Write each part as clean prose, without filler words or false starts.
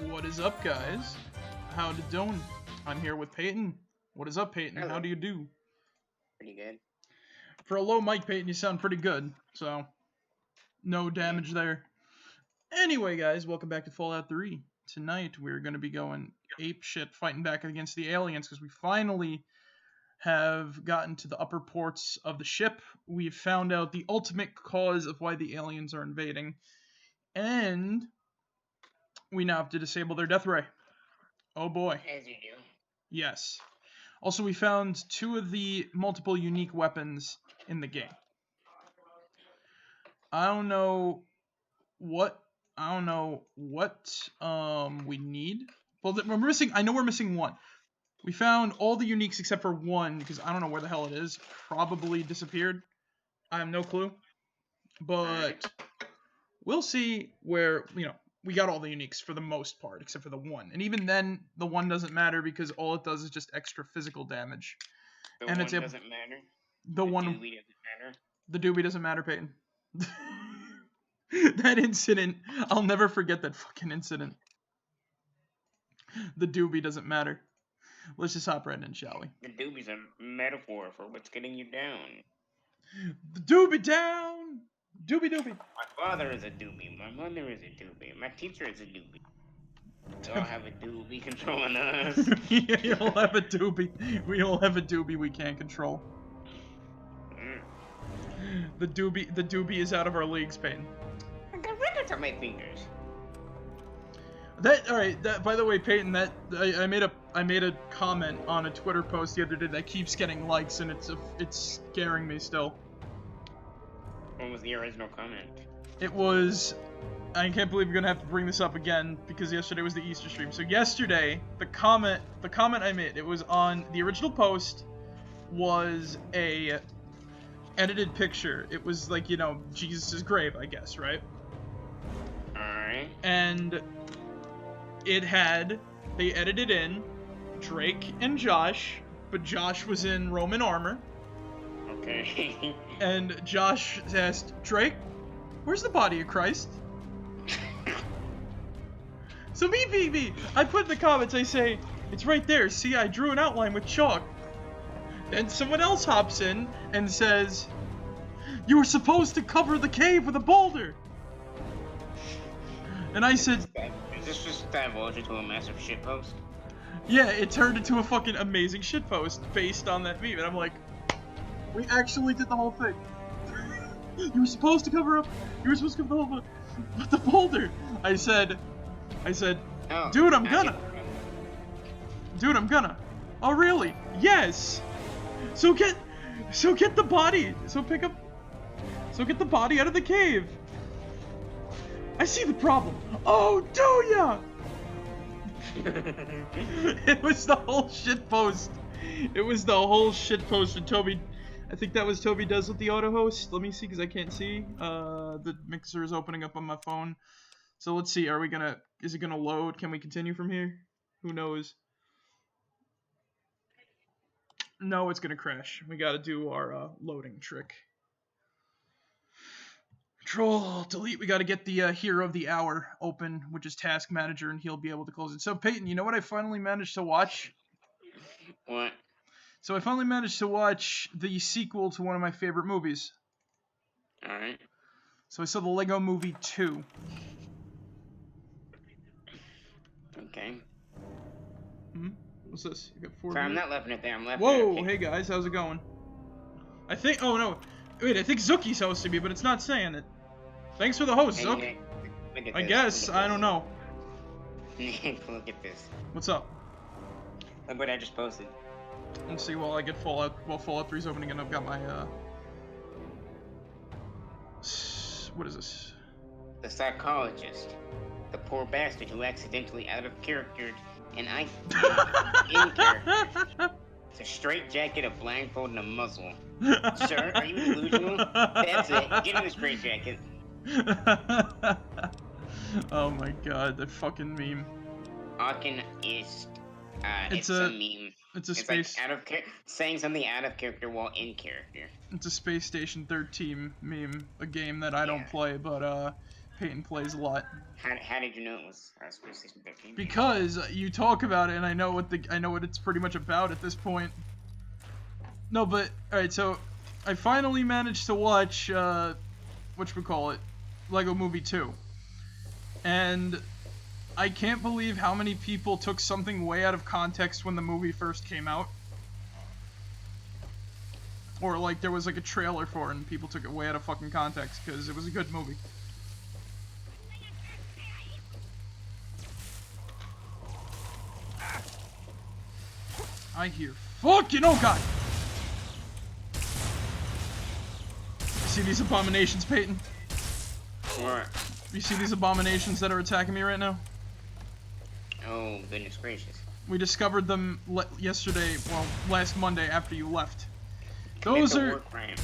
What is up, guys? How you doing? I'm here with Peyton. What is up, Peyton? Hello. How do you do? Pretty good. For a low mic, Peyton, you sound pretty good. So, no damage there. Anyway, guys, welcome back to Fallout 3. Tonight, we're going to be going ape shit, fighting back against the aliens, because we finally have gotten to the upper ports of the ship. We've found out the ultimate cause of why the aliens are invading. And we now have to disable their death ray. Oh boy. As you do. Yes. Also, we found 2 of the multiple unique weapons in the game. I don't know what we need. Well, we're missing. I know we're missing 1. We found all the uniques except for 1 because I don't know where the hell it is. Probably disappeared. I have no clue. But we'll see where, we got all the uniques for the most part, except for the 1. And even then, the 1 doesn't matter because all it does is just extra physical damage. The and 1 it's doesn't matter. The 1 doobie doesn't matter. The doobie doesn't matter, Peyton. That incident, I'll never forget that fucking incident. The doobie doesn't matter. Let's just hop right in, shall we? The doobie's a metaphor for what's getting you down. The doobie down! Doobie doobie. My father is a doobie. My mother is a doobie. My teacher is a doobie. We all have a doobie controlling us. We all have a doobie. We all have a doobie we can't control. The doobie is out of our leagues, Peyton. I got records on my fingers. Alright, by the way, Peyton, I made a comment on a Twitter post the other day that keeps getting likes, and it's scaring me still. What was the original comment? It was, I can't believe we're gonna have to bring this up again because yesterday was the Easter stream. So yesterday, the comment I made, it was on the original post, was a edited picture. It was like, Jesus' grave, I guess, right? Alright. And it had, they edited in Drake and Josh, but Josh was in Roman armor. Okay. And Josh asked, Drake, where's the body of Christ? So me, I put in the comments, I say, it's right there, see, I drew an outline with chalk. And someone else hops in and says, you were supposed to cover the cave with a boulder. And I said, is this just divulge into a massive shitpost? Yeah, it turned into a fucking amazing shitpost based on that meme. And I'm like, we actually did the whole thing. You were supposed to cover the whole thing with the boulder. I said, Oh, dude, I'm gonna. Oh, really? Yes. So get the body. Get the body out of the cave. I see the problem. Oh, do ya? It was the whole shitpost. And Toby, I think that was Toby does with the auto host. Let me see, because I can't see. The mixer is opening up on my phone. So let's see, is it gonna load? Can we continue from here? Who knows? No, it's gonna crash. We gotta do our loading trick. Control, delete, we gotta get the Hero of the Hour open, which is Task Manager, and he'll be able to close it. So Peyton, you know what I finally managed to watch? What? So I finally managed to watch the sequel to one of my favorite movies. Alright. So I saw the Lego Movie 2. Okay. What's this? You got 4 Sorry, I'm not left it there, I'm left Whoa, it. hey guys, how's it going? I think, oh no, wait, I think Zookie's hosting me, but it's not saying it. Thanks for the host, Hey, Zook. I guess, I don't know. Look at this. What's up? Look what I just posted. Let's see, while Fallout 3's opening, and I've got my, what is this? The psychologist. The poor bastard who accidentally out of charactered and in character. It's a straight jacket, a blindfold, and a muzzle. Sir, are you delusional? That's it. Get in the straight jacket. Oh my god, that fucking meme. Aachen is, it's a meme. It's a space. Like saying something out of character while in character. It's a Space Station 13 meme, a game that I don't play, but Payton plays a lot. How did you know it was PlayStation 13? Because you talk about it, and I know what it's pretty much about at this point. No, but alright, so I finally managed to watch whatchamacallit, Lego Movie 2. And I can't believe how many people took something way out of context when the movie first came out. Or like there was like a trailer for it and people took it way out of fucking context because it was a good movie. I hear fucking, oh god! You see these abominations, Peyton? What? You see these abominations that are attacking me right now? Oh, goodness gracious. We discovered them yesterday, well, last Monday after you left. Those are... War crime.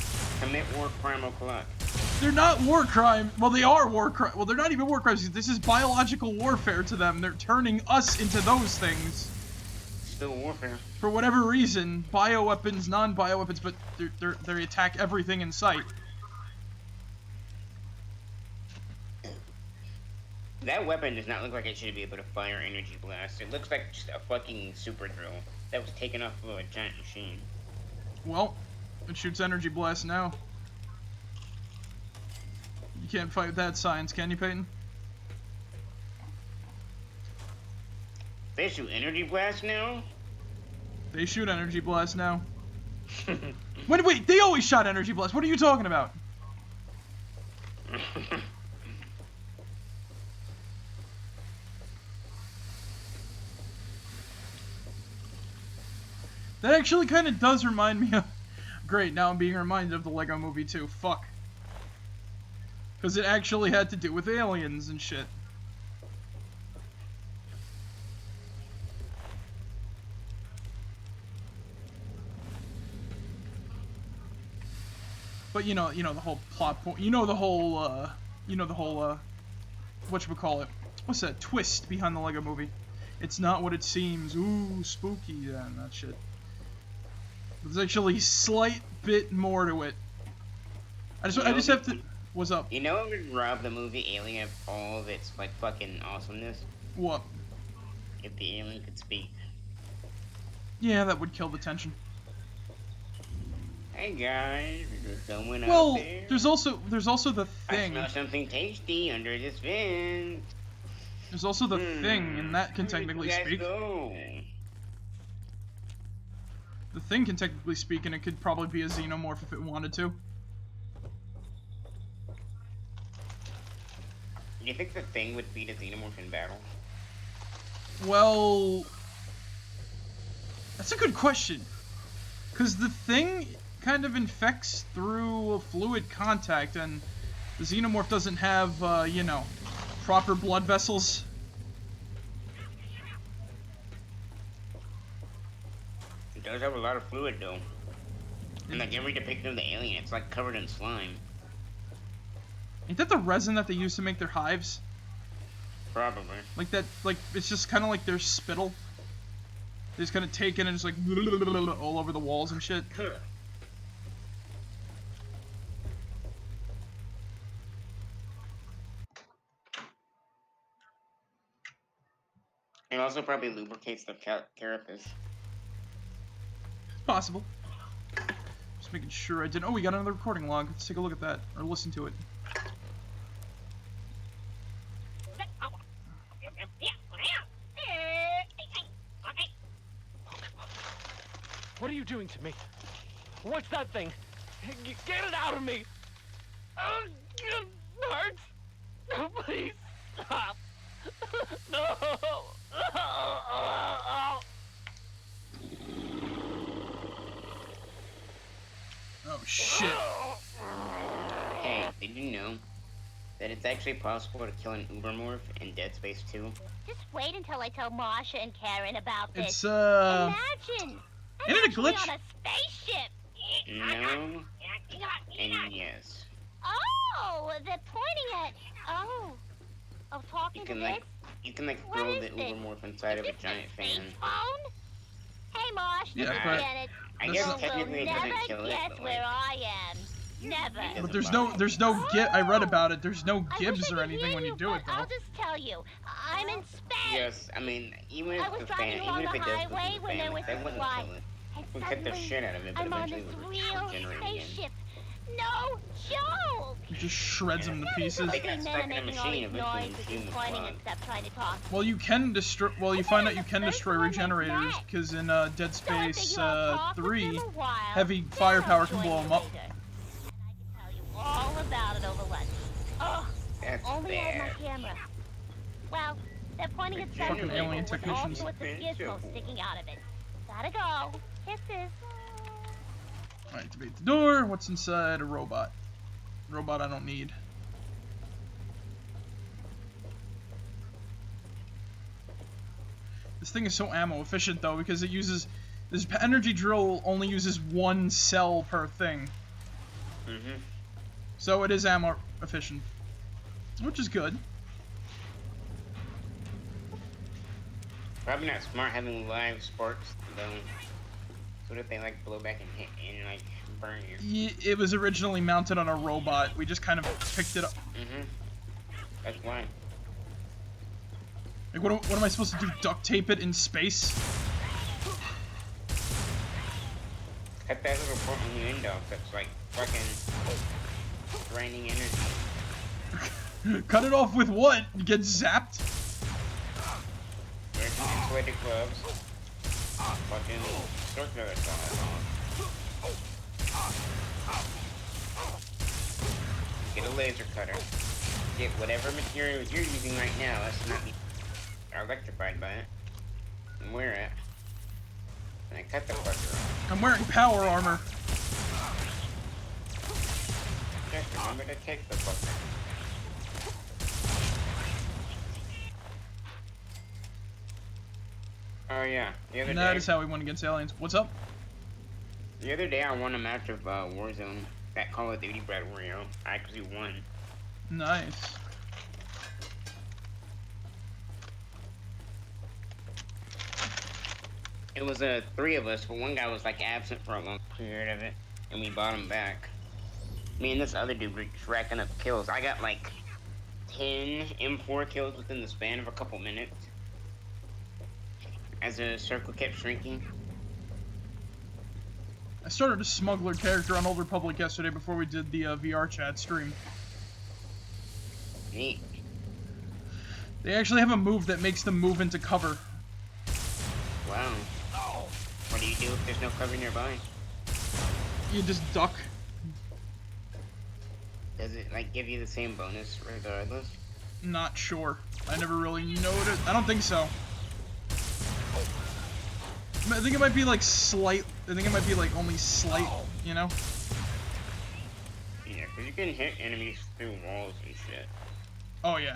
Commit war crime o'clock. They're not war crime. Well, they are war crime. Well, they're not even war crimes. This is biological warfare to them. They're turning us into those things. Still warfare. For whatever reason, bioweapons, non-bioweapons, but they attack everything in sight. That weapon does not look like it should be able to fire energy blast. It looks like just a fucking super drill that was taken off of a giant machine. Well, it shoots energy blast now. You can't fight that science, can you, Peyton? They shoot energy blast now? They shoot energy blast now. Wait, they always shot energy blast. What are you talking about? That actually kind of does remind me of... Great, now I'm being reminded of the Lego Movie 2. Fuck. Because it actually had to do with aliens and shit. But you know the whole plot point. You know the whole whatchamacallit? What's that twist behind the Lego Movie? It's not what it seems. Ooh, spooky, yeah, that shit. There's actually a slight bit more to it. I just have to. What's up? You know what would rob the movie Alien of all of its like fucking awesomeness? What? If the alien could speak. Yeah, that would kill the tension. Hey guys, there's someone out there. Well, there's also the thing. I smell something tasty under this vent. There's also the thing, and that can technically speak. Go? The thing can technically speak, and it could probably be a xenomorph if it wanted to. Do you think the thing would beat a xenomorph in battle? Well, that's a good question. Because the thing kind of infects through fluid contact, and the xenomorph doesn't have, proper blood vessels. It does have a lot of fluid, though. And like every depiction of the alien, it's like covered in slime. Ain't that the resin that they use to make their hives? Probably. Like that, like, it's just kind of like their spittle. They just kind of take it and just like all over the walls and shit. It also probably lubricates the carapace. It's possible. Just making sure I didn't. Oh, we got another recording log. Let's take a look at that, or listen to it. What are you doing to me? What's that thing? Get it out of me! It hurts! Please stop! No! Oh shit! Hey, did you know that it's actually possible to kill an Ubermorph in Dead Space 2? Just wait until I tell Marsha and Karen about this. It's Imagine! I'm Isn't it a actually glitch? on a spaceship! No. And yes. Oh, they're pointing at... Oh, talking to this? You can like What throw is the this? Ubermorph inside of a giant fan. Space phone? Hey, Marsh, Yeah, this is but- Janet. I That's guess not- technically it You'll doesn't never kill it, guess but where like, I am. Never. But there's no I read about it. There's no I gibs wish I or could anything hear when you do it, but though. I'll just tell you. I'm in space. Yes, I mean, even I was if the driving fan, along even if the it does go highway through the when there fan, was that a wouldn't slide. kill it. And We cut the suddenly, shit out of it, but I'm on eventually this it would real regenerate again. spaceship. No joke. It just shreds them to pieces. They got Men stuck are in a making all machine, these eventually noises the and machine pointing would and stuff trying to talk. Well, you can destroy. Well, you find out you can the destroy first one they regenerators met. because in Dead So I Space figure I'll talk with 3, them a while, heavy then firepower I'll can join blow you them up. later. And I can tell you all about it over lunch. Oh, That's only had bad. my camera. Well, they're pointing at Fucking something alien with all technicians. sorts of gizmos sticking out of it. Gotta go. Kisses. Alright, activate the door. What's inside? A robot. Robot I don't need. This thing is so ammo efficient though because it uses this energy drill only uses one cell per thing. Mm-hmm. So it is ammo efficient. Which is good. Probably not smart having live sparks though. What if they like blow back and hit and like burn you? It was originally mounted on a robot. We just kind of picked it up. Mm-hmm. That's why. Like, what am I supposed to do? Duct tape it in space? Cut that little part on the end off that's like fucking draining energy. Cut it off with what? You get zapped? Wear some insulated gloves. Fucking circular saw off. Get a laser cutter. Get whatever materials you're using right now. Let's not be electrified by it. And wear it. And I cut the fucker off. I'm wearing power armor. Just remember to take the fucker. Oh yeah, the other And that day. is how we won against aliens. What's up? The other day I won a match of Warzone, that Call of Duty Battle Royale. I actually won. Nice. It was three of us, but one guy was like absent for a long period of it, and we bought him back. Me and this other dude were just racking up kills. I got like 10 M4 kills within the span of a couple minutes. As the circle kept shrinking. I started a smuggler character on Old Republic yesterday before we did the VR chat stream. Neat. They actually have a move that makes them move into cover. Wow. What do you do if there's no cover nearby? You just duck. Does it like give you the same bonus regardless? Not sure. I never really noticed. I don't think so. I think it might be like slight. I think it might be like only slight, you know? Yeah, because you can hit enemies through walls and shit. Oh, yeah.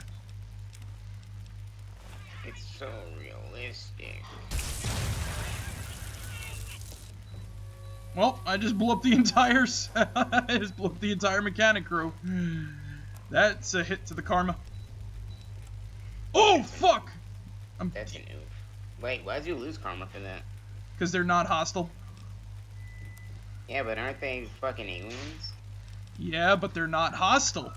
It's so realistic. Well, I just blew up the entire. I just blew up the entire mechanic crew. That's a hit to the karma. Oh, fuck! That's an oof. Wait, why'd you lose karma for that? Because they're not hostile. Yeah, but aren't they fucking aliens? Yeah, but they're not hostile.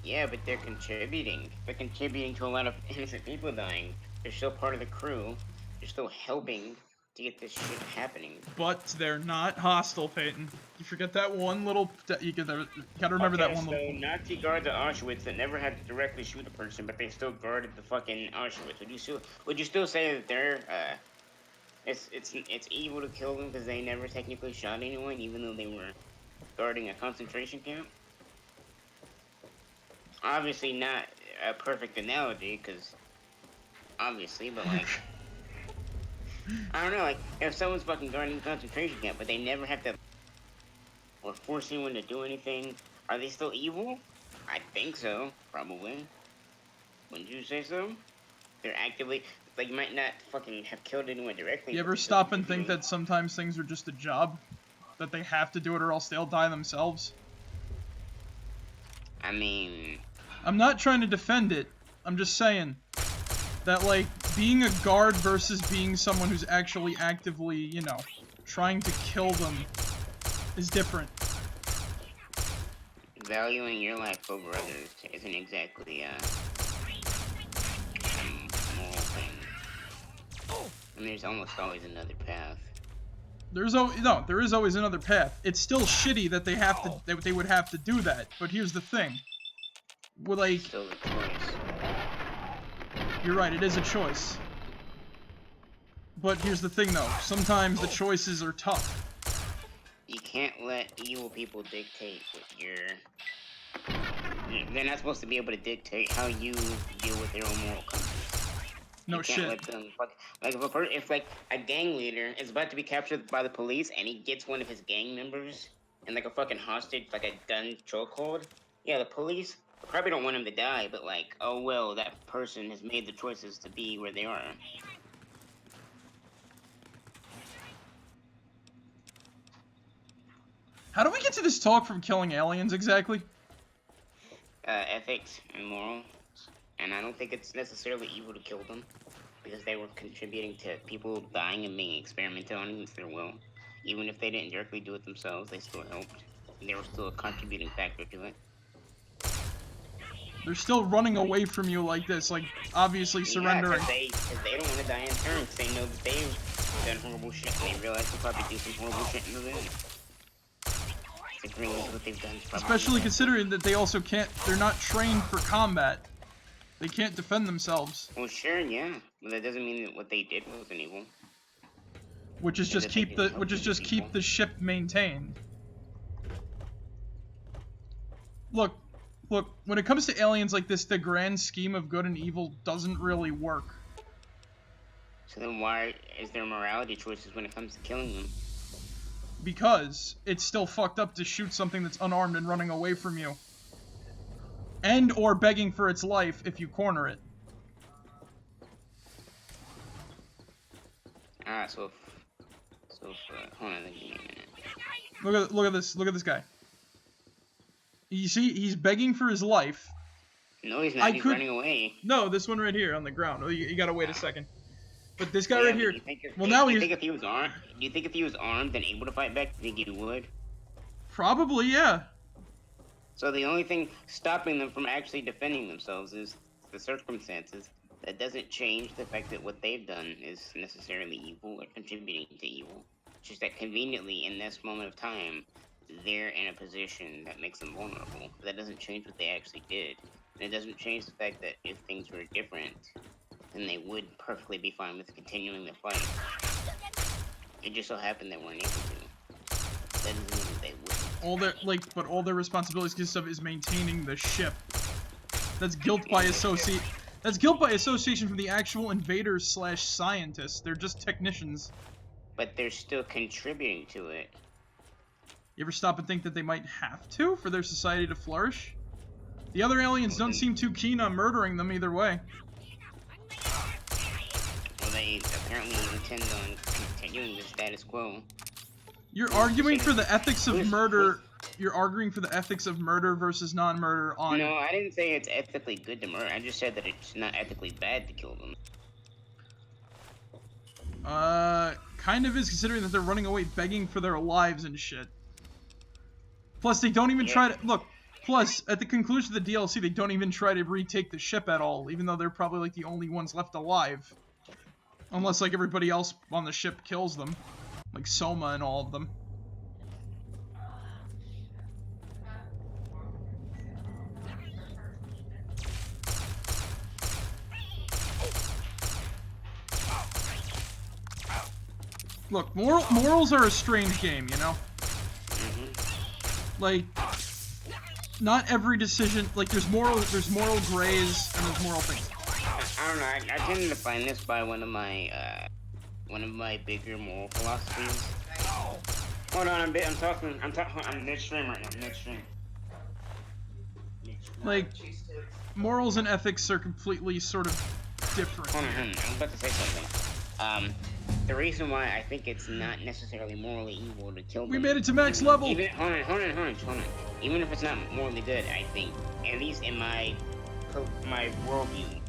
Yeah, but they're contributing. They're contributing to a lot of innocent people dying. They're still part of the crew. They're still helping to get this shit happening. But they're not hostile, Peyton. You forget that one little. You gotta remember that one so little. Nazi guards at Auschwitz that never had to directly shoot a person, but they still guarded the fucking Auschwitz. Would you still say that they're it's evil to kill them because they never technically shot anyone, even though they were guarding a concentration camp? Obviously not a perfect analogy, because obviously, but like, I don't know, like, if someone's fucking guarding a concentration camp, but they never have to, or force anyone to do anything, are they still evil? I think so, probably. Wouldn't you say so? They're actively, like, you might not fucking have killed anyone directly. You ever stop and think that sometimes things are just a job? That they have to do it or else they'll die themselves? I mean... I'm not trying to defend it. I'm just saying that, like, being a guard versus being someone who's actually actively, you know, trying to kill them is different. valuing your life over others isn't exactly a moral thing. And there's almost always another path. There is always another path. It's still shitty that they would have to do that. But here's the thing. Well, like, It's still a choice. you're right, it is a choice. But here's the thing, though. Sometimes the choices are tough. You can't let evil people dictate what they're not supposed to be able to dictate how you deal with your own moral compass. No You can't shit. let them like if like a gang leader is about to be captured by the police and he gets one of his gang members and like a fucking hostage, like a gun chokehold. Yeah, the police probably don't want him to die, but like, oh well, that person has made the choices to be where they are. How do we get to this talk from killing aliens exactly? Ethics and morals, and I don't think it's necessarily evil to kill them because they were contributing to people dying and being experimented on against their will. Even if they didn't directly do it themselves, they still helped. They were still a contributing factor to it. They're still running away from you like this, like, obviously surrendering. Yeah, cause they don't want to die in turn, because they know that they've done horrible shit, and they realize they'll probably do some horrible shit in the end. They realize what they've done is probably Especially considering that they also they're not trained for combat. They can't defend themselves. Well, sure, yeah, but that doesn't mean that what they did wasn't evil. Which is just keep the ship maintained. Look, when it comes to aliens like this, the grand scheme of good and evil doesn't really work. So then why is there morality choices when it comes to killing them? Because it's still fucked up to shoot something that's unarmed and running away from you. And or begging for its life if you corner it. Alright, hold on, give me a minute. Look at this guy. You see, he's begging for his life. No, he's not. He's running away. No, this one right here on the ground. Oh, you gotta wait a second. But this guy Yeah, right here. Do you think if he was armed and able to fight back, do you think he would? Probably, yeah. So the only thing stopping them from actually defending themselves is the circumstances. That doesn't change the fact that what they've done is necessarily evil or contributing to evil. It's just that conveniently in this moment of time, they're in a position that makes them vulnerable. But that doesn't change what they actually did. And it doesn't change the fact that if things were different, then they would perfectly be fine with continuing the fight. It just so happened they weren't able to. That doesn't mean that they wouldn't. But all their responsibilities consist of is maintaining the ship. That's guilt by association. That's guilt by association from the actual invaders / scientists. They're just technicians. But they're still contributing to it. You ever stop and think that they might have to for their society to flourish? The other aliens don't seem too keen on murdering them either way. Well, they apparently intend on continuing the status quo. You're arguing for the ethics of murder. You're arguing for the ethics of murder versus non-murder on... No, I didn't say it's ethically good to murder. I just said that it's not ethically bad to kill them. Kind of is, considering that they're running away begging for their lives and shit. Plus, they don't even try to... Look, plus, at the conclusion of the DLC, they don't even try to retake the ship at all, even though they're probably, like, the only ones left alive. Unless, like, everybody else on the ship kills them. Like Soma and all of them. Look, morals are a strange game, you know? Like, not every decision, like, there's moral grays and there's moral things. I don't know, I tend to find this by one of my bigger moral philosophies. Hold on, I'm midstream right now, midstream. Like, morals and ethics are completely sort of different. Hold on, I'm about to say something. The reason why I think it's not necessarily morally evil to kill them... We made it to max level! Hold on. Even if it's not morally good, I think, at least in my worldview,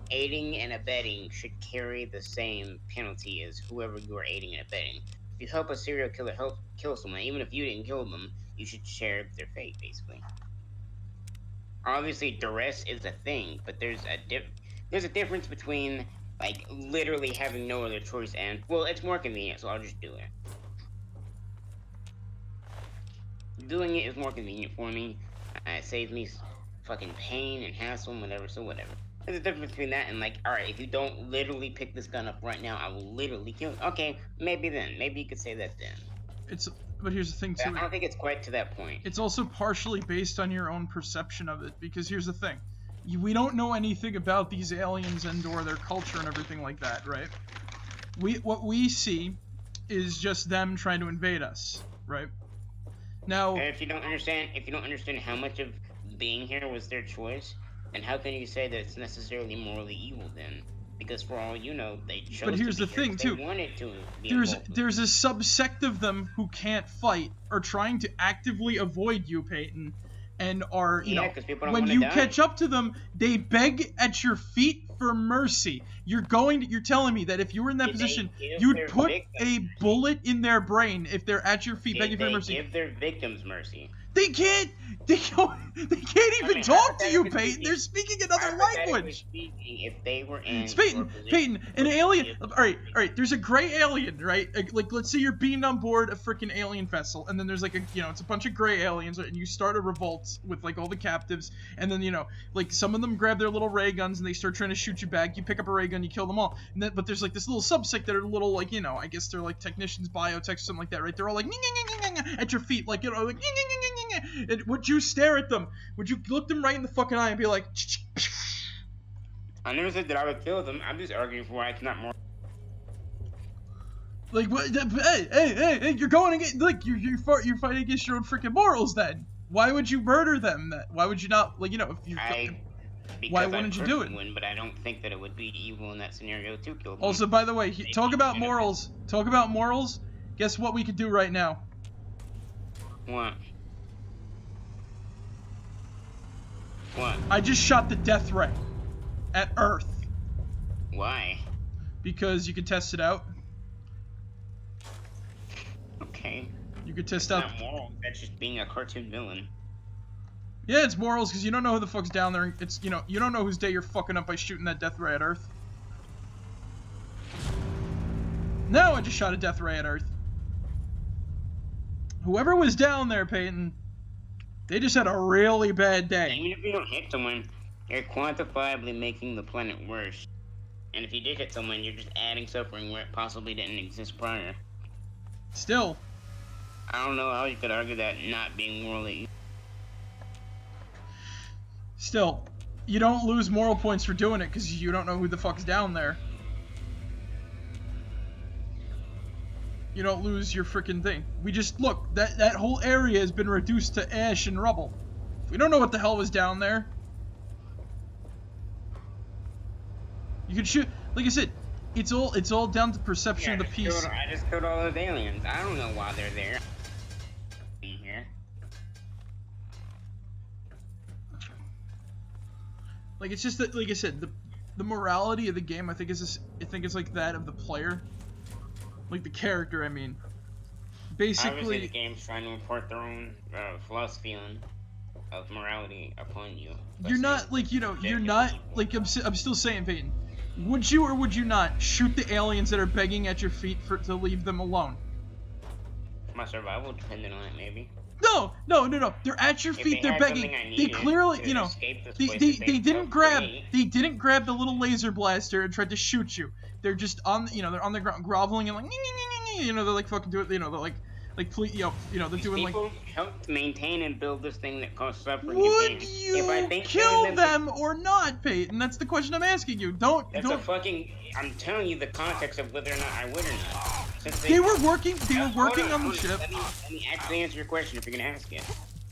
aiding and abetting should carry the same penalty as whoever you are aiding and abetting. If you help a serial killer kill someone, even if you didn't kill them, you should share their fate, basically. obviously duress is a thing, but there's a difference between like literally having no other choice and, well, it's more convenient, so I'll just do it. Doing it is more convenient for me. It saves me fucking pain and hassle and whatever, so whatever. There's a difference between that and like, alright, if you don't literally pick this gun up right now, I will literally kill you. Okay, maybe then. Maybe you could say that then. But here's the thing too. I don't think it's quite to that point. It's also partially based on your own perception of it, because here's the thing. We don't know anything about these aliens and/or their culture and everything like that, right? What we see is just them trying to invade us, right? Now, and if you don't understand how much of being here was their choice, then how can you say that it's necessarily morally evil then? Because for all you know, they chose. But here's to be the here thing too. They wanted to be there's a subsect of them who can't fight, are trying to actively avoid you, Peyton, and are, you know, when you catch up to them, they beg at your feet for mercy. You're telling me that if you were in that position, you'd put a bullet in their brain if they're at your feet begging for mercy. Give their victims mercy. They can't even talk to you, Peyton. They're speaking another language. If they were in Peyton, an alien. All right. There's a gray alien, right? Like, let's say you're being on board a freaking alien vessel, and then there's like it's a bunch of gray aliens, and you start a revolt with like all the captives, and then like some of them grab their little ray guns and they start trying to shoot you back. You pick up a ray gun, you kill them all, and then but there's like this little subsect that are little like I guess they're like technicians, biotechs, something like that, right? They're all like at your feet, like like. And would you stare at them? Would you look them right in the fucking eye and be like? I never said that I would kill them. I'm just arguing for why it's not more. Like what? Hey! You're going against you're fighting against your own freaking morals. Then why would you murder them? Then why would you not if you? Why wouldn't you do it? But I don't think that it would be evil in that scenario to kill them. Also, by the way, talk about morals. Talk about morals. Guess what we could do right now? What? What? I just shot the death ray at Earth. Why? Because you could test it out. Okay. You could test out. Not moral. That's just being a cartoon villain. Yeah, it's morals because you don't know who the fuck's down there. It's you don't know whose day you're fucking up by shooting that death ray at Earth. No, I just shot a death ray at Earth. Whoever was down there, Peyton. They just had a really bad day. Even if you don't hit someone, you're quantifiably making the planet worse. And if you did hit someone, you're just adding suffering where it possibly didn't exist prior. Still. I don't know how you could argue that not being morally. Still, you don't lose moral points for doing it because you don't know who the fuck's down there. You don't lose your freaking thing. We just look, that whole area has been reduced to ash and rubble. We don't know what the hell was down there. You can shoot, like I said, it's all down to perception of the piece. I just killed all those aliens. I don't know why they're there. Here. Like it's just that, like I said, the morality of the game I think it's like that of the player. Like the character, I mean. Basically, obviously the game's trying to import their own philosophy of morality upon you. You're not like you're not like I'm still saying, Peyton. Would you or would you not shoot the aliens that are begging at your feet to leave them alone? My survival depended on it, maybe. No. They're at your feet. They're begging. They clearly, they didn't grab the little laser blaster and tried to shoot you. They're just on, they're on the ground groveling and like, they're like fucking do it, they're like please, they're doing like. People helped maintain and build this thing that caused suffering. Would you kill them or not, Peyton? That's the question I'm asking you. I'm telling you the context of whether or not I would or not. They were working on the ship. Let me actually answer your question if you're gonna ask it.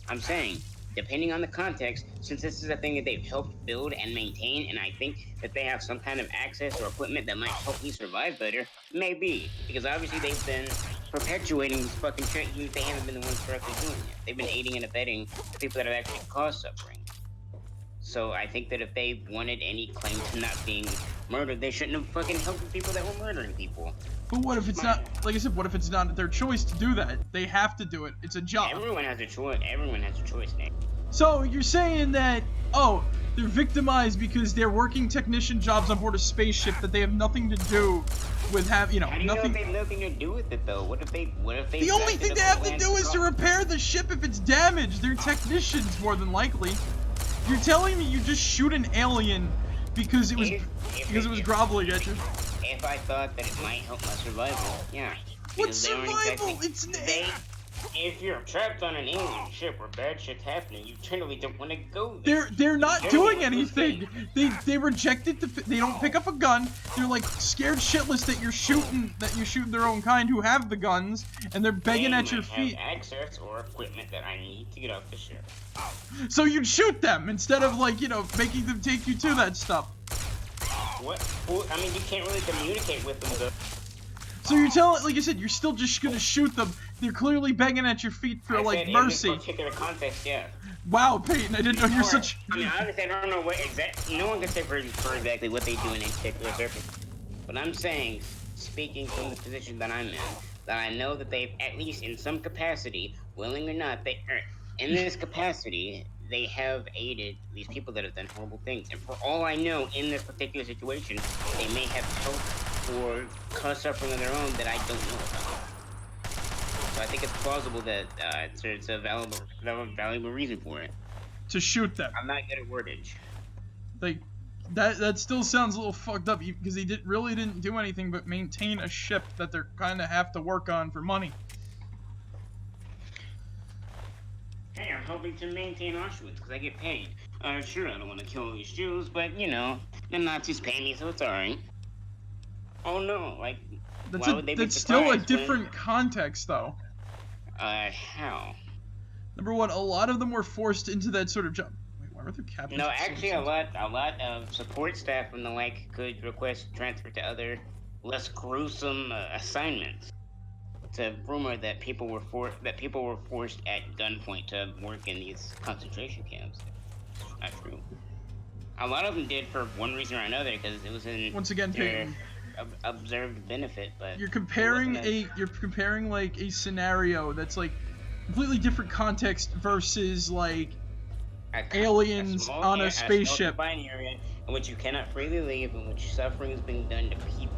I'm saying, depending on the context, since this is a thing that they've helped build and maintain, and I think that they have some kind of access or equipment that might help me survive better, maybe. Because obviously they've been perpetuating these fucking trends. They haven't been the ones directly doing it. They've been aiding and abetting the people that have actually caused suffering. So I think that if they wanted any claim to not being murdered, they shouldn't have fucking helped the people that were murdering people. But what if it's not, like I said, what if it's not their choice to do that? They have to do it. It's a job. Everyone has a choice. Everyone has a choice, Nick. So you're saying that, oh, they're victimized because they're working technician jobs on board a spaceship that they have nothing to do with How do you nothing. know they have nothing to do with it though? What if they? The only thing they have to do is to repair the ship if it's damaged. They're technicians more than likely. You're telling me you just shoot an alien because it was groveling at you? If I thought that it might help my survival, yeah. What survival? If you're trapped on an alien ship where bad shit's happening, you generally don't want to go there. They're not doing anything. They rejected they don't pick up a gun. They're like scared shitless that you're shooting their own kind who have the guns, and they're begging at your feet. Have access or equipment that I need to get off the ship. So you'd shoot them instead of like making them take you to that stuff. What? Well, I mean, you can't really communicate with them though. So you're telling, like I said, you're still just gonna shoot them. They're clearly begging at your feet for like mercy. In this particular context, yeah. Wow, Peyton, I didn't know you're such. I mean, obviously, I don't know what exactly. No one can say for exactly what they do in a particular circus. But I'm saying, speaking from the position that I'm in, that I know that they've, at least in some capacity, willing or not, in this capacity, they have aided these people that have done horrible things. And for all I know, in this particular situation, they may have helped or caused suffering of their own that I don't know about. So I think it's plausible that it's a valuable reason for it. To shoot them. I'm not good at wordage. Like, that still sounds a little fucked up because they really didn't do anything but maintain a ship that they're kind of have to work on for money. Hey, I'm hoping to maintain Auschwitz because I get paid. Sure, I don't want to kill these Jews, but the Nazis pay me, so it's alright. Oh no, like, that's still a different context, though. How? Number one, a lot of them were forced into that sort of job. Wait, why were there captains? No, actually, a lot of support staff and the like could request transfer to other, less gruesome assignments. It's a rumor that people were forced at gunpoint to work in these concentration camps. Not true. A lot of them did for one reason or another because it was in once again their observed benefit. But you're comparing like a scenario that's like completely different context versus like aliens on a spaceship. A area in which you cannot freely leave, in which suffering is being done to people.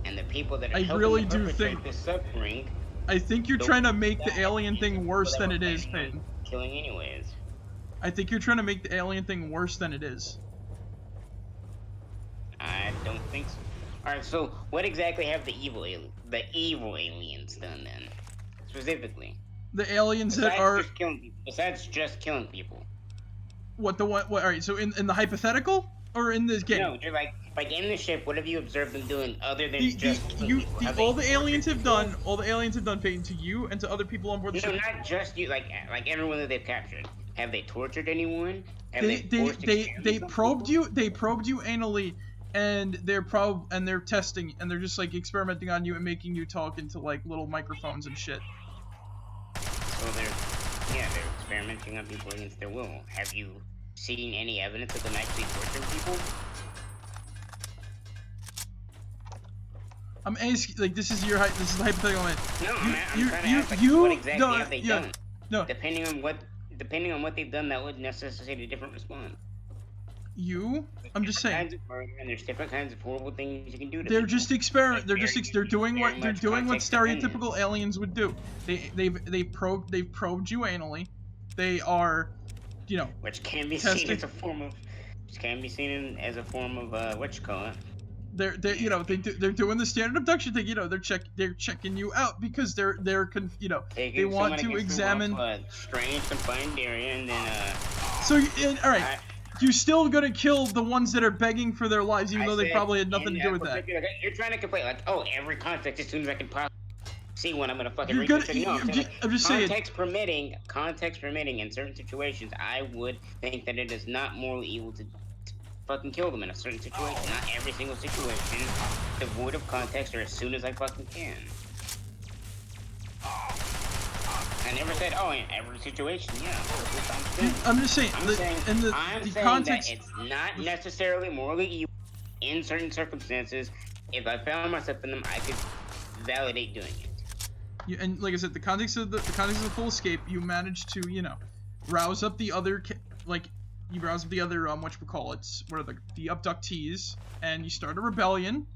And the people that are helping to perpetrate this suffering. I think you're trying to make the alien thing worse than it is, Peyton. Killing anyways. I think you're trying to make the alien thing worse than it is. I don't think so. Alright, so what exactly have the evil aliens done then? Specifically. The aliens that are besides just killing people. What alright, so in the hypothetical? Or in this game? No, you're like in the ship, what have you observed them doing other than just killing people? All the aliens have done, Peyton, to you and to other people on board the ship. No, not just you, like everyone that they've captured. Have they tortured anyone? They probed you anally, and they're testing, and they're just like experimenting on you and making you talk into like little microphones and shit. So they're experimenting on people against their will. Have you seen any evidence of them actually torturing people? I'm asking, like, this is the hypothetical. No, I'm trying to ask, like, what exactly have they done? No. Depending on what they've done, that would necessitate a different response. I'm just saying. Kinds of murder, and there's different kinds of horrible things you can do to they're people. just they're doing what stereotypical aliens would do. They've probed you anally. They are, which can be testing. seen as a form of what you call it. They're doing the standard abduction thing. They're checking you out because they want to examine a strange confined area and then So all right. You're still gonna kill the ones that are begging for their lives, even though they probably had nothing to do with that. You're trying to complain like, oh, every context as soon as I can possibly see one, I'm gonna fucking read it. No, I'm just saying. Context permitting, in certain situations, I would think that it is not morally evil to fucking kill them in a certain situation. Not every single situation, devoid of context, or as soon as I fucking can. I never said, oh, in every situation, yeah. I'm just saying, I'm saying that it's not necessarily morally evil in certain circumstances. If I found myself in them, I could validate doing it. And like I said, the context of the full escape, you managed to, rouse up the other, you rouse up the other, whatchamacallits, what are the abductees, and you start a rebellion,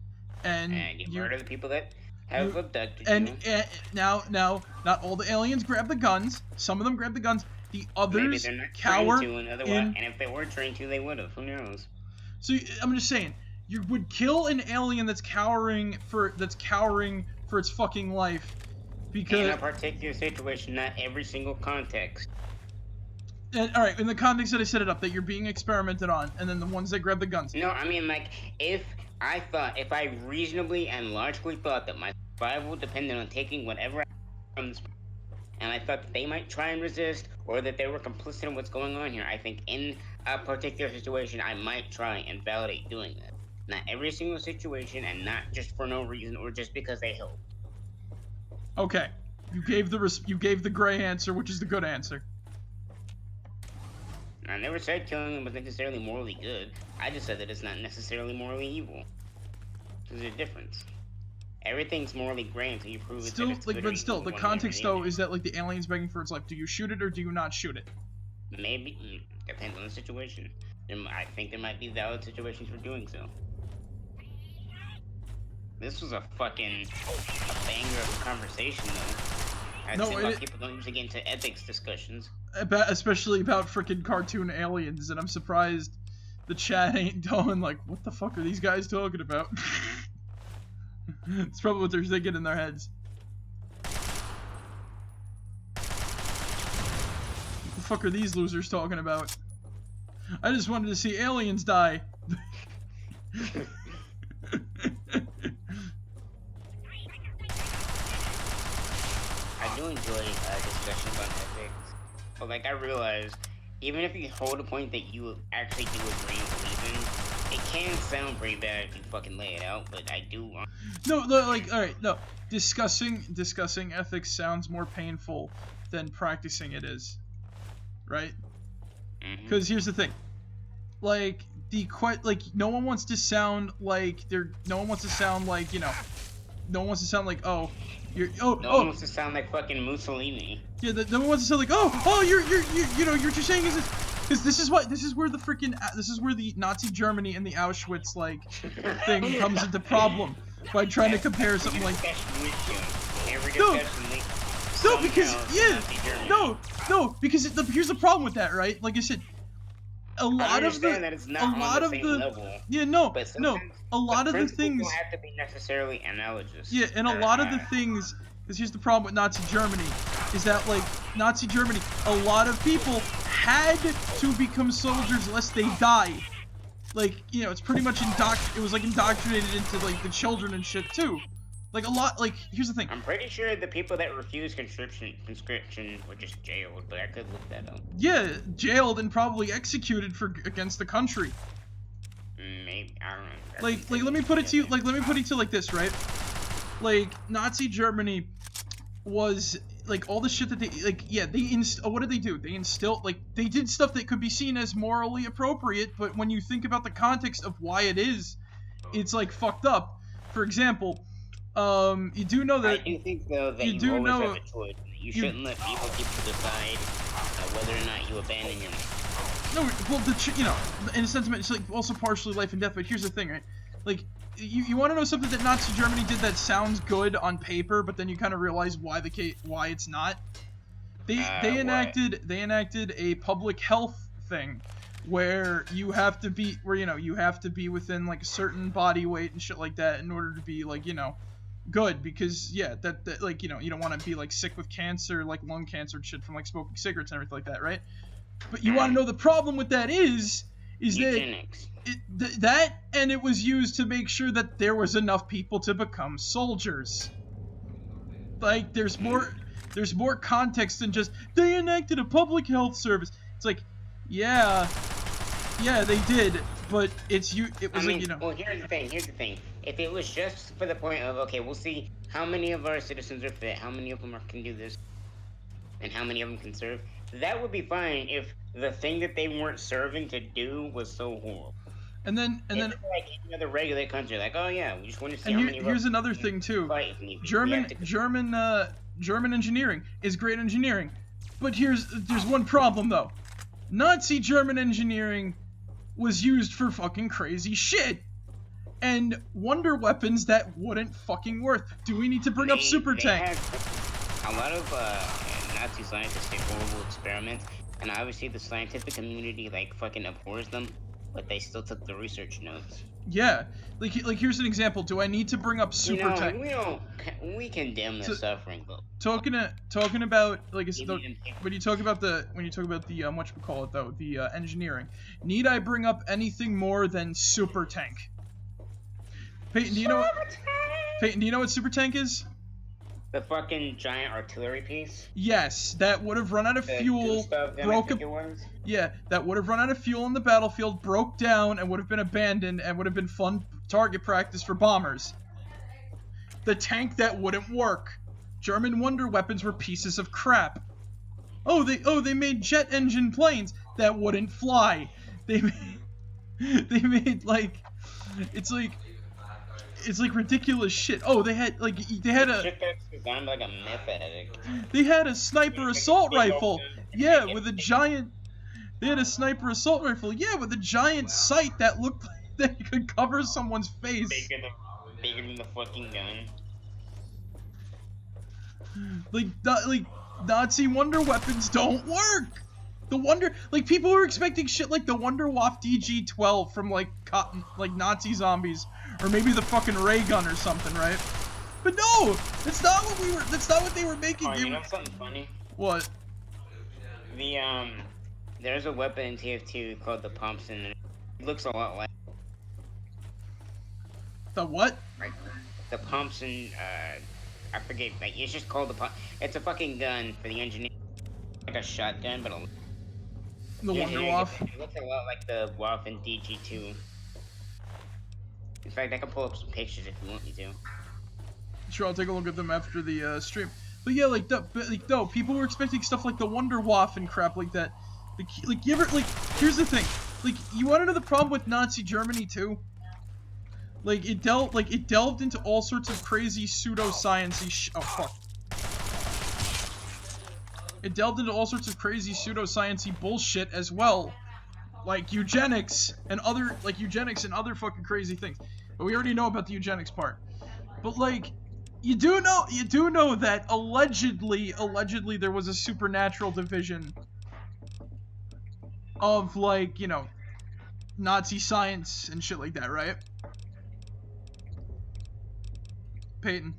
and you murder the people that have abducted and, you. And now, not all the aliens grab the guns. Some of them grab the guns. The others Maybe they're not cower trained to, and if they were trained to, they would have. Who knows? So I'm just saying, you would kill an alien that's cowering for its fucking life, because in a particular situation, not every single context. And, all right, in the context that I set it up, that you're being experimented on, and then the ones that grab the guns. No, I mean, like, if I reasonably and logically thought that my survival depended on taking whatever from this, and I thought that they might try and resist, or that they were complicit in what's going on here, I think in a particular situation, I might try and validate doing that. Not every single situation, and not just for no reason, or just because they help. Okay, you gave the gray answer, which is the good answer. I never said killing them was necessarily morally good. I just said that it's not necessarily morally evil. There's a difference. Everything's morally gray until you prove it's still, good. But still, the context though is that the alien's begging for its life. Do you shoot it or do you not shoot it? Maybe depends on the situation. I think there might be valid situations for doing so. This was a fucking banger of a conversation though. I see why people don't usually get into ethics discussions. Especially about freaking cartoon aliens, and I'm surprised the chat ain't going like, what the fuck are these guys talking about? It's probably what they're thinking in their heads. What the fuck are these losers talking about? I just wanted to see aliens die. I do enjoy discussions on ethics, but like I realize, even if you hold a point that you actually do agree and believe in, it can sound pretty bad if you fucking lay it out. But I do. No, like, all right, no. Discussing ethics sounds more painful than practicing it is, right? Because here's the thing, like no one wants to sound like no one wants to sound like oh. No one wants to sound like fucking Mussolini. Yeah, no one wants to sound like you're what you're saying is this, because this is where the Nazi Germany and the Auschwitz thing comes into problem by trying to compare something like because here's the problem with that, right? Like I said, a lot of the things don't have to be necessarily analogous. Yeah, and a lot of the things, because here's the problem with Nazi Germany, is that Nazi Germany, a lot of people had to become soldiers lest they die. It's pretty much indoctrinated into the children and shit too. Here's the thing. I'm pretty sure the people that refused conscription were just jailed, but I could look that up. Yeah, jailed and probably executed against the country. Maybe, I don't know. Let me put it to you like this, right? Nazi Germany was all the shit that they what did they do? They instilled they did stuff that could be seen as morally appropriate, but when you think about the context of why it is, it's fucked up. For example, you do know that I do think though that you always have a choice. You shouldn't let evil people decide whether or not you abandon your life. No, well, in a sense, it's also partially life and death. But here's the thing, right? You want to know something that Nazi Germany did that sounds good on paper, but then you kind of realize why it's not. They enacted a public health thing where you have to be within a certain body weight and shit like that in order to be good, because you don't want to be sick with cancer, lung cancer and shit from smoking cigarettes and everything like that, right? But you want to know the problem with that is eugenics. That it was used to make sure that there was enough people to become soldiers. There's more context than just they enacted a public health service. It's yeah, they did, but well, here's the thing. If it was just for the point of, okay, we'll see how many of our citizens are fit, how many of them can do this, and how many of them can serve, that would be fine if the thing that they weren't serving to do was so horrible. And then any other regular country, oh yeah, we just want to see and how many. Here's another thing too. German engineering is great engineering. But there's one problem though. Nazi German engineering was used for fucking crazy shit. And wonder weapons that wouldn't fucking work. Do we need to bring up super tank? A lot of Nazi scientists did horrible experiments, and obviously the scientific community like fucking abhors them, but they still took the research notes. Yeah, like here's an example. Do I need to bring up super tank? We condemn the suffering, but talking about like when you talk about the whatchamacallit though, the engineering. Need I bring up anything more than super tank? Peyton, do you know what super tank is? The fucking giant artillery piece? Yes, that would have run out of fuel, that would have run out of fuel on the battlefield, broke down, and would have been abandoned, and would have been fun target practice for bombers. The tank that wouldn't work. German wonder weapons were pieces of crap. They made jet engine planes that wouldn't fly. They made like, it's like ridiculous shit. They had a shit that's designed like a meth addict. They had a sniper assault rifle. Yeah, with a giant. They had a sniper assault rifle. Yeah, with a giant sight that looked like that could cover someone's face. Bigger than the fucking gun. Like Nazi wonder weapons don't work. People were expecting shit like the Wunderwaffe DG-12 from like Nazi zombies, or maybe the fucking ray gun or something, right? But no, that's not what they were making. Oh, you know something funny? What? There's a weapon in TF2 called the Thompson. It looks a lot like the what? Right. The Thompson. I forget. Like it's just called the. It's a fucking gun for the engineer. Like a shotgun, but the Wunderwaffe. It looks a lot like the Waff in DG2. In fact, I can pull up some pictures if you want me to. Sure, I'll take a look at them after the stream. But yeah, no, people were expecting stuff like the Wunderwaffe and crap like that. Here's the thing. Like, you want to know the problem with Nazi Germany too? It delved into all sorts of crazy pseudoscience-y oh fuck. It delved into all sorts of crazy pseudoscience-y bullshit as well. Like eugenics and other fucking crazy things. But we already know about the eugenics part. But you do know that allegedly there was a supernatural division of Nazi science and shit like that, right? Peyton.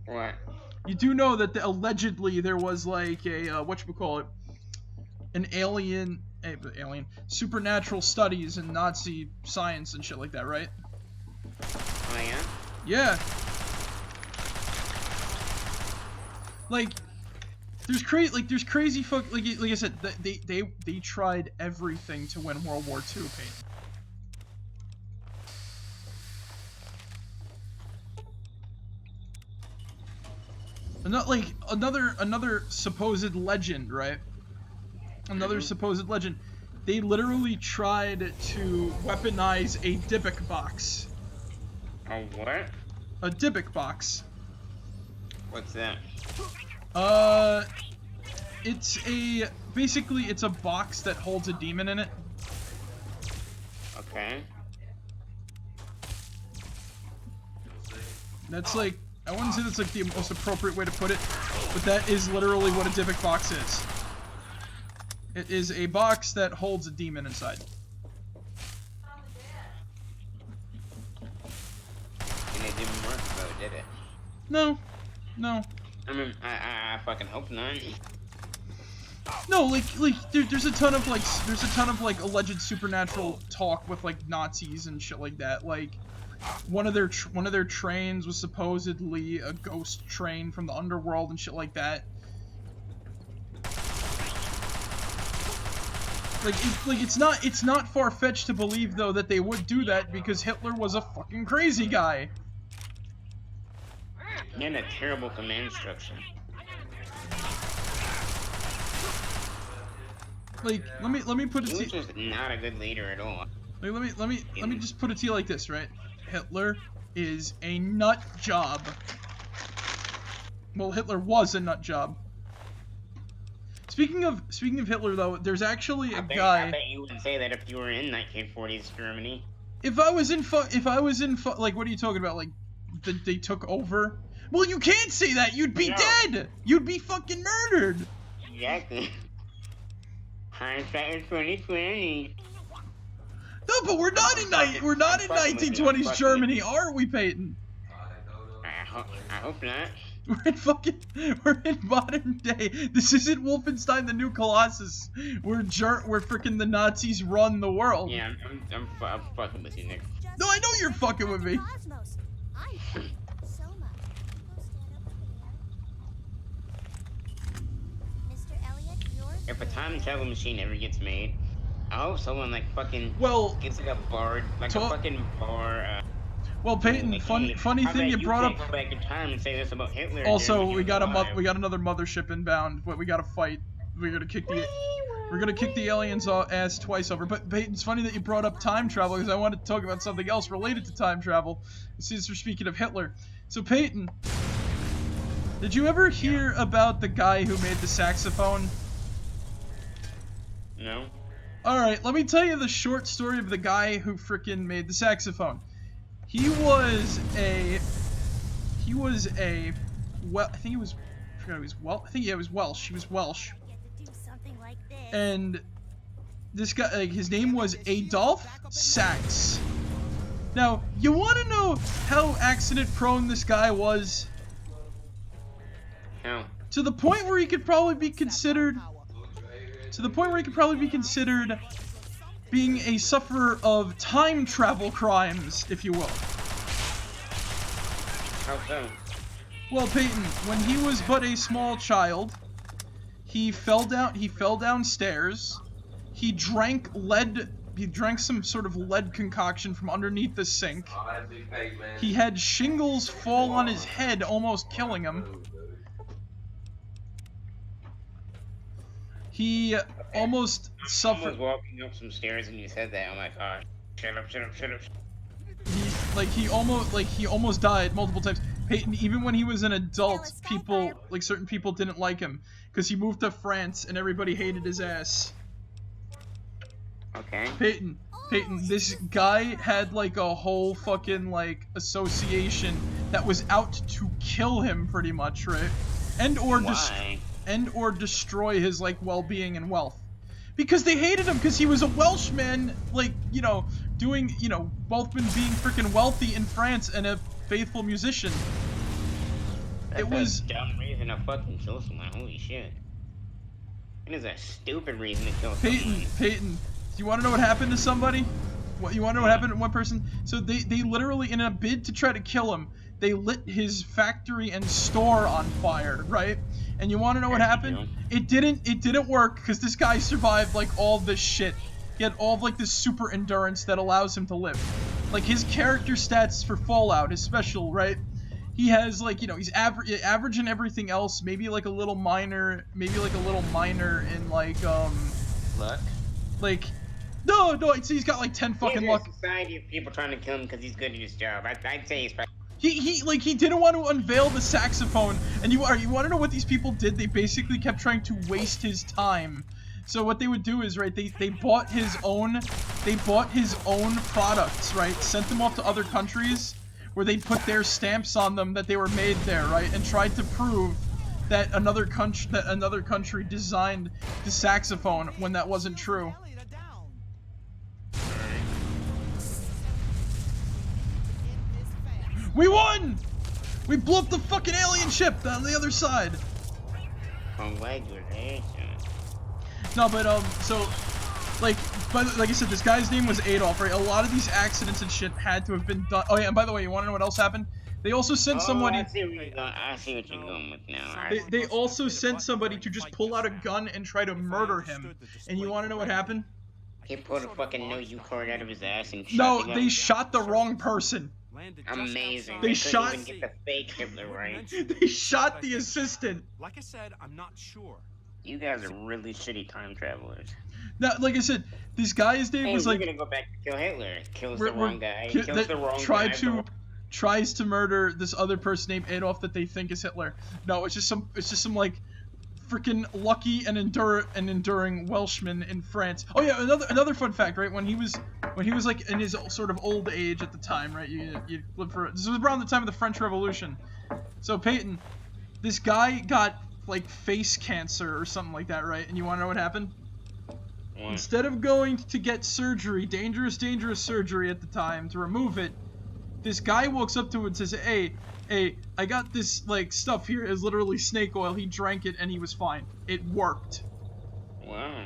What? You do know that allegedly there was an alien supernatural studies in Nazi science and shit like that, right? Oh yeah? Yeah. There's crazy fuck like I said, they tried everything to win World War II, Peyton. Another supposed legend, right? Another supposed legend. They literally tried to weaponize a Dybbuk box. A what? A Dybbuk box. What's that? It's a box that holds a demon in it. Okay. That's I wouldn't say that's the most appropriate way to put it, but that is literally what a Dybbuk box is. It is a box that holds a demon inside. And it didn't work though, did it? No. I mean, I fucking hope not. No, there's a ton of alleged supernatural talk with Nazis and shit like that. One of their trains was supposedly a ghost train from the underworld and shit like that. It's not far-fetched to believe though that they would do that because Hitler was a fucking crazy guy. And a terrible command structure. Let me put it to you. He was just not a good leader at all. Let me just put it to you like this, right? Hitler is a nut job. Well, Hitler was a nut job. Speaking of Hitler, though, there's actually a I guy. bet you wouldn't say that if you were in 1940s Germany. If I was in like, what are you talking about? Like, they took over? Well, you can't say that. You'd be dead. You'd be fucking murdered. Exactly. Hindsight is 2020. No, but we're not in 1920s Germany, are we, Peyton? I hope not. We're in modern day. This isn't Wolfenstein: The New Colossus. We're freaking the Nazis run the world. Yeah, I'm fucking with you, Nick. No, I know you're fucking with me. If a time travel machine ever gets made, I hope someone like fucking gets like a bar, like a fucking bar. Well, Peyton, like, funny thing you brought up. Go back in time and say this about Hitler. Also, we got another mothership inbound, but we got to fight. We're gonna kick the aliens' ass twice over. But Peyton, it's funny that you brought up time travel because I wanted to talk about something else related to time travel. Since we're speaking of Hitler, so Peyton, did you ever hear about the guy who made the saxophone? No. All right, let me tell you the short story of the guy who frickin' made the saxophone. He was a well, I think he was, I forgot he was Welsh. I think he was Welsh. He was Welsh. And this guy, like, his name was Adolf Sax. Now, you want to know how accident-prone this guy was? How? To the point where he could probably be considered. Being a sufferer of time travel crimes, if you will. How so? Well, Peyton, when he was but a small child, he fell downstairs. He drank some sort of lead concoction from underneath the sink. He had shingles fall on his head, almost killing him. He almost suffered. I was walking up some stairs and you said that. I'm like, oh, shut up. He almost died multiple times. Peyton, even when he was an adult, certain people didn't like him because he moved to France and everybody hated his ass. Okay. Peyton, this guy had like a whole fucking like association that was out to kill him, pretty much, right? Or destroy his like well-being and wealth, because they hated him because he was a Welshman, like, you know, doing, you know, Welshman being freaking wealthy in France and a faithful musician. That's a dumb reason to fucking kill someone. Holy shit. It is a stupid reason to kill someone. Peyton, do you want to know what happened to somebody? You want to know what happened to one person? So they literally, in a bid to try to kill him, they lit his factory and store on fire, right? And you want to know what happened? It didn't work because this guy survived like all this shit. He had all of like this super endurance that allows him to live. Like his character stats for Fallout, his special, right? He has like, you know, he's average in everything else, maybe like a little minor in like luck. Like no, he's got like 10 fucking luck. There's a society of people trying to kill him because he's good at his job. I'd say he's probably. He didn't want to unveil the saxophone, and you want to know what these people did? They basically kept trying to waste his time. So what they would do is, right, they bought his own products, right, sent them off to other countries where they'd put their stamps on them that they were made there, right, and tried to prove that another country designed the saxophone when that wasn't true. We won! We blew up the fucking alien ship on the other side. Congratulations. No, but so, like I said, this guy's name was Adolf, right? A lot of these accidents and shit had to have been done. Oh yeah, and by the way, you want to know what else happened? They also sent somebody. I see what you're going with now. They also sent somebody to just pull out a gun and try to murder him. And you want to know what happened? He pulled a fucking no-you cord out of his ass and shot No, the guy. they shot the wrong person. Amazing. They shot. Even get the fake Hitler right. They shot the assistant. Like I said, I'm not sure. You guys are really shitty time travelers. Now, like I said, this guy's name was like. We're gonna go back to kill Hitler. Kills the wrong guy. Kills the wrong guy. Tries to murder this other person named Adolf that they think is Hitler. No, it's just some like freaking lucky and enduring Welshman in France. Oh yeah, another fun fact, right? When he was like in his sort of old age at the time, right? You live for this was around the time of the French Revolution. So Peyton, this guy got like face cancer or something like that, right? And you want to know what happened? What? Instead of going to get surgery, dangerous surgery at the time to remove it, this guy walks up to him and says, hey, I got this, like, stuff here. It's literally snake oil. He drank it and he was fine. It worked. Wow.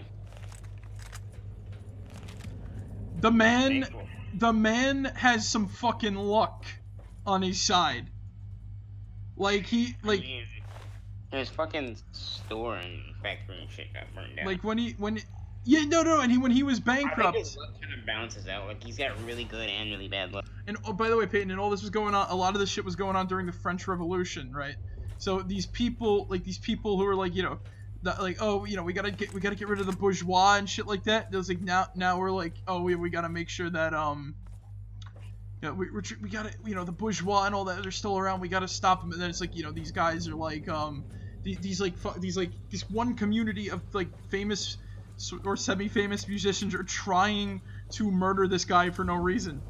The man has some fucking luck on his side. Like, I mean, his fucking store and factory and shit got burned down. like, when he was bankrupt. I think his luck kind of balances out. Like, he's got really good and really bad luck. And oh, by the way, Peyton, and all this was going on, a lot of this shit was going on during the French Revolution, right? So these people who were like, you know, like, oh, you know, we gotta get rid of the bourgeois and shit like that. There's like now we're like, oh, we gotta make sure that you know, we gotta, you know, the bourgeois and all that, they're still around. We gotta stop them. And then it's like, you know, these guys are like this one community of like famous or semi-famous musicians are trying to murder this guy for no reason.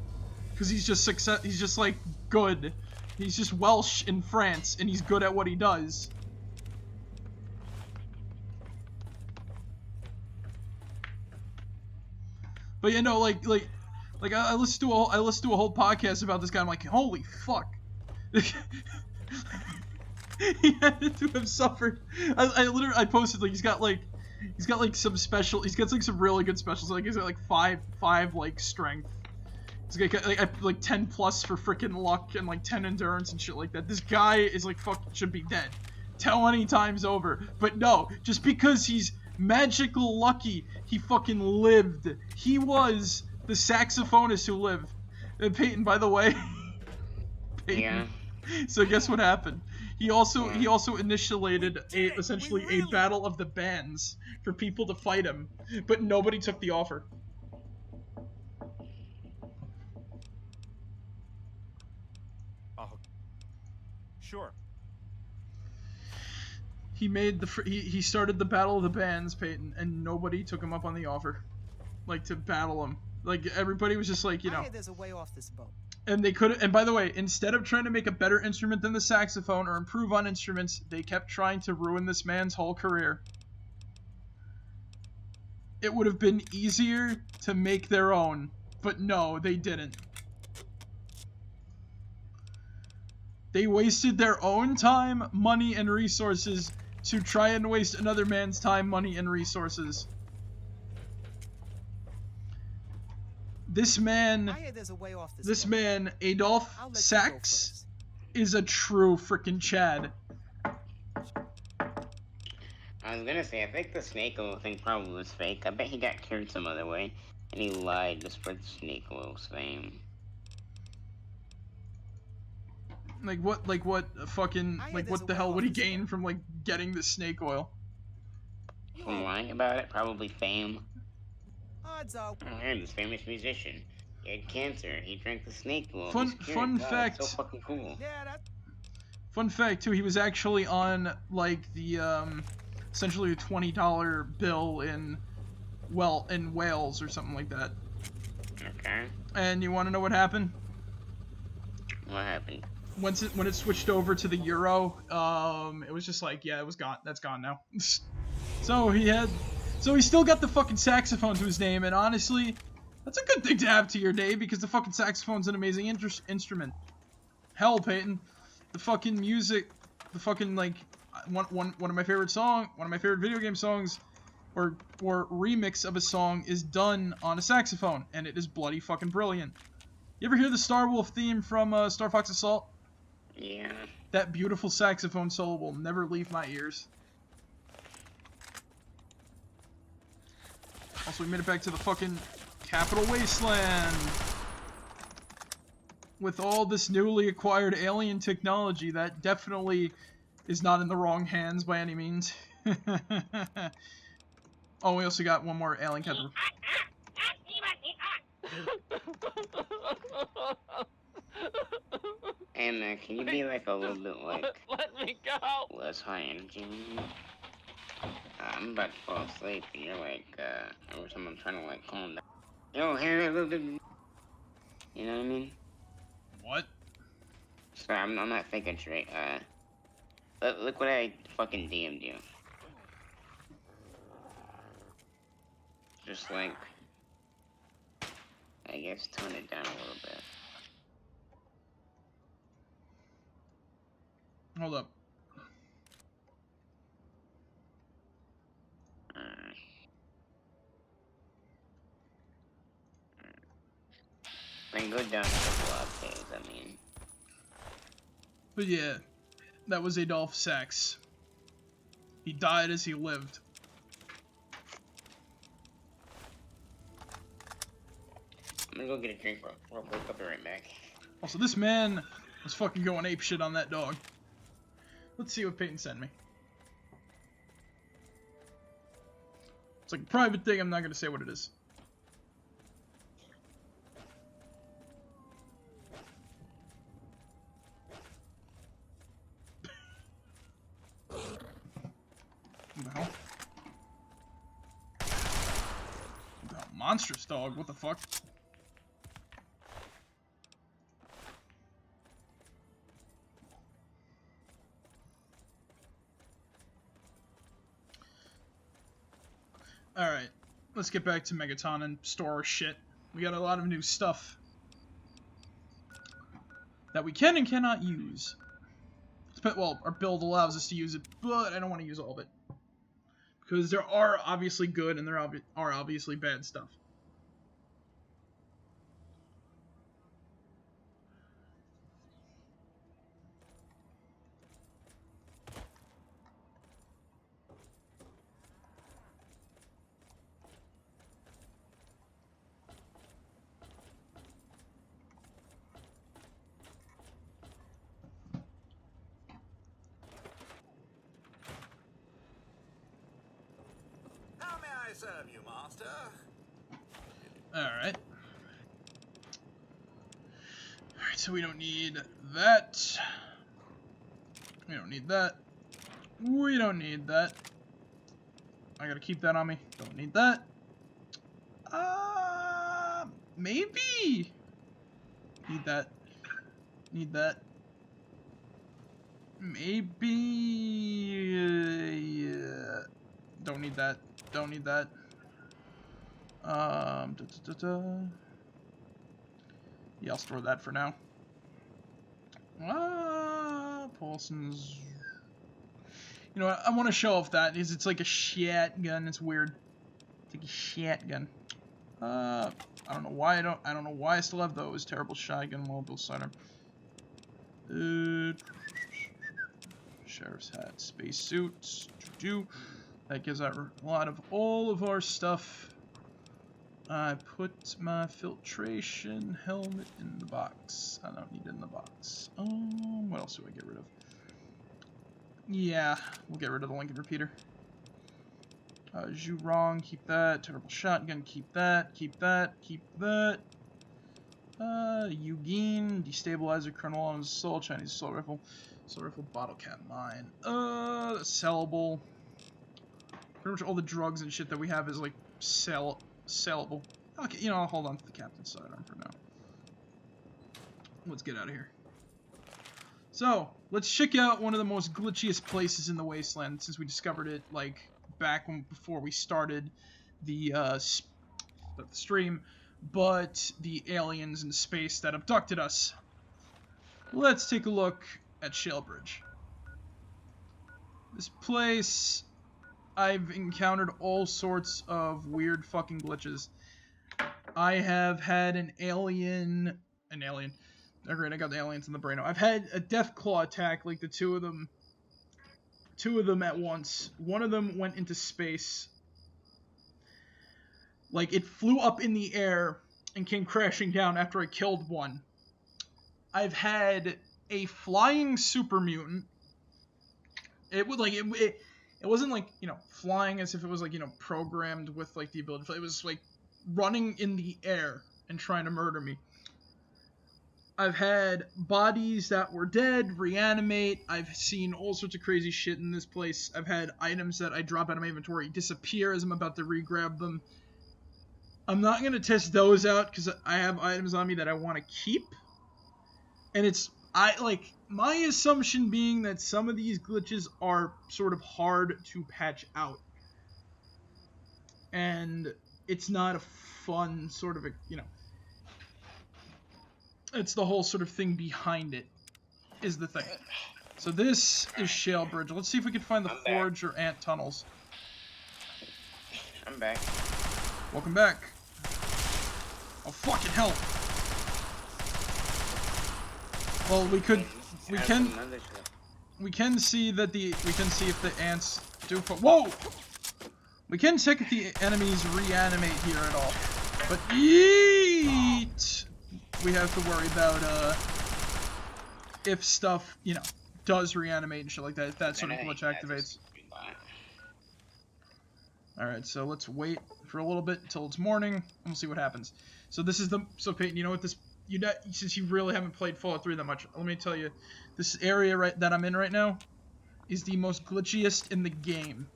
Because he's just like good. He's just Welsh in France, and he's good at what he does. But you know, like I listened to a whole podcast about this guy. I'm like, holy fuck. He had to have suffered. I posted like he's got like some special. He's got like some really good specials. Like he's got like five like strength. He's got like 10 plus for freaking luck and like 10 endurance and shit like that. This guy is like fucking should be dead 20 times over. But no, just because he's magical lucky, he fucking lived. He was the saxophonist who lived. And Peyton, by the way. Peyton, Yeah. So guess what happened? He also initiated essentially a battle of the bands for people to fight him, but nobody took the offer. Oh, sure. He started the battle of the bands, Peyton, and nobody took him up on the offer, like to battle him. Like everybody was just like, you know. There's a way off this boat. And they could. And by the way, instead of trying to make a better instrument than the saxophone or improve on instruments, they kept trying to ruin this man's whole career. It would have been easier to make their own, but no, they didn't. They wasted their own time, money, and resources to try and waste another man's time, money, and resources. This man, Adolf Sachs, is a true frickin' Chad. I was gonna say, I think the snake oil thing probably was fake. I bet he got cured some other way, and he lied to spread the snake oil's fame. Like what the hell would he gain from like getting the snake oil? From lying about it, probably fame. Odds are. I heard this famous musician. He had cancer. He drank the snake oil. Fun He's cured. Wow, fact. that's so fucking cool. Yeah, that. Fun fact too, he was actually on like the essentially a $20 bill in Wales or something like that. Okay. And you want to know what happened? What happened? When it switched over to the euro, it was just like, yeah, it was gone. That's gone now. So he still got the fucking saxophone to his name, and honestly, that's a good thing to have to your name because the fucking saxophone's an amazing instrument. Hell, Peyton, the fucking music, the fucking like one of my favorite video game songs, or remix of a song is done on a saxophone, and it is bloody fucking brilliant. You ever hear the Star Wolf theme from Star Fox Assault? Yeah. That beautiful saxophone solo will never leave my ears. Also, we made it back to the fucking Capital Wasteland. With all this newly acquired alien technology, that definitely is not in the wrong hands by any means. Oh, we also got one more alien capital. And can you be like a little bit like Let me go. less high energy? I'm about to fall asleep, and you're like, every time I'm trying to, like, calm down. Yo, hey, you know what I mean? What? Sorry, I'm not thinking straight. Look what I fucking DM'd you. Just, like, I guess tone it down a little bit. Hold up. I can go down a couple octaves, I mean. But yeah, that was Adolphe Sax. He died as he lived. I'm gonna go get a drink real quick. I'll be right back. Also, this man was fucking going apeshit on that dog. Let's see what Peyton sent me. It's like a private thing, I'm not gonna say what it is. What the hell? What the hell? Monstrous dog, what the fuck? Alright, let's get back to Megaton and store our shit. We got a lot of new stuff that we can and cannot use. Well, our build allows us to use it, but I don't want to use all of it. Because there are obviously good and there are obviously bad stuff. How may I serve you, master? Alright. Alright, so we don't need that. We don't need that. We don't need that. I gotta keep that on me. Don't need that. Maybe. Need that. Need that. Maybe. Yeah. Don't need that. Don't need that. Yeah, I'll store that for now. Paulson's. You know what? I want to show off that because it's like a shotgun. It's weird. It's like a shotgun. I don't know why I don't know why I still have those. Terrible shotgun, mobile sidearm. Sheriff's hat, space suits. That gives out a lot of all of our stuff. I put my filtration helmet in the box. I don't need it in the box. What else do I get rid of? Yeah, we'll get rid of the Lincoln repeater. Zhurong, keep that. Terrible shotgun, keep that. Keep that. Keep that. Eugene, destabilizer, Colonel on his soul, Chinese assault rifle, bottle cap mine. Sellable. Pretty much all the drugs and shit that we have is like sellable. Okay, you know, I'll hold on to the captain's sidearm for now. Let's get out of here. So, let's check out one of the most glitchiest places in the wasteland since we discovered it like back before we started the stream, but the aliens in space that abducted us. Let's take a look at Shellbridge. This place, I've encountered all sorts of weird fucking glitches. I have had an alien. Oh great, I got the aliens in the brain. I've had a Deathclaw attack, like the two of them at once. One of them went into space. Like, it flew up in the air and came crashing down after I killed one. I've had a flying super mutant. It would like it wasn't like, you know, flying as if it was like, you know, programmed with like the ability to fly. It was like running in the air and trying to murder me. I've had bodies that were dead reanimate. I've seen all sorts of crazy shit in this place. I've had items that I drop out of my inventory disappear as I'm about to re-grab them. I'm not going to test those out because I have items on me that I want to keep. And my assumption being that some of these glitches are sort of hard to patch out. And it's not a fun sort of it's the whole sort of thing behind it is the thing. So this is Shale Bridge. Let's see if we can find the forge or ant tunnels. I'm back. Welcome back. Oh, fucking hell. Well, we can see that we can see if the ants do whoa! We can check if the enemies reanimate here at all. But yeet! We have to worry about if stuff, does reanimate and shit like that, if that sort of glitch activates. Alright, so let's wait for a little bit until it's morning, and we'll see what happens. So this is so Peyton, you know what since you really haven't played Fallout 3 that much, let me tell you, this area that I'm in right now is the most glitchiest in the game.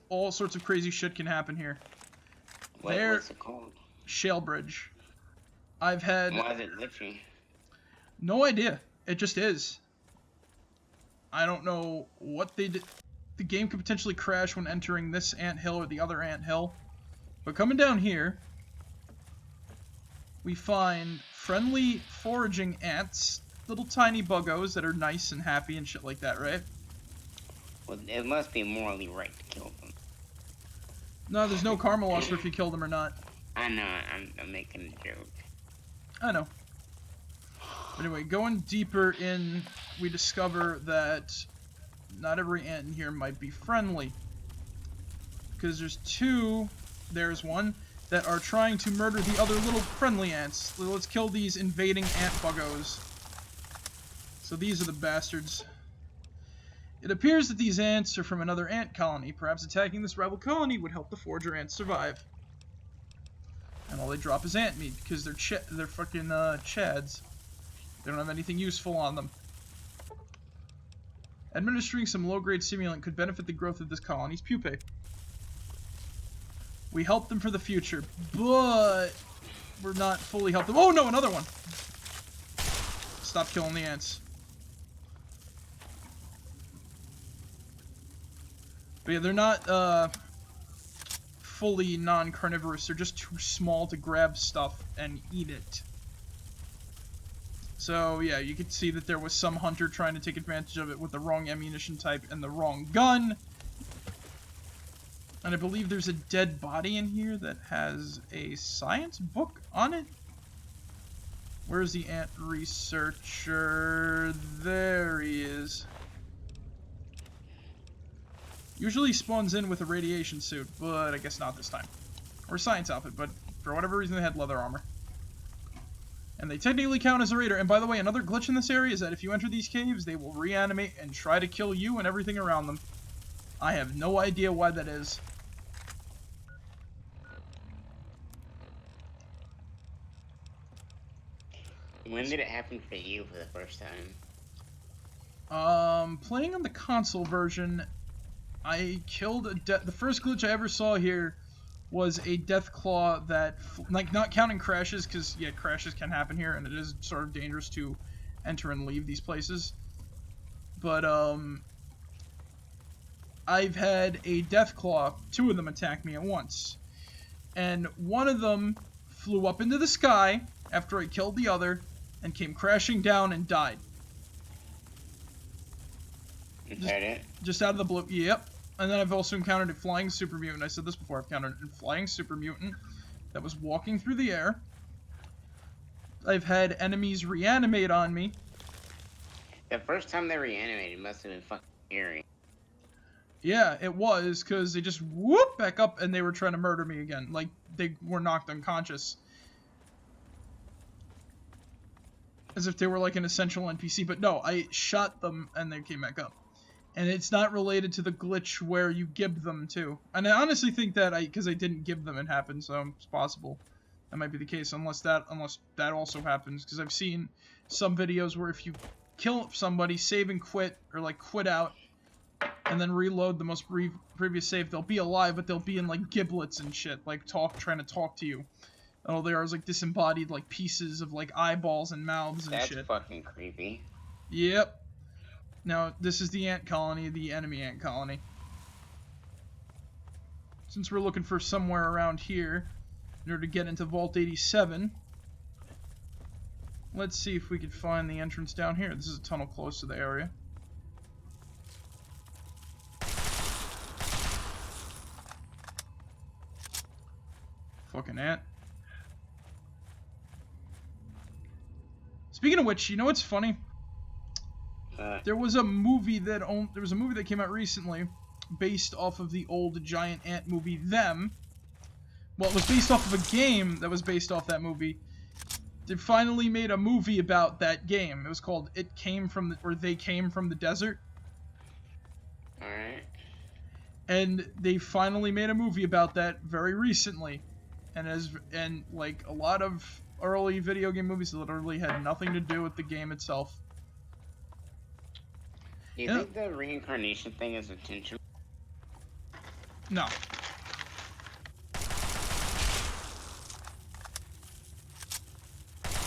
All sorts of crazy shit can happen here. What's it called? Shale Bridge. I've had... Why is it glitchy? No idea. It just is. I don't know what they did. The game could potentially crash when entering this anthill or the other anthill. But coming down here, we find friendly foraging ants. Little tiny buggos that are nice and happy and shit like that, right? Well, it must be morally right to kill them. No, there's no karma loss for if you kill them or not. I know, I'm making a joke. I know. Anyway, going deeper in, we discover that not every ant in here might be friendly. Because there's one, that are trying to murder the other little friendly ants. So let's kill these invading ant buggos. So these are the bastards. It appears that these ants are from another ant colony. Perhaps attacking this rival colony would help the forager ants survive. And all they drop is ant meat, because they're fucking chads. They don't have anything useful on them. Administering some low-grade stimulant could benefit the growth of this colony's pupae. We help them for the future, but we're not fully helped them. Oh no, another one! Stop killing the ants. But yeah, they're not fully non-carnivorous. They're just too small to grab stuff and eat it. So yeah, you could see that there was some hunter trying to take advantage of it with the wrong ammunition type and the wrong gun. And I believe there's a dead body in here that has a science book on it. Where's the ant researcher? There he is. Usually spawns in with a radiation suit, but I guess not this time. Or a science outfit, but for whatever reason they had leather armor. And they technically count as a raider. And by the way, another glitch in this area is that if you enter these caves, they will reanimate and try to kill you and everything around them. I have no idea why that is. When did it happen for you for the first time? Playing on the console version, I killed the first glitch I ever saw here was a Deathclaw that, like, not counting crashes, because, yeah, crashes can happen here, and it is sort of dangerous to enter and leave these places. But, I've had a Deathclaw, 2 of them attack me at once. And one of them flew up into the sky after I killed the other, and came crashing down and died. Is that it? Just out of the blue, yep. And then I've also encountered a flying super mutant. I said this before, I've encountered a flying super mutant that was walking through the air. I've had enemies reanimate on me. The first time they reanimated must have been fucking scary. Yeah, it was, because they just whoop back up and they were trying to murder me again. Like, they were knocked unconscious. As if they were like an essential NPC, but no, I shot them and they came back up. And it's not related to the glitch where you gib them too. And I honestly think that because I didn't gib them, it happened, so it's possible. that might be the case, unless that also happens, because I've seen some videos where if you kill somebody, save and quit, or like quit out, and then reload the most previous save, they'll be alive, but they'll be in like giblets and shit, like trying to talk to you. And all they are is like disembodied like pieces of like eyeballs and mouths and shit. That's fucking creepy. Yep. Now, this is the ant colony, the enemy ant colony. Since we're looking for somewhere around here, in order to get into Vault 87, let's see if we can find the entrance down here. This is a tunnel close to the area. Fucking ant. Speaking of which, you know what's funny? There was a movie that came out recently, based off of the old giant ant movie Them. Well, it was based off of a game that was based off that movie. They finally made a movie about that game. It was called They Came from the Desert. Alright. And they finally made a movie about that very recently. And like a lot of early video game movies literally had nothing to do with the game itself. Do you think the reincarnation thing is intentional? No.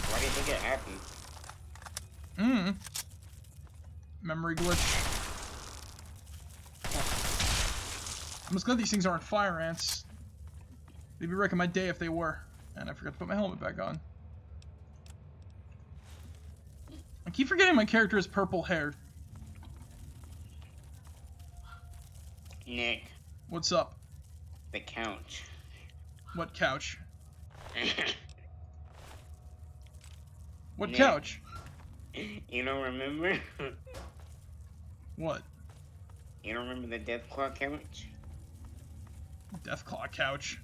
Why do you think it happened? Memory glitch. I'm just glad these things aren't fire ants. They'd be wrecking my day if they were. And I forgot to put my helmet back on. I keep forgetting my character is purple haired. Nick. What's up? The couch. What couch? What Nick. couch? You don't remember? What? You don't remember the Deathclaw couch? Deathclaw couch.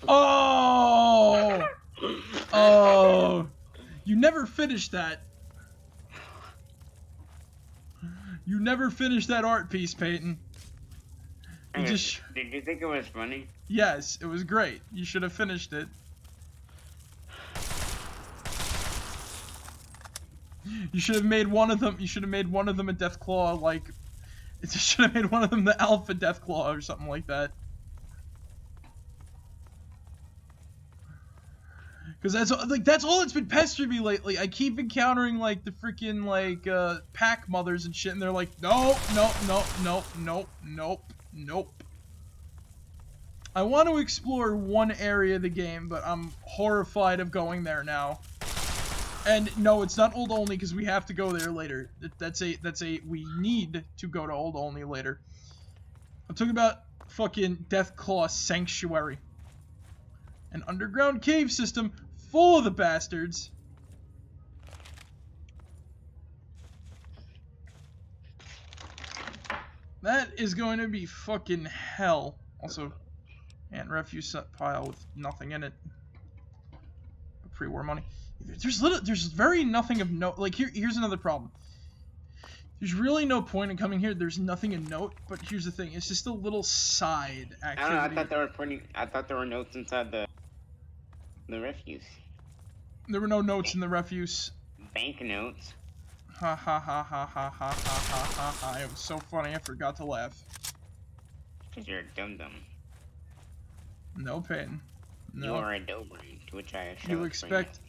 Oh! Oh! You never finished that. You never finished that art piece, Peyton. You just... Did you think it was funny? Yes, it was great. You should have finished it. You should have made one of them. You should have made one of them a Deathclaw, like. You should have made one of them the Alpha Deathclaw or something like that. Because that's all that's been pestering me lately. I keep encountering like the freaking like pack mothers and shit, and they're like, nope, nope, nope, nope, nope, nope, nope. I want to explore one area of the game, but I'm horrified of going there now. And no, it's not old only because we have to go there later. We need to go to old only later. I'm talking about fucking Deathclaw Sanctuary. An underground cave system full of the bastards. That is going to be fucking hell. Also, ant refuse pile with nothing in it. Pre-war money. There's very nothing of note. Like here's another problem. There's really no point in coming here. There's nothing of note. But here's the thing. It's just a little side activity. I don't know. I thought there were notes inside the refuse. There were no notes in the refuse. Banknotes. Ha ha ha ha ha ha ha ha ha ha. It was so funny. I forgot to laugh. Because you're a dum-dum. No pain. No. You are a dough brain, to which I shall You expect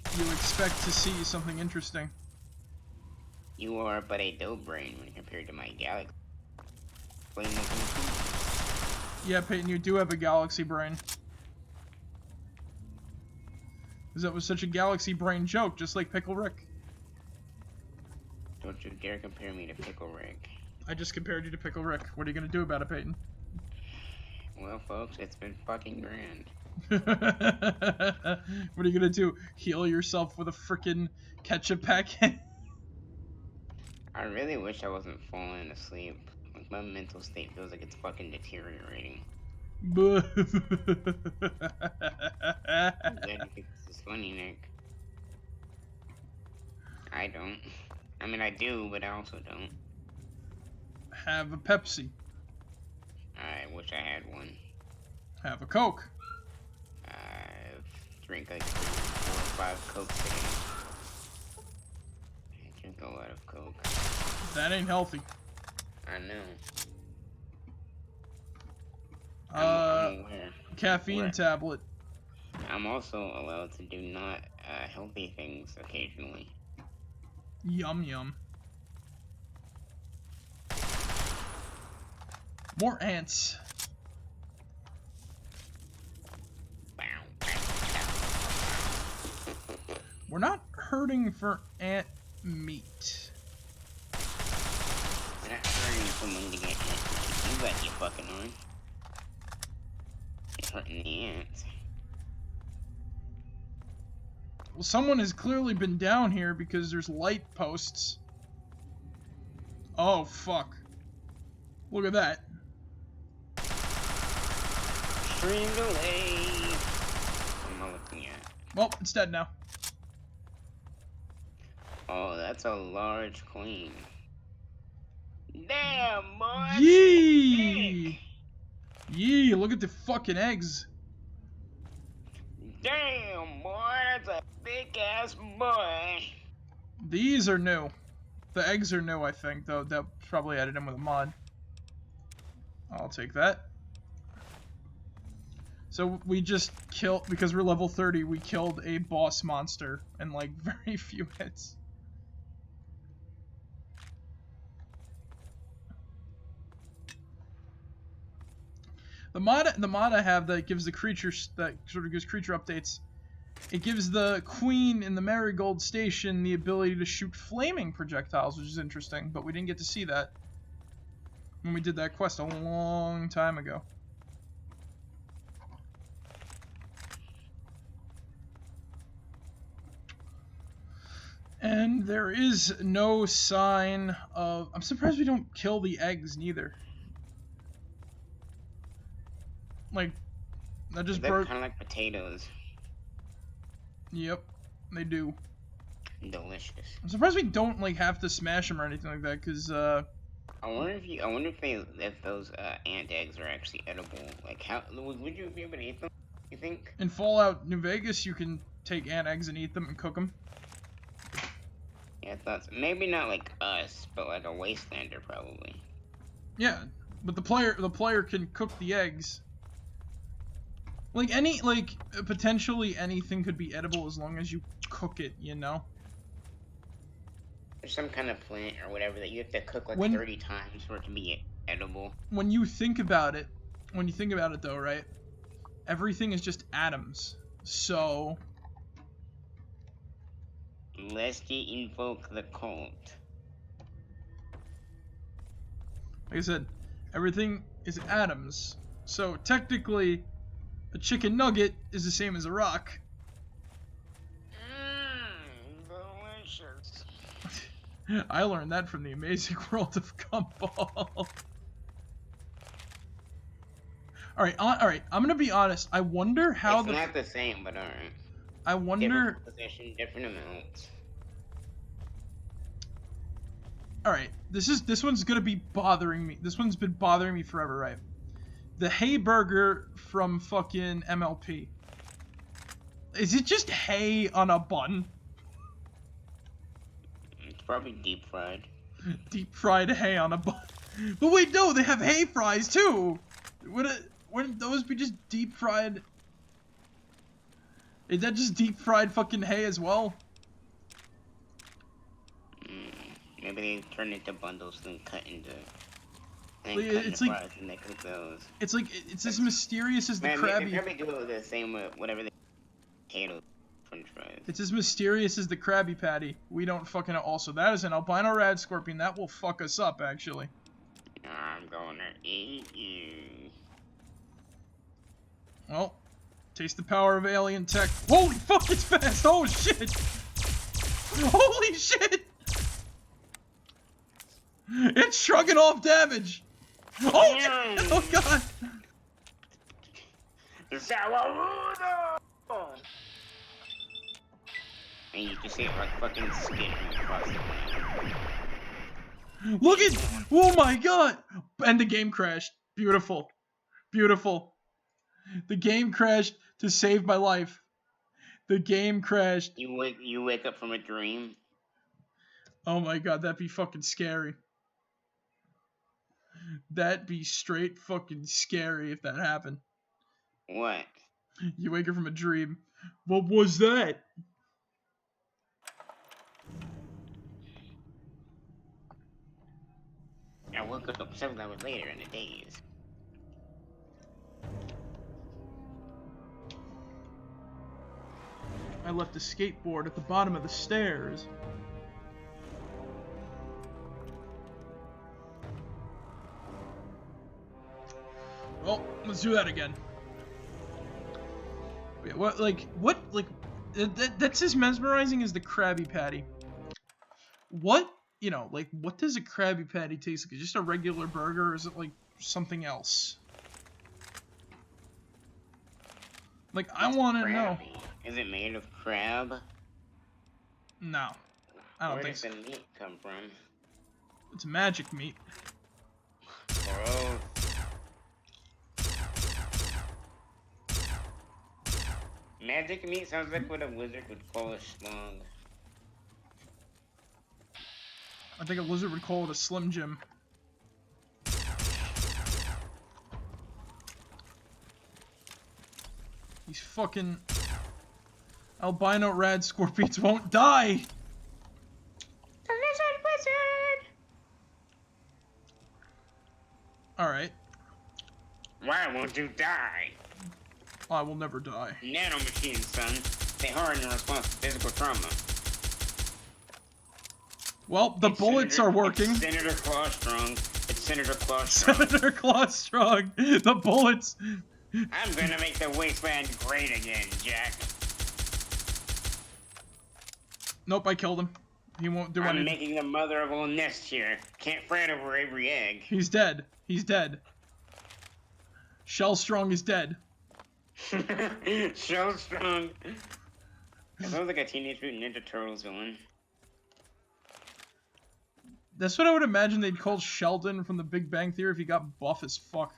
to see something interesting. You are but a dough brain when compared to my galaxy. Yeah, Peyton, you do have a galaxy brain. Because that was such a galaxy brain joke, just like Pickle Rick. Don't you dare compare me to Pickle Rick. I just compared you to Pickle Rick. What are you gonna do about it, Peyton? Well, folks, it's been fucking grand. What are you gonna do? Heal yourself with a frickin' ketchup packet? I really wish I wasn't falling asleep. Like, my mental state feels like it's fucking deteriorating. I'm glad you think this is funny, Nick. I don't. I mean, I do, but I also don't. Have a Pepsi. I wish I had one. Have a Coke. drink like 4 or 5 Cokes a day. I drink a lot of Coke. That ain't healthy. I know. I'm aware. Caffeine tablet. I'm also allowed to do not healthy things occasionally. Yum yum. More ants. We're not hurting for ant meat. We're not hurting someone to get ant. You got your fucking on. You're hurting the ants. Well, someone has clearly been down here because there's light posts. Oh, fuck. Look at that. Streamed away. What am I looking at? Well, it's dead now. Oh, that's a large queen. Damn, boy! Yee! Yee, look at the fucking eggs. Damn, boy, that's a big ass boy. These are new. The eggs are new, I think, though. That probably added in with a mod. I'll take that. So we just killed, because we're level 30, we killed a boss monster in like very few hits. The mod I have that gives the creatures, that sort of gives creature updates, it gives the queen in the Marigold Station the ability to shoot flaming projectiles, which is interesting, but we didn't get to see that when we did that quest a long time ago. And there is no sign of... I'm surprised we don't kill the eggs, neither. Like, that just They're broke... kind of like potatoes. Yep, they do. Delicious. I'm surprised we don't, like, have to smash them or anything like that, because, I wonder if those ant eggs are actually edible. Like, how would you be able to eat them? You think? in Fallout New Vegas, you can take ant eggs and eat them and cook them. Yeah, I thought so. Maybe not like us, but like a wastelander probably. Yeah, but the player can cook the eggs. Like potentially anything could be edible as long as you cook it, you know? There's some kind of plant or whatever that you have to cook like 30 times for it to be edible. When you think about it though, right? Everything is just atoms. So... Lest ye invoke the cult. Like I said, everything is atoms. So technically, a chicken nugget is the same as a rock. Delicious. I learned that from the amazing world of Gumball. Alright, I'm gonna be honest. I wonder how it's not the same, but alright. I wonder... Different position, different amounts. Alright, this one's gonna be bothering me. This one's been bothering me forever, right? The hay burger from fucking MLP. Is it just hay on a bun? It's probably deep fried. Deep fried hay on a bun. But wait, no, they have hay fries too! Wouldn't those be just deep fried? Is that just deep fried fucking hay as well? Maybe they turn into bundles and cut into. It's like fries and they cook those. It's like it's as mysterious as the Krabby. They probably do the same with whatever they potato French fries. It's as mysterious as the Krabby Patty. We don't fucking know. Also, that is an albino rad scorpion. That will fuck us up, actually. I'm gonna eat you. Well, taste the power of alien tech. Holy fuck, it's fast! Oh shit! Holy shit! It's shrugging off damage! Oh, oh god! And you can see it like fucking skittering across the planet. Look at... Oh my god! And the game crashed. Beautiful. Beautiful. The game crashed to save my life. The game crashed. You wake up from a dream. Oh my god, that'd be fucking scary. That'd be straight fucking scary if that happened. What? You wake up from a dream. What was that? I woke up 7 hours later in a daze. I left a skateboard at the bottom of the stairs. Well, let's do that again. Wait, that's as mesmerizing as the Krabby Patty. What, what does a Krabby Patty taste like? Just a regular burger, or is it like something else? Like, I want to know. Is it made of crab? No, I don't think so. Where does the meat come from? It's magic meat. Gross. Magic meat sounds like what a wizard would call a schlong. I think a lizard would call it a Slim Jim. These fucking albino rad scorpions won't die! The lizard wizard! Alright. Why won't you die? I will never die. Nanomachines, son. They harden in response to physical trauma. Well, the bullets are working. It's Senator Clawstrong. It's Senator Clawstrong. Senator Clawstrong. The bullets. I'm gonna make the wasteland great again, Jack. Nope, I killed him. He won't do anything. I'm making the mother of all nests here. Can't fret over every egg. He's dead. He's dead. Shellstrong is dead. Shellstrong. That sounds like a Teenage Mutant Ninja Turtles villain. That's what I would imagine they'd call Sheldon from the Big Bang Theory if he got buff as fuck.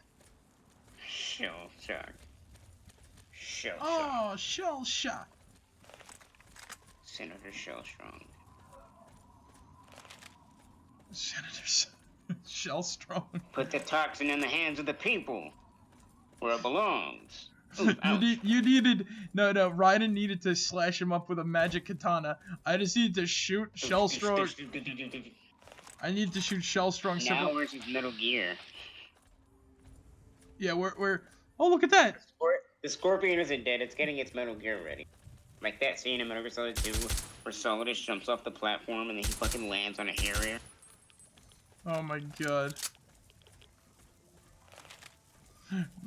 Shellshock. Shellshock. Oh, Shellshock. Senator Shellstrong. Senator Shellstrong. Put the toxin in the hands of the people, where it belongs. Ooh, you needed no. Raiden needed to slash him up with a magic katana. I just needed to shoot Shellstrong. I need to shoot Shellstrong. Now where's his Metal Gear? Yeah, we're. Oh, look at that! The Scorpion isn't dead. It's getting its Metal Gear ready. Like that scene in Metal Gear Solid 2 where Solidus jumps off the platform and then he fucking lands on a Harrier. Oh my god.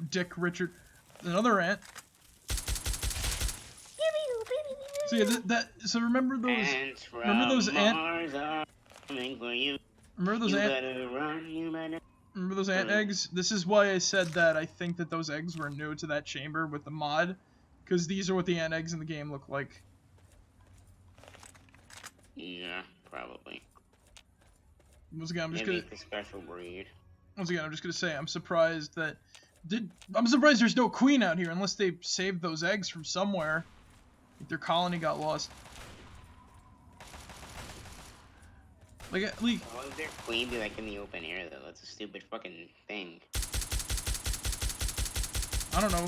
Dick Richard. Another ant. So yeah, so remember those ant. Remember those ant eggs? This is why I said that I think that those eggs were new to that chamber with the mod, because these are what the ant eggs in the game look like. Yeah, probably. Once again, I'm just gonna the special breed. Once again, I'm just gonna say I'm surprised that I'm surprised there's no queen out here unless they saved those eggs from somewhere. Like their colony got lost. Like why would their queen be like in the open air though? That's a stupid fucking thing. I don't know.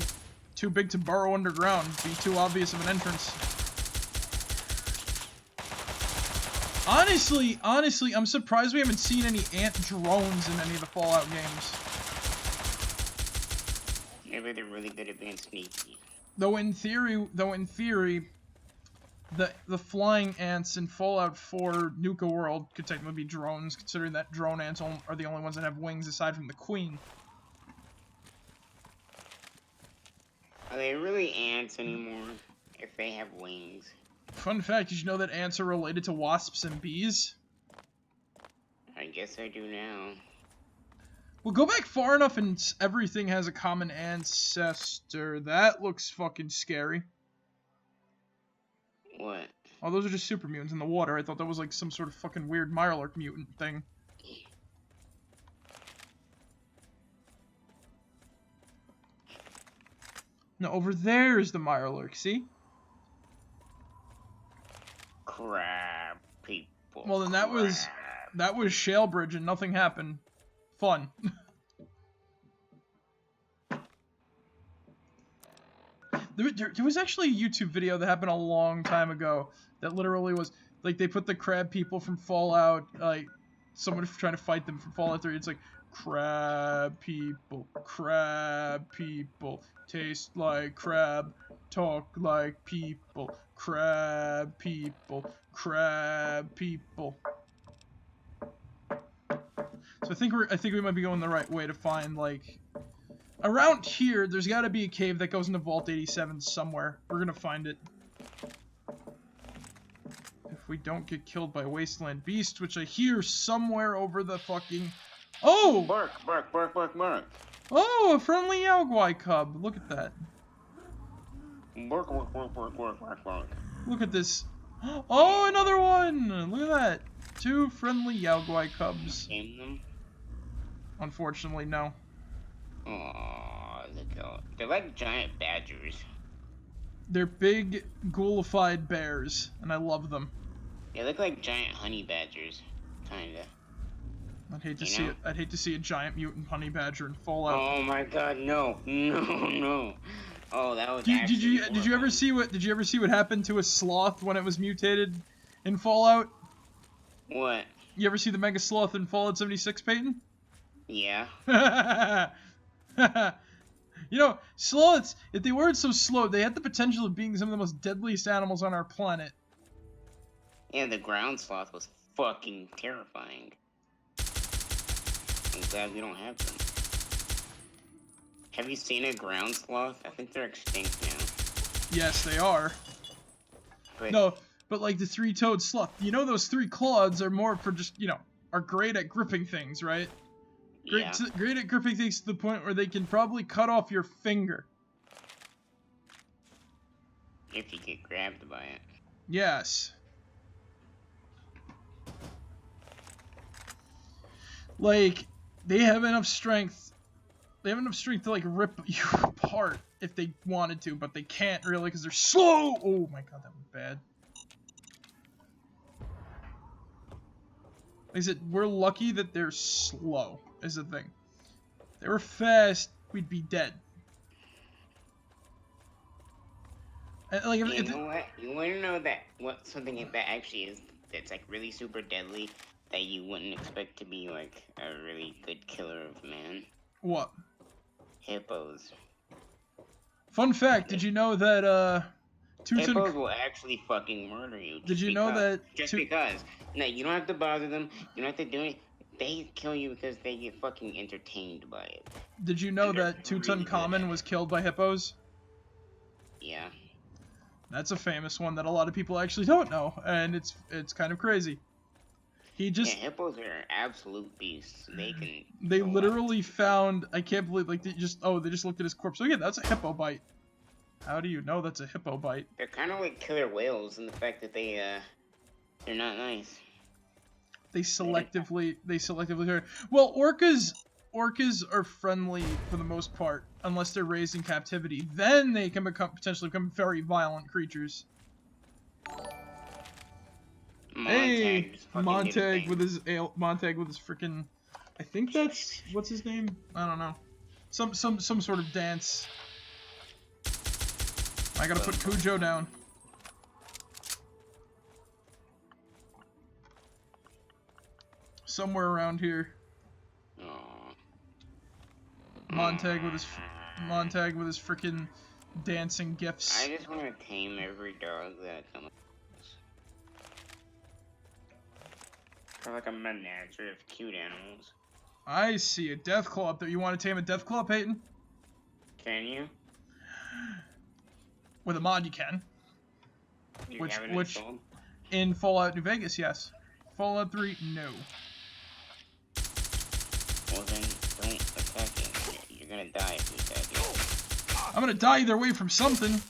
Too big to burrow underground. Be too obvious of an entrance. Honestly, I'm surprised we haven't seen any ant drones in any of the Fallout games. Maybe they're really good at being sneaky. Though in theory, the flying ants in Fallout 4 Nuka World could technically be drones, considering that drone ants are the only ones that have wings aside from the queen. Are they really ants anymore if they have wings? Fun fact, did you know that ants are related to wasps and bees? I guess I do now. Well, go back far enough and everything has a common ancestor. That looks fucking scary. What? Oh, those are just super mutants in the water. I thought that was like some sort of fucking weird Mirelurk mutant thing. No, over there is the Mirelurk, see? crab people. Well, then that was Shale Bridge and nothing happened. Fun. There was actually a YouTube video that happened a long time ago that literally was like they put the crab people from Fallout, like someone trying to fight them from Fallout 3. It's like crab people, taste like crab, talk like people, crab people, crab people. So I think we might be going the right way to find like. Around here, there's got to be a cave that goes into Vault 87 somewhere. We're gonna find it. If we don't get killed by Wasteland Beast, which I hear somewhere over the fucking... Oh! Bark. Oh, a friendly Yaogwai cub. Look at that. Bark. Look at this. Oh, another one! Look at that. 2 friendly Yaogwai cubs. Tame them? Unfortunately, no. Aww, they're like giant badgers. They're big, ghoulified bears, and I love them. They look like giant honey badgers, kinda. I'd hate to see it. I'd hate to see a giant mutant honey badger in Fallout. Oh my god, no. Oh, that was. Did you ever see what happened to a sloth when it was mutated in Fallout? What? You ever see the Mega Sloth in Fallout 76, Peyton? Yeah. You know, sloths, if they weren't so slow, they had the potential of being some of the most deadliest animals on our planet. Yeah, the ground sloth was fucking terrifying. I'm glad we don't have them. Have you seen a ground sloth? I think they're extinct now. Yes, they are. But No, but like the 3-toed sloth, you know those 3 claws are more for just, you know, are great at gripping things, right? Great at gripping things to the point where they can probably cut off your finger. if you get grabbed by it. Yes. Like, they have enough strength. They have enough strength to, like, rip you apart if they wanted to, but they can't really because they're slow! Oh my god, that was bad. Like I said, we're lucky that they're slow, is the thing. If they were fast, we'd be dead. And, like, You know what? You want to know that what something that actually is that's like really super deadly that you wouldn't expect to be like a really good killer of man? What? Hippos. Fun fact, did you know that, Hippos will actually fucking murder you. Did you know that... Just because. No, you don't have to bother them. You don't have to do anything. They kill you because they get fucking entertained by it. Did you know that Tutankhamun was killed by hippos? Yeah. That's a famous one that a lot of people actually don't know, and it's kind of crazy. He just... Yeah, hippos are absolute beasts. They can... They literally found... I can't believe, like, they just looked at his corpse. Oh yeah, that's a hippo bite. How do you know that's a hippo bite? They're kind of like killer whales in the fact that they're not nice. They selectively hurt. Well, orcas are friendly for the most part, unless they're raised in captivity. Then they can potentially become very violent creatures. Hey, Montag with his freaking, I think that's, what's his name? I don't know. Some sort of dance. I gotta put Cujo down. Somewhere around here. Montag with his freaking dancing gifts. I just want to tame every dog that comes. Or like a menagerie of cute animals. I see a Deathclaw up there. You want to tame a Deathclaw, Peyton? Can you? With a mod, you can. Which installed? In Fallout New Vegas, yes. Fallout 3, no. Well then, don't attack it. You're gonna die if you attack it. I'm gonna die either way from something.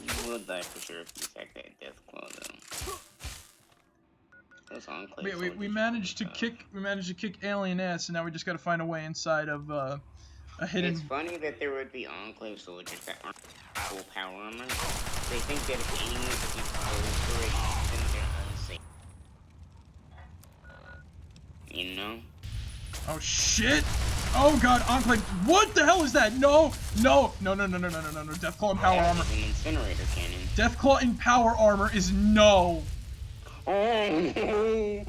You will die for sure if you attack that Deathclaw, though. Those Enclave We managed to kick alien ass, and now we just gotta find a way inside of A hidden. It's funny that there would be Enclave soldiers that aren't full power armor. They think that if anyone gets exposed to it, then they're unsafe. You know? Oh shit! Oh god, Enclave. What the hell is that? No! No! No, no, no, no, no, no, no, no. Deathclaw in power armor. An incinerator cannon. Deathclaw in power armor is no! Oh.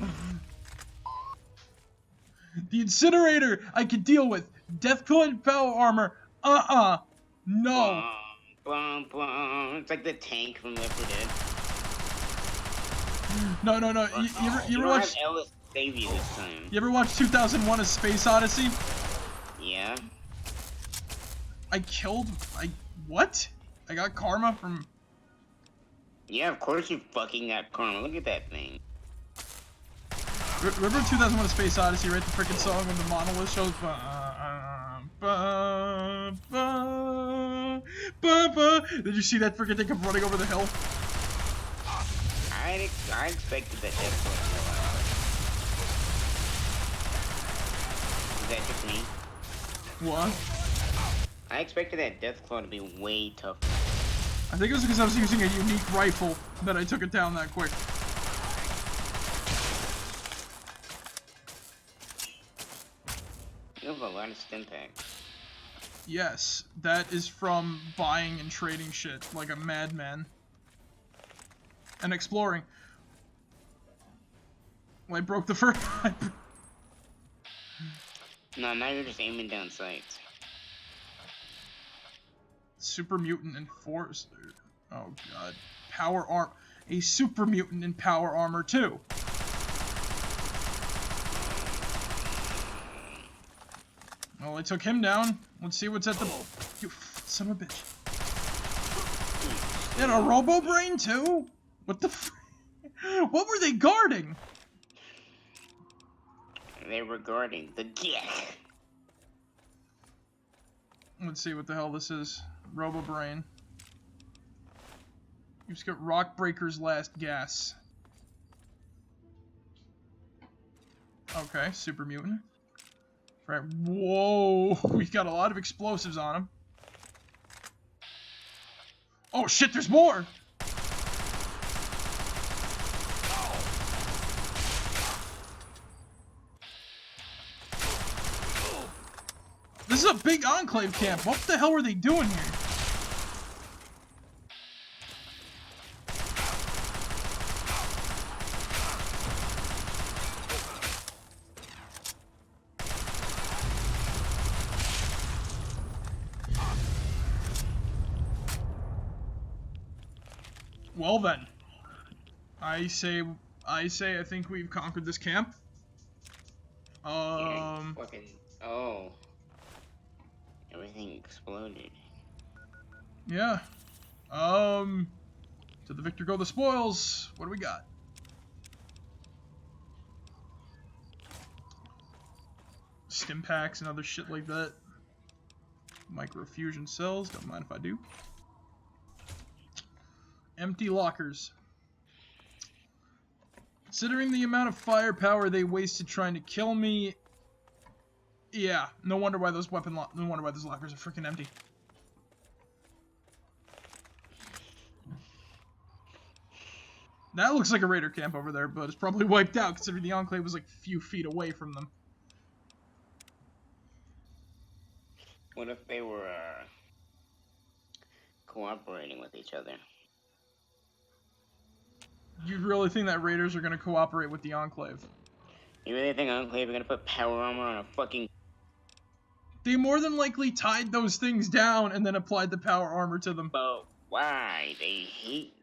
The incinerator I can deal with. Deathclaw in power armor. No. Bum, bum. It's like the tank from Left 4 Dead. No, no, no. You ever watch? Have Ellis save you this time. You ever watch 2001: A Space Odyssey? Yeah. What? I got karma from. Yeah, of course you fucking got karma. Look at that thing. Remember 2001: A Space Odyssey, right? The freaking song when the monolith shows. Did you see that freaking thing come running over the hill? I expected that Deathclaw to go out. Is that just me? What? I expected that Deathclaw to be way tougher. I think it was because I was using a unique rifle that I took it down that quick. You have a lot of stim packs. Yes, that is from buying and trading shit like a madman. And exploring. Well, I broke the first. No, now you're just aiming down sights. Super mutant and force. Oh god. Power arm. A super mutant in power armor too. Well, I took him down. Let's see what's at the. You son of a bitch. And a Robo Brain too? What the f. What were they guarding? They were guarding the Gek. Let's see what the hell this is. Robo Brain. You've got Rock Breaker's Last Gas. Okay, super mutant. Right. Whoa, we've got a lot of explosives on him. Oh shit, there's more! This is a big Enclave camp. What the hell were they doing here? Well then, I say I think we've conquered this camp. Fucking, oh. Everything exploded. Yeah. To the victor go the spoils. What do we got? Stim packs and other shit like that. Microfusion cells, don't mind if I do. Empty lockers. Considering the amount of firepower they wasted trying to kill me, yeah, no wonder why those lockers are freaking empty. That looks like a raider camp over there, but it's probably wiped out considering the Enclave was like a few feet away from them. What if they were cooperating with each other? You really think that raiders are going to cooperate with the Enclave? You really think Enclave are gonna put power armor on a fucking... They more than likely tied those things down and then applied the power armor to them. But why? They hate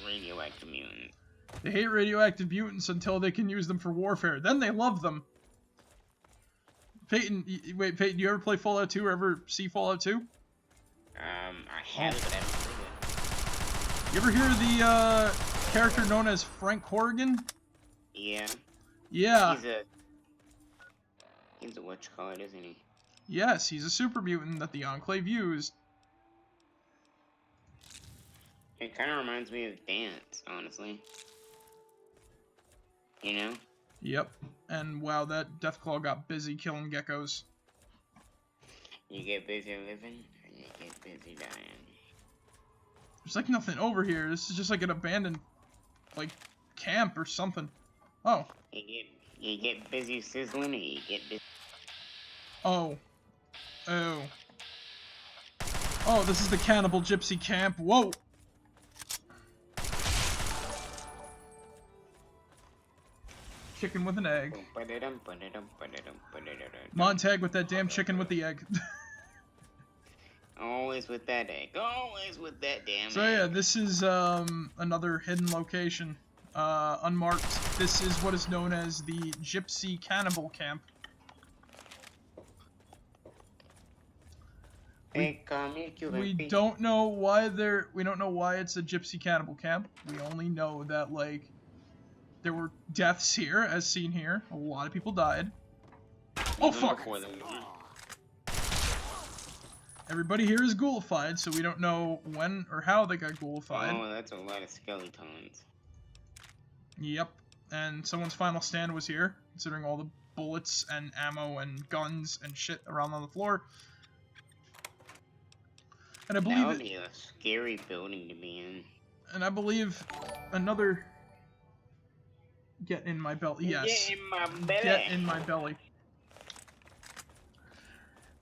radioactive mutants. They hate radioactive mutants until they can use them for warfare. Then they love them. Peyton, wait, Peyton, you ever play Fallout 2 or ever see Fallout 2? I have it, but I haven't played it. You ever hear the, character known as Frank Horrigan? Yeah. Yeah. He's a whatchamacallit, isn't he? Yes, he's a super mutant that the Enclave used. It kind of reminds me of Dance, honestly. You know? Yep. And wow, that Deathclaw got busy killing geckos. You get busy living, or you get busy dying. There's like nothing over here. This is just like an abandoned, like, camp or something. Oh. You get busy sizzling, or you get busy. Oh. Oh. Oh, this is the cannibal gypsy camp. Whoa. Chicken with an egg. Montag with that damn chicken with the egg. Always with that egg. Always with that damn egg. So yeah, this is another hidden location. Unmarked. This is what is known as the Gypsy Cannibal Camp. We don't know why we don't know why it's a Gypsy Cannibal Camp. We only know that, like, there were deaths here, as seen here. A lot of people died. Oh fuck! Everybody here is ghoulified, so we don't know when or how they got ghoulified. Oh, that's a lot of skeletons. Yep. And someone's final stand was here, considering all the bullets and ammo and guns and shit around on the floor. And I believe that would be a scary building to be in. And I believe another... Get in my belly. Yes. Get in my belly. Get in my belly.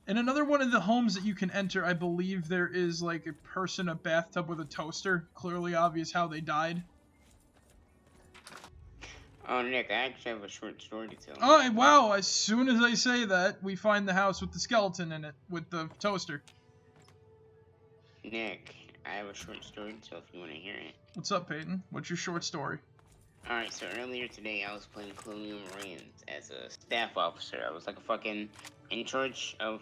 In another one of the homes that you can enter, I believe there is like a person, a bathtub with a toaster. Clearly obvious how they died. Oh, Nick, I actually have a short story to tell. Oh, wow. As soon as I say that, we find the house with the skeleton in it, with the toaster. Nick, I have a short story to tell if you want to hear it. What's up, Peyton? What's your short story? Alright, so earlier today I was playing Colonial Marines as a staff officer. I was like a fucking in charge of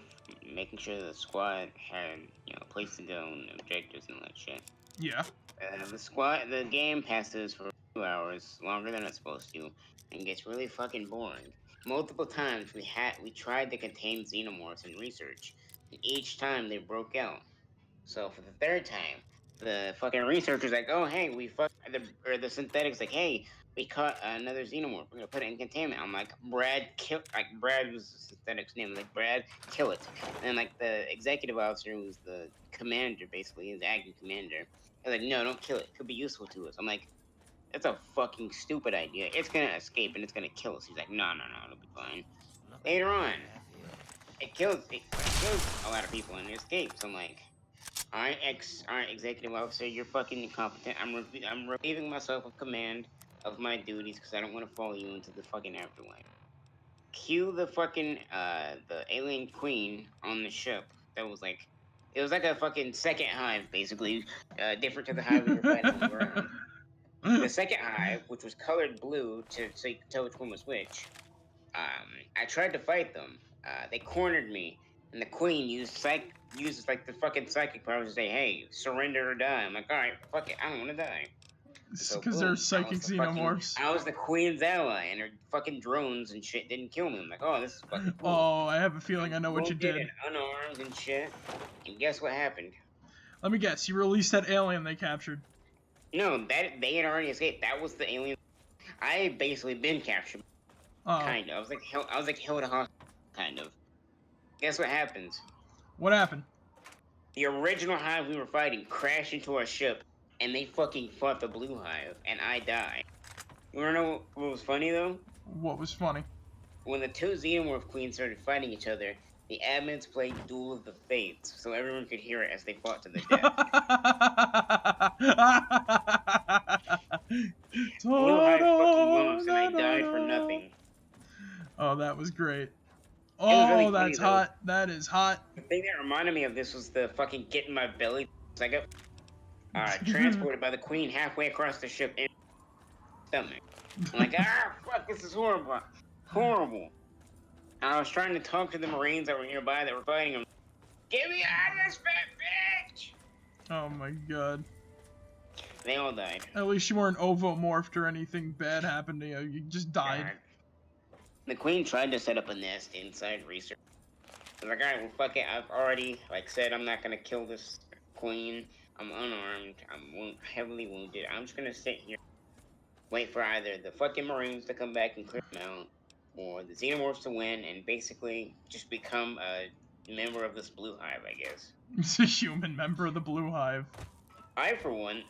making sure the squad had, you know, a place to go and objectives and all that shit. Yeah. The game passes for 2 hours, longer than it's supposed to, and gets really fucking boring. Multiple times we tried to contain xenomorphs in research, and each time they broke out. So for the third time, the fucking researcher's like, oh hey, the synthetic's like, hey, we caught another xenomorph. We're gonna put it in containment. I'm like, Brad was the synthetic's name. Like, Brad, kill it. And like the executive officer, who's the commander, basically, the acting commander, they're like, no, don't kill it. It could be useful to us. I'm like, that's a fucking stupid idea. It's gonna escape and it's gonna kill us. He's like, no, it'll be fine. Later on, it kills a lot of people and it escapes. I'm like, alright, executive officer, you're fucking incompetent. I'm relieving myself of command of my duties because I don't want to follow you into the fucking afterlife. Cue the fucking the alien queen on the ship. That was like, it was like a fucking second hive, basically, different to the hive we were fighting on the ground. The second hive, which was colored blue so you could tell which one was which. I tried to fight them. They cornered me, and the queen uses like the fucking psychic powers to say, "Hey, surrender or die." I'm like, all right, fuck it, I don't want to die. Because So, they're psychic xenomorphs. I was the queen's ally, and her fucking drones and shit didn't kill me. I'm like, oh, this is fucking cool. Oh, I have a feeling I know what you did. And unarmed and shit. And guess what happened? Let me guess. You released that alien they captured. No, they had already escaped. That was the alien. I had basically been captured. Oh. Kind of. I was like held hostage. Kind of. Guess what happens? What happened? The original hive we were fighting crashed into our ship, and they fucking fought the blue hive, and I died. You wanna know what was funny though? What was funny? When the two xenomorph queens started fighting each other, the admins played Duel of the Fates, so everyone could hear it as they fought to the death. Blue hive fucking lumps, and I died for nothing. Oh, that was great. Was really Oh, that's funny, hot. That is hot. The thing that reminded me of this was the fucking get in my belly. I got transported by the queen halfway across the ship in my stomach. I'm like, fuck, this is horrible. Horrible. And I was trying to talk to the Marines that were nearby that were fighting them. Get me out of this fat bitch! Oh my god. They all died. At least you weren't ovomorphed or anything bad happened to you. You just died. God. The queen tried to set up a nest inside research. I was like, alright, well, fuck it. I've already, said I'm not gonna kill this queen. I'm unarmed. I'm heavily wounded. I'm just gonna sit here, wait for either the fucking Marines to come back and clear them out, or the Xenomorphs to win, and basically just become a member of this blue hive, I guess. He's a human member of the Blue Hive. I for one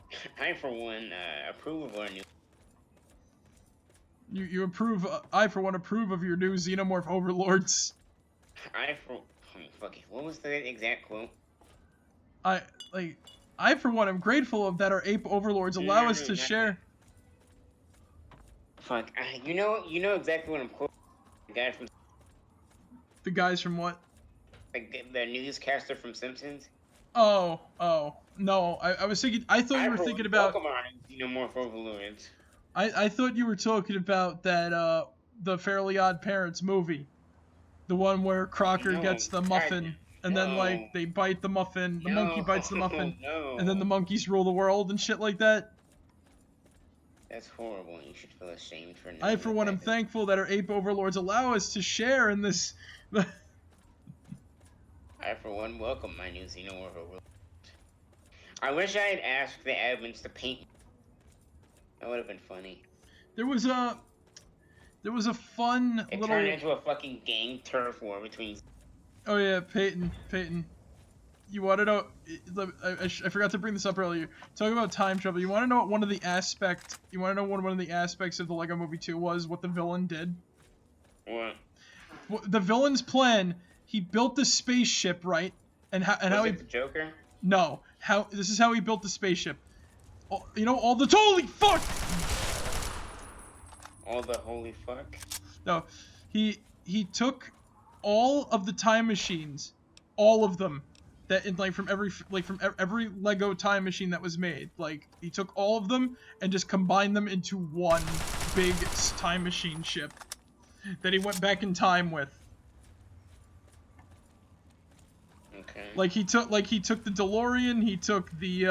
approve of our new. You approve? I for one approve of your new xenomorph overlords. Fuck it. What was the exact quote? I for one am grateful of that our ape overlords allow us to share. Fuck. You know exactly what I'm quoting. The guys from what? Like the newscaster from Simpsons. Oh, no. I was thinking. I thought you were thinking about. Welcome on Xenomorph overlords. I thought you were talking about that the Fairly Odd Parents movie, the one where Crocker gets the muffin and then like they bite the muffin, the monkey bites the muffin, and then the monkeys rule the world and shit like that. That's horrible. You should feel ashamed for. I for one am thankful that our ape overlords allow us to share in this. I for one welcome my new Xenomorph overlord. I wish I had asked the admins to paint. That would have been funny. There was a fun it little. turned into a fucking gang turf war between. Oh yeah, Peyton. You want to know? I forgot to bring this up earlier. Talking about time travel. You want to know what one of the aspects? You want to know what one of the aspects of the Lego Movie 2 was? What the villain did? What? The villain's plan. He built the spaceship, right? And how he. The Joker? No. This is how he built the spaceship. You know, all the holy fuck. All the holy fuck. No, he took all of the time machines, all of them, that in from every Lego time machine that was made. Like he took all of them and just combined them into one big time machine ship that he went back in time with. Okay. Like he took the DeLorean, he took the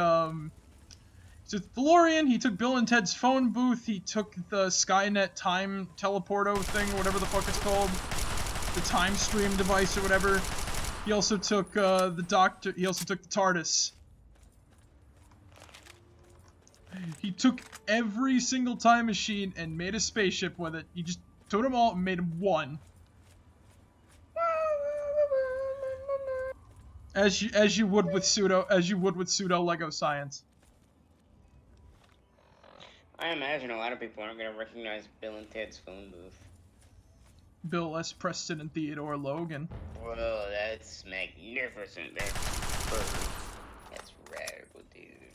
DeLorean, he took Bill and Ted's phone booth, he took the Skynet time teleporto thing, or whatever the fuck it's called, the time stream device or whatever. He also took the Doctor. He also took the TARDIS. He took every single time machine and made a spaceship with it. He just took them all and made one. As you would with pseudo Lego science. I imagine a lot of people aren't gonna recognize Bill and Ted's phone booth. Bill S. Preston and Theodore Logan. Whoa, that's magnificent. That's radical, dude.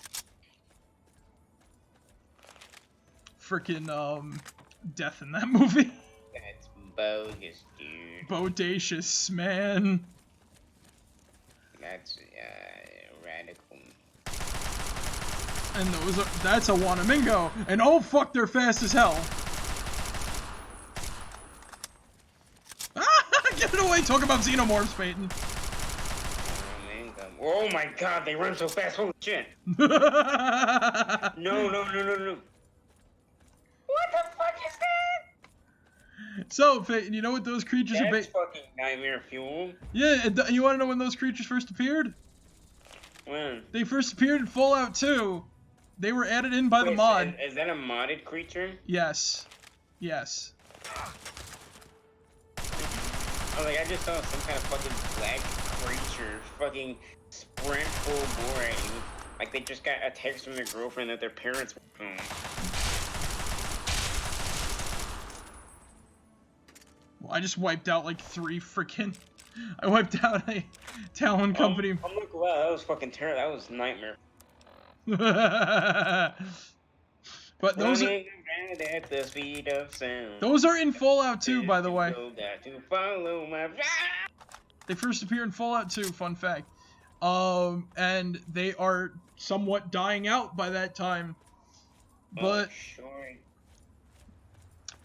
Freaking death in that movie. That's bogus, dude. Bodacious, man. That's radical. And that's a Wanamingo. And oh fuck, they're fast as hell. Get it away! Talk about xenomorphs, Peyton. Oh my god, they run so fast! Holy shit! No. What the fuck is that? So, Peyton, you know what those creatures are That's fucking nightmare fuel. Yeah, you want to know when those creatures first appeared? When? They first appeared in Fallout 2. They were added in by the mod. Is that a modded creature? Yes. Yes. Oh, like I just saw some kind of fucking black creature fucking sprint full bore at you. Like they just got a text from their girlfriend that their parents were home. Well, I just wiped out like 3 freaking... I wiped out a Talon company. I'm like, wow, that was fucking terrible. That was nightmare. But those are... At the speed of sound. Those are in Fallout 2, by the way. To follow my... They first appear in Fallout 2, fun fact. And they are somewhat dying out by that time. But sure.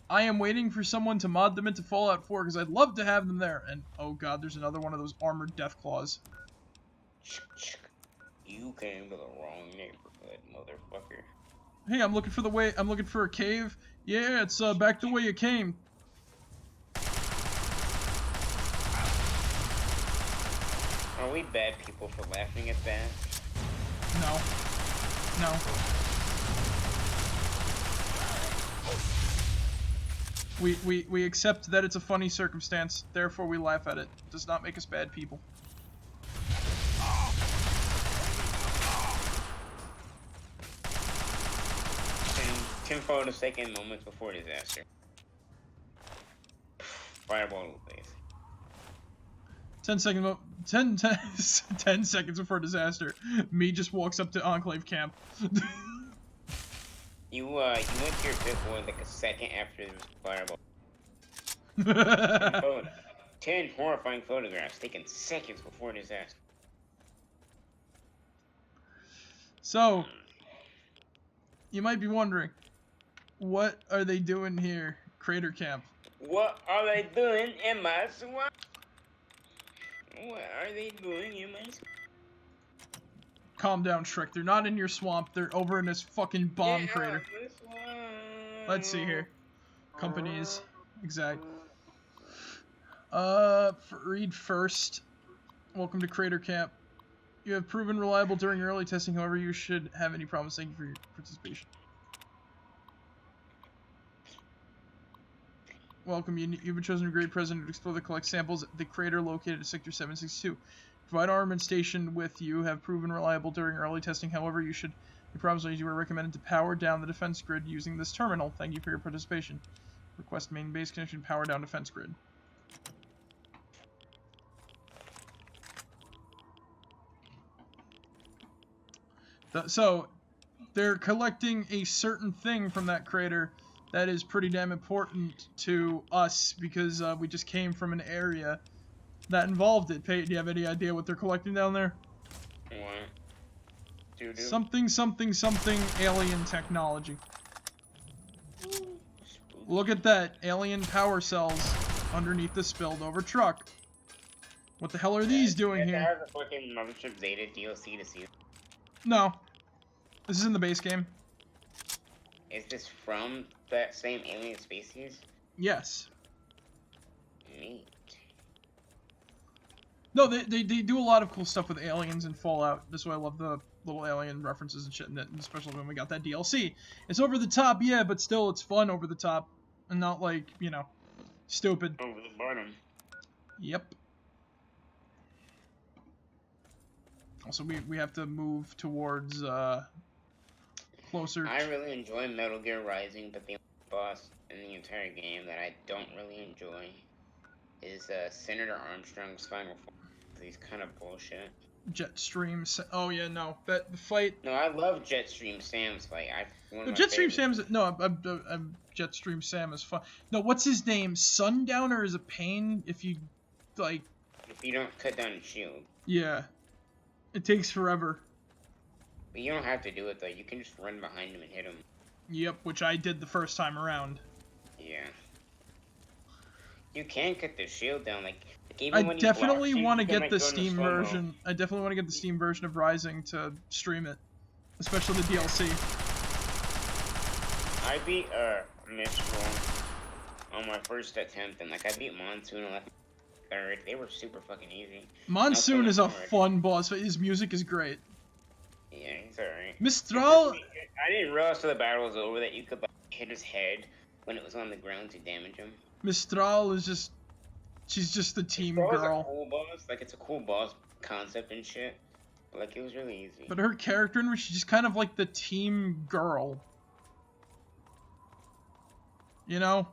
I am waiting for someone to mod them into Fallout 4 because I'd love to have them there. And oh god, there's another one of those armored deathclaws. You came to the wrong neighborhood, motherfucker. Hey, I'm looking for a cave. Yeah, it's back the way you came. Are we bad people for laughing at that? No. No. We accept that it's a funny circumstance, therefore we laugh at it. It does not make us bad people. Tenfold a second moments before disaster. Fireball in the face. 10 seconds before disaster. Me just walks up to Enclave camp. You went to your fifth one like a second after there was a fireball. 10 horrifying photographs taken seconds before disaster. So, you might be wondering, what are they doing here, Crater Camp? What are they doing in my swamp? What are they doing in my swamp? Calm down, Shrek. They're not in your swamp. They're over in this fucking bomb crater. Let's see here. Companies. Exact. Read first. Welcome to Crater Camp. You have proven reliable during early testing, however, you should have any problems. Thank you for your participation. Welcome. You've been chosen a great president to explore the collect samples at the crater located at Sector 762. Provide armament station with you have proven reliable during early testing, however, you should be problems you were recommended to power down the defense grid using this terminal. Thank you for your participation. Request main base connection, power down defense grid. So, they're collecting a certain thing from that crater that is pretty damn important to us because we just came from an area that involved it. Pate, do you have any idea what they're collecting down there? What? Doo-doo. Something alien technology. Look at that. Alien power cells underneath the spilled over truck. What the hell are these doing here? Have a fucking Mothership Zeta DLC to see. No. This is in the base game. Is this from that same alien species? Yes. Neat. No, they do a lot of cool stuff with aliens in Fallout. That's why I love the little alien references and shit in it, and especially when we got that DLC. It's over the top, yeah, but still it's fun over the top, and not like, you know, stupid. Over the bottom. Yep. Also, we have to move towards, closer. I really enjoy Metal Gear Rising, but the only boss in the entire game that I don't really enjoy is Senator Armstrong's final form. He's kind of bullshit. Jetstream. Oh yeah, no, that the fight. No, I love Jetstream Sam's fight. Jetstream Sam's no, I'm Jetstream Sam is fun. No, what's his name? Sundowner is a pain if you like. If you don't cut down his shield. Yeah, it takes forever. But you don't have to do it though. You can just run behind him and hit him. Yep, which I did the first time around. Yeah. You can cut the shield down, like even I when definitely want to get the Steam version. I definitely want to get the Steam version of Rising to stream it, especially the DLC. I beat Mistral on my first attempt, and like I beat Monsoon and left third. They were super fucking easy. Monsoon is a fun boss. His music is great. Yeah, he's alright. Mistral. I didn't realize till the battle was over that you could like, hit his head when it was on the ground to damage him. Mistral is just. She's just the team girl. It's a cool boss. Like, it's a cool boss concept and shit. But, like, it was really easy. But her character, she's just kind of like the team girl. You know?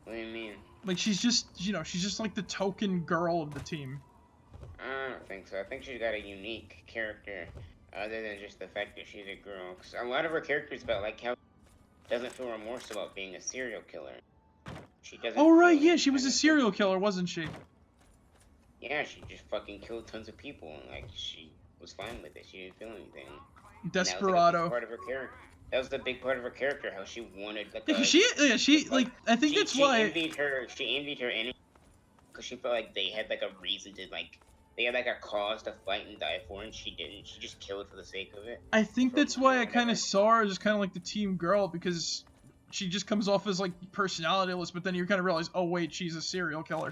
What do you mean? Like, she's just, you know, she's just like the token girl of the team. I don't think so. I think she's got a unique character, other than just the fact that she's a girl. Because a lot of her characters about, like, how she doesn't feel remorse about being a serial killer. She doesn't. Oh right, yeah, she was a serial killer, wasn't she? Yeah, she just fucking killed tons of people, and like she was fine with it. She didn't feel anything. Desperado. That was the big part of her character, how she wanted. Like, yeah, she like I think that's why. She envied her enemy because she felt like they had like a reason to like. They had like a cause to fight and die for, and she didn't. She just killed for the sake of it. I think that's why I kind of saw her as kind of like the team girl, because she just comes off as like personalityless, but then you kind of realize, oh wait, she's a serial killer.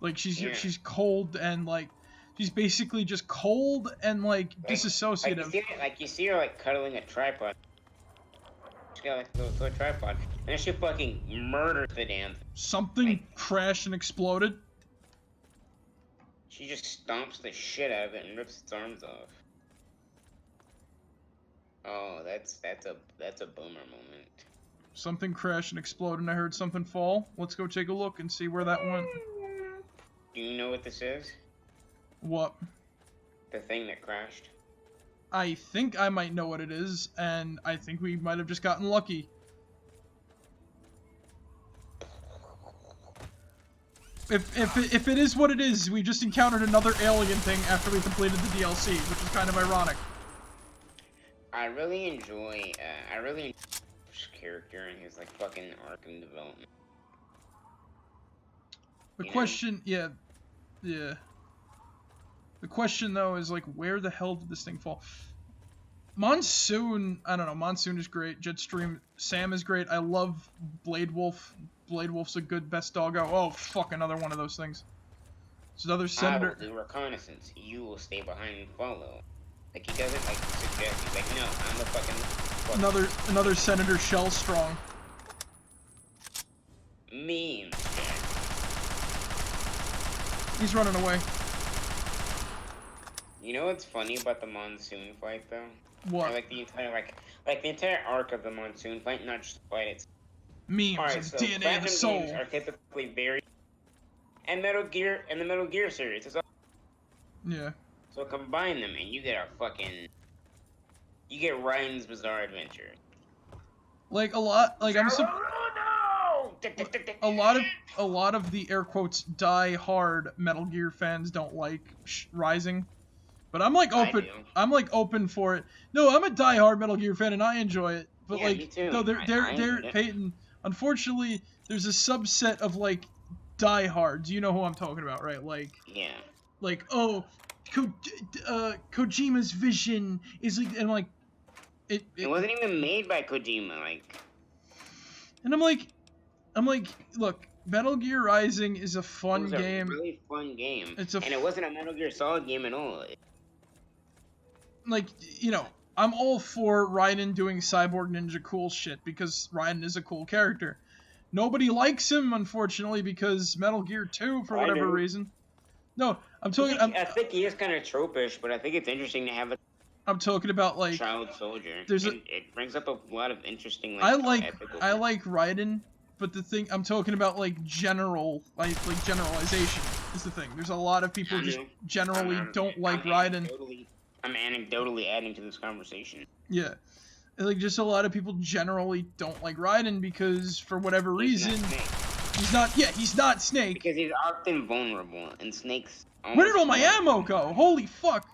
Like she's cold and like she's basically just cold and like disassociative. You see her like cuddling a tripod. She got like a tripod, and then she fucking murders the damn thing. Something crashed and exploded. She just stomps the shit out of it and rips its arms off. Oh, that's a boomer moment. Something crashed and exploded, and I heard something fall. Let's go take a look and see where that went. Do you know what this is? What? The thing that crashed? I think I might know what it is, and I think we might have just gotten lucky. If it is what it is, we just encountered another alien thing after we completed the DLC, which is kind of ironic. I really enjoy his character and his like fucking arc and development. The question, yeah. The question though is like, where the hell did this thing fall? Monsoon, I don't know. Monsoon is great. Jetstream, Sam is great. I love Blade Wolf. Blade Wolf's a good best doggo. Oh fuck, another one of those things. It's another senator. I will do reconnaissance. You will stay behind and follow. Like he doesn't like suggest. He's like, no, I'm the fucking. Another Senator Shellstrong. Memes. He's running away. You know what's funny about the Monsoon fight though? What? Or, like the entire arc of the Monsoon fight, not just the fight. It's memes. alright. It's So DNA of the Platinum soul. games are typically very, and Metal Gear and the Metal Gear series. Is Yeah. so combine them and you get Ryan's Bizarre Adventure. Like a lot. Like I'm. Oh, no! A lot of the air quotes die hard Metal Gear fans don't like Rising, but I'm like open. I'm like open for it. No, I'm a die hard Metal Gear fan and I enjoy it. But Yeah, like, me too. no, they're Peyton. Unfortunately, there's a subset of like die hards. You know who I'm talking about, right? Like, yeah. Like, oh, Kojima's vision is like, and like, it wasn't even made by Kojima, like. And I'm like, look, Metal Gear Rising is a fun game. It was a really fun game. And it wasn't a Metal Gear Solid game at all. Like, you know, I'm all for Raiden doing Cyborg Ninja cool shit because Raiden is a cool character. Nobody likes him, unfortunately, because Metal Gear 2, for whatever reason. No, I'm talking. I think he is kind of tropish, but I think it's interesting to have a. I'm talking about like child soldier. It brings up a lot of interesting. I like Raiden, but the thing I'm talking about like generalization is the thing. There's a lot of people just generally don't like Raiden. I'm anecdotally adding to this conversation. Yeah. Like, just a lot of people generally don't like Raiden because, for whatever reason, he's not Snake. Because he's often vulnerable, and Snake's where did all my ammo go? Holy fuck.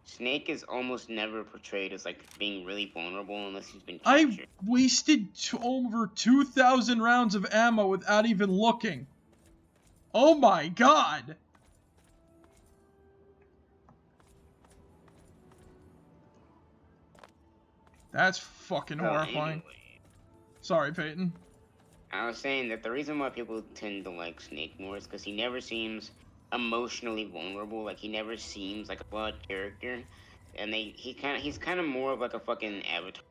Snake is almost never portrayed as, like, being really vulnerable unless he's been captured. I wasted over 2,000 rounds of ammo without even looking. Oh my god. That's fucking horrifying. Anyway, sorry, Peyton. I was saying that the reason why people tend to like Snake more is because he never seems emotionally vulnerable. Like, he never seems like a flawed character, and he's kind of more of like a fucking avatar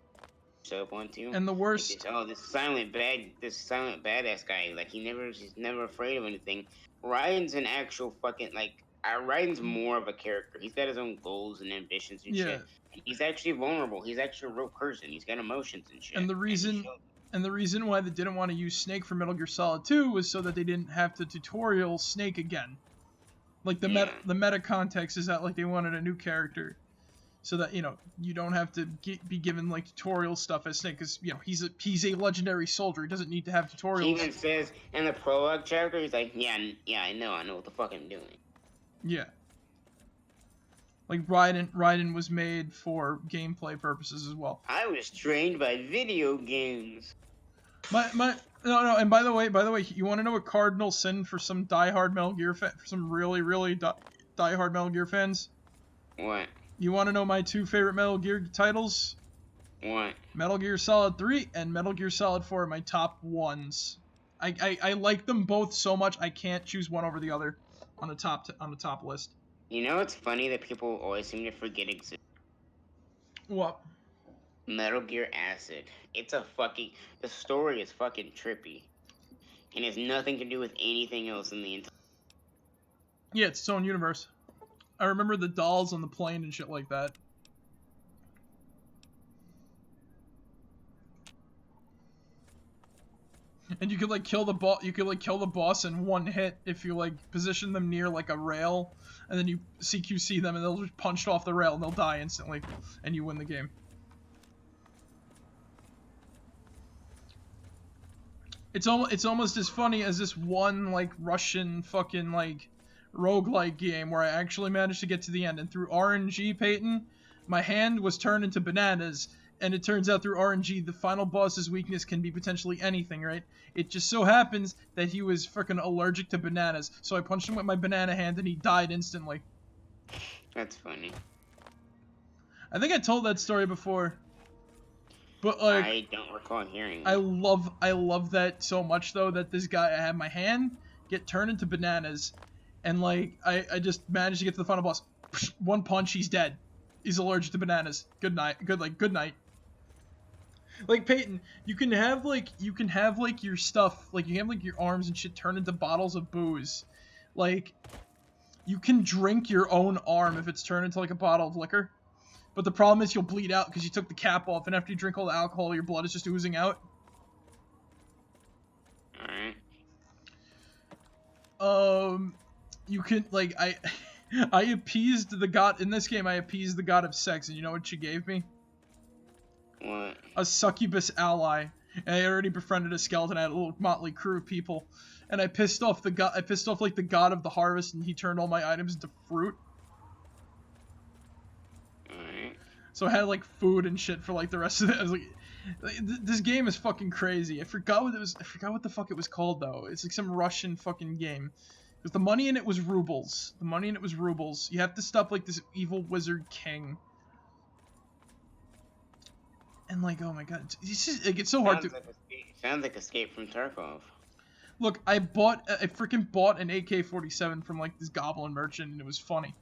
soap onto. And the worst, like this silent badass guy. Like, he's never afraid of anything. Ryan's an actual fucking Ryan's more of a character. He's got his own goals and ambitions and shit. He's actually vulnerable. He's actually a real person. He's got emotions and shit. And the reason why they didn't want to use Snake for Metal Gear Solid 2 was so that they didn't have to tutorial Snake again. Like, the meta context is that, like, they wanted a new character so that, you know, you don't have to be given, like, tutorial stuff as Snake, because, you know, he's a legendary soldier. He doesn't need to have tutorials. He even says in the prologue chapter, he's like, yeah, I know what the fuck I'm doing. Yeah. Like, Raiden was made for gameplay purposes as well. I was trained by video games. No, and by the way, you want to know a cardinal sin for some diehard Metal Gear for some really diehard Metal Gear fans? What? You want to know my two favorite Metal Gear titles? What? Metal Gear Solid 3 and Metal Gear Solid 4 are my top ones. I like them both so much I can't choose one over the other on the top list. You know, it's funny that people always seem to forget exists. What? Metal Gear Acid. It's a fucking. The story is fucking trippy, and has nothing to do with anything else in the entire. Yeah, it's its own universe. I remember the dolls on the plane and shit like that. And you could like kill the boss. You could like kill the boss in one hit if you like position them near like a rail, and then you CQC them, and they'll just punch off the rail and they'll die instantly, and you win the game. It's almost as funny as this one like Russian fucking like roguelike game where I actually managed to get to the end, and through RNG, Peyton, my hand was turned into bananas, and it turns out through RNG the final boss's weakness can be potentially anything, right? It just so happens that he was freaking allergic to bananas, so I punched him with my banana hand and he died instantly. That's funny. I think I told that story before. But like, I don't recall hearing I that. love that so much though, that this guy, I had my hand get turned into bananas, and like I just managed to get to the final boss. One punch, he's dead. He's allergic to bananas. Good night. Good night. Like Peyton, you can have like your stuff, like you have like your arms and shit turn into bottles of booze. Like you can drink your own arm if it's turned into like a bottle of liquor. But the problem is you'll bleed out because you took the cap off, and after you drink all the alcohol, your blood is just oozing out. Alright. You can, like, I appeased the god, in this game, I appeased the god of sex, and you know what she gave me? What? A succubus ally. And I already befriended a skeleton, I had a little motley crew of people. And I pissed off, like, the god of the harvest, and he turned all my items into fruit. Alright. So I had like food and shit for like the rest of it. I was like, this game is fucking crazy. I forgot what the fuck it was called though. It's like some Russian fucking game. Because the money in it was rubles. You have to stop like this evil wizard king. And like, oh my god, it's so hard to. Sounds like Escape from Tarkov. Look, I freaking bought an AK-47 from like this goblin merchant, and it was funny.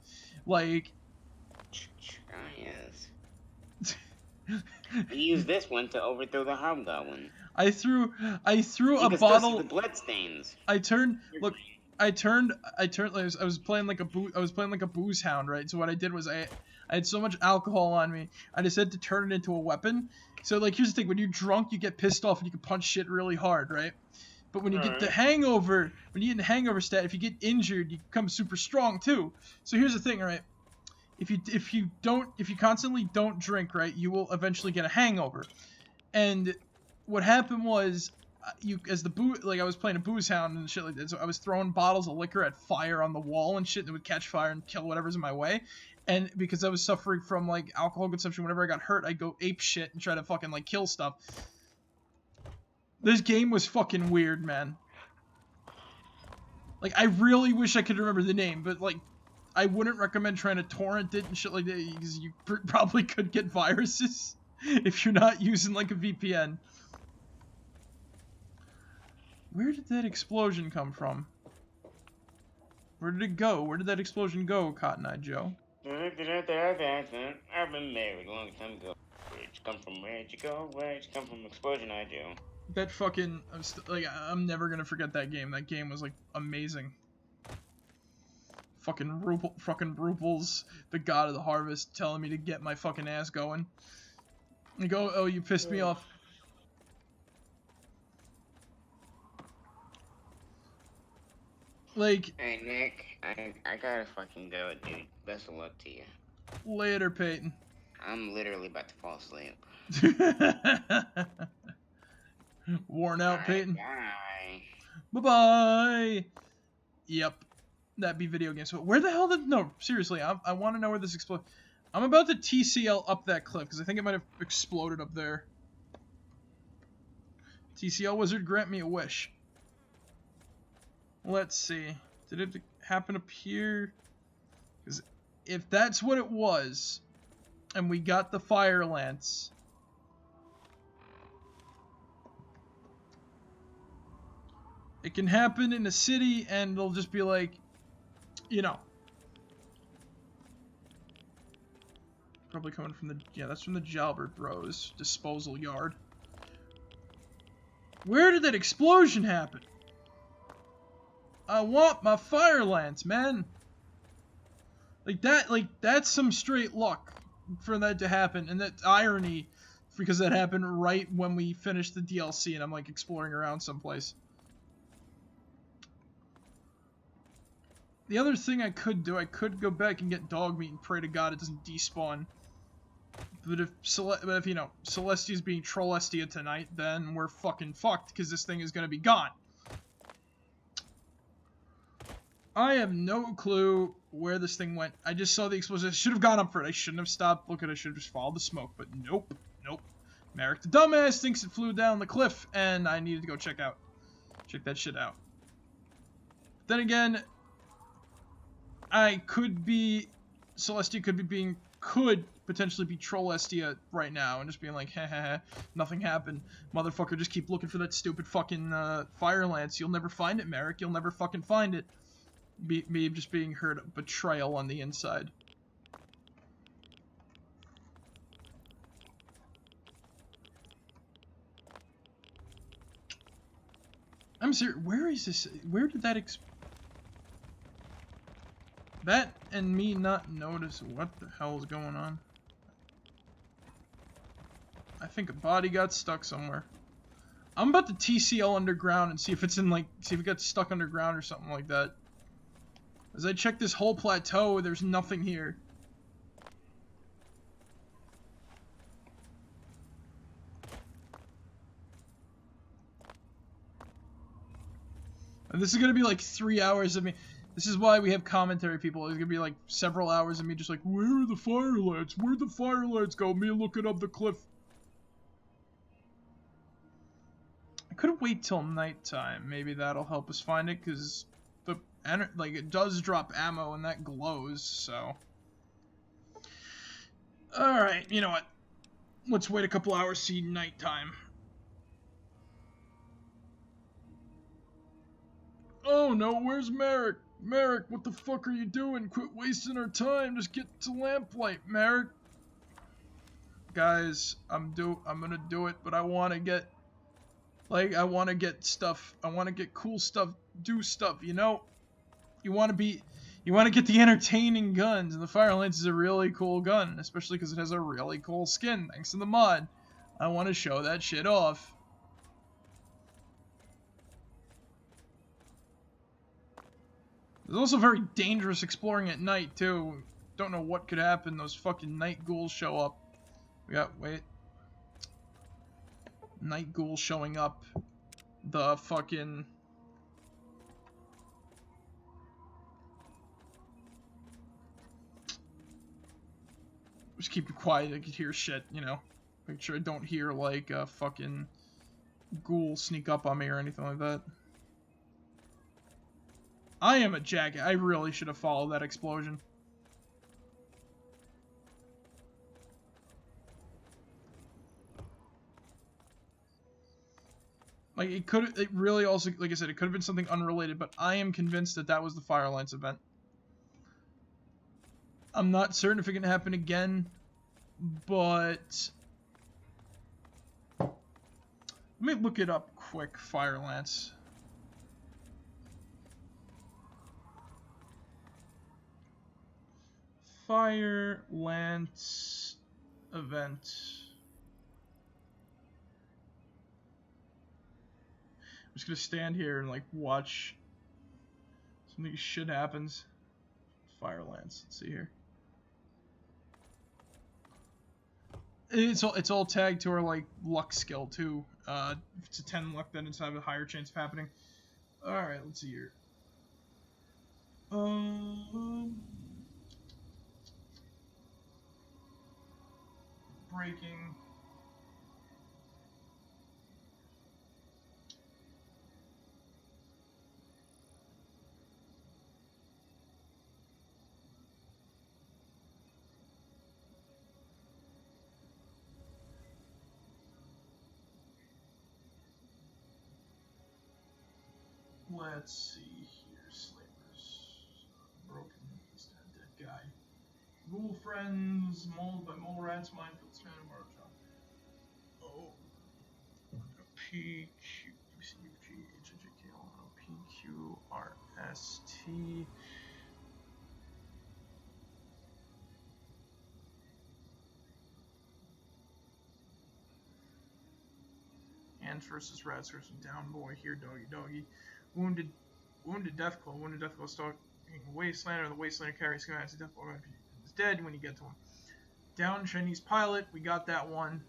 Like. Yes. You use this one to overthrow the hobgoblin. I threw You a can still bottle. see the bloodstains. I was playing like a booze hound, right? So what I did was I had so much alcohol on me, I decided to turn it into a weapon. So like, here's the thing: when you're drunk, you get pissed off and you can punch shit really hard, right? But when you get the hangover, when you get in the hangover stat, if you get injured, you become super strong too. So here's the thing, right? If you constantly don't drink, right, you will eventually get a hangover. And what happened was, I was playing a booze hound and shit like that, so I was throwing bottles of liquor at fire on the wall and shit, and it would catch fire and kill whatever's in my way. And because I was suffering from like alcohol consumption, whenever I got hurt, I'd go ape shit and try to fucking like kill stuff. This game was fucking weird, man. Like, I really wish I could remember the name, but like, I wouldn't recommend trying to torrent it and shit like that, because you probably could get viruses if you're not using like a VPN. Where did that explosion come from? Where did it go? Where did that explosion go, Cotton Eye Joe? I've been married a long time ago. Where'd you come from? Where'd you go? Where'd you come from? Explosion Eye Joe. That fucking, I'm never gonna forget that game. That game was like amazing. Fucking Ruples, the god of the harvest, telling me to get my fucking ass going. You go, oh, you pissed me off. Like. Hey Nick, I gotta fucking go, dude. Best of luck to you. Later, Peyton. I'm literally about to fall asleep. Worn out, Alright, Peyton. Bye. Bye-bye. Yep. That'd be video games. So where the hell did... No, seriously, I want to know where this exploded. I'm about to TCL up that cliff, because I think it might have exploded up there. TCL wizard, grant me a wish. Let's see. Did it happen up here? Because if that's what it was, and we got the fire lance... It can happen in a city, and it'll just be like, you know. Probably coming from the... Yeah, that's from the Jalbert Bros disposal yard. Where did that explosion happen? I want my fire lance, man. Like, that's some straight luck for that to happen. And that's irony, because that happened right when we finished the DLC and I'm, like, exploring around someplace. The other thing I could do, I could go back and get dog meat and pray to God it doesn't despawn. But if you know, Celestia's being Trollestia tonight, then we're fucking fucked, because this thing is going to be gone. I have no clue where this thing went. I just saw the explosion. I should have gone up for it. I shouldn't have stopped looking. I should have just followed the smoke, but nope. Nope. Marek the dumbass thinks it flew down the cliff, and I needed to go check that shit out. Then again, Celestia could potentially be Trollestia right now and just being like, heh, nothing happened. Motherfucker, just keep looking for that stupid fucking fire lance. You'll never find it, Marek. You'll never fucking find it. Me just being heard betrayal on the inside. I'm serious. Where is this? Where did that that and me not notice what the hell is going on? I think a body got stuck somewhere. I'm about to TCL underground and see if it's in, like, see if it got stuck underground or something like that. As I check this whole plateau, there's nothing here. And this is gonna be like 3 hours of me. This is why we have commentary people. It's gonna be like several hours of me just like, where are the fire lights? Where'd the fire lights go? Me looking up the cliff. I could wait till nighttime. Maybe that'll help us find it, because it does drop ammo and that glows, so. Alright, you know what? Let's wait a couple hours, see nighttime. Oh no, where's Marek? Marek, what the fuck are you doing? Quit wasting our time. Just get to lamplight, Marek. Guys, I'm gonna do it, but I wanna get, like, I wanna get stuff. I wanna get cool stuff, do stuff, you know? You wanna get the entertaining guns, and the fire lance is a really cool gun, especially because it has a really cool skin, thanks to the mod. I wanna show that shit off. It's also very dangerous exploring at night, too. Don't know what could happen. Those fucking night ghouls show up. Wait. Night ghoul showing up. The fucking... Just keep it quiet. I can hear shit, you know. Make sure I don't hear, like, a fucking ghoul sneak up on me or anything like that. I am a jacket. I really should have followed that explosion. Like, it really also, like I said, it could have been something unrelated, but I am convinced that that was the fire lance event. I'm not certain if it can happen again, but... Let me look it up quick, fire lance. Fire lance event. I'm just gonna stand here and, like, watch something shit happens. Fire lance. Let's see here. It's all tagged to our, like, luck skill too. If it's a 10 luck, then it's have a higher chance of happening. All right, let's see here. Breaking. Let's see here, slavers. Broken knees, dead guy. Ghoul friends, mauled by mole rats, minefield span, Marjan. Oh. PQ, UCG, HJK, PQRST. Ants versus rats versus down boy. Here, doggy, doggy. Wounded Deathclaw. Wounded Deathclaw stalking Wastelander. The Wastelander carries schematics. Deathclaw is dead when you get to him. Down Chinese pilot. We got that one.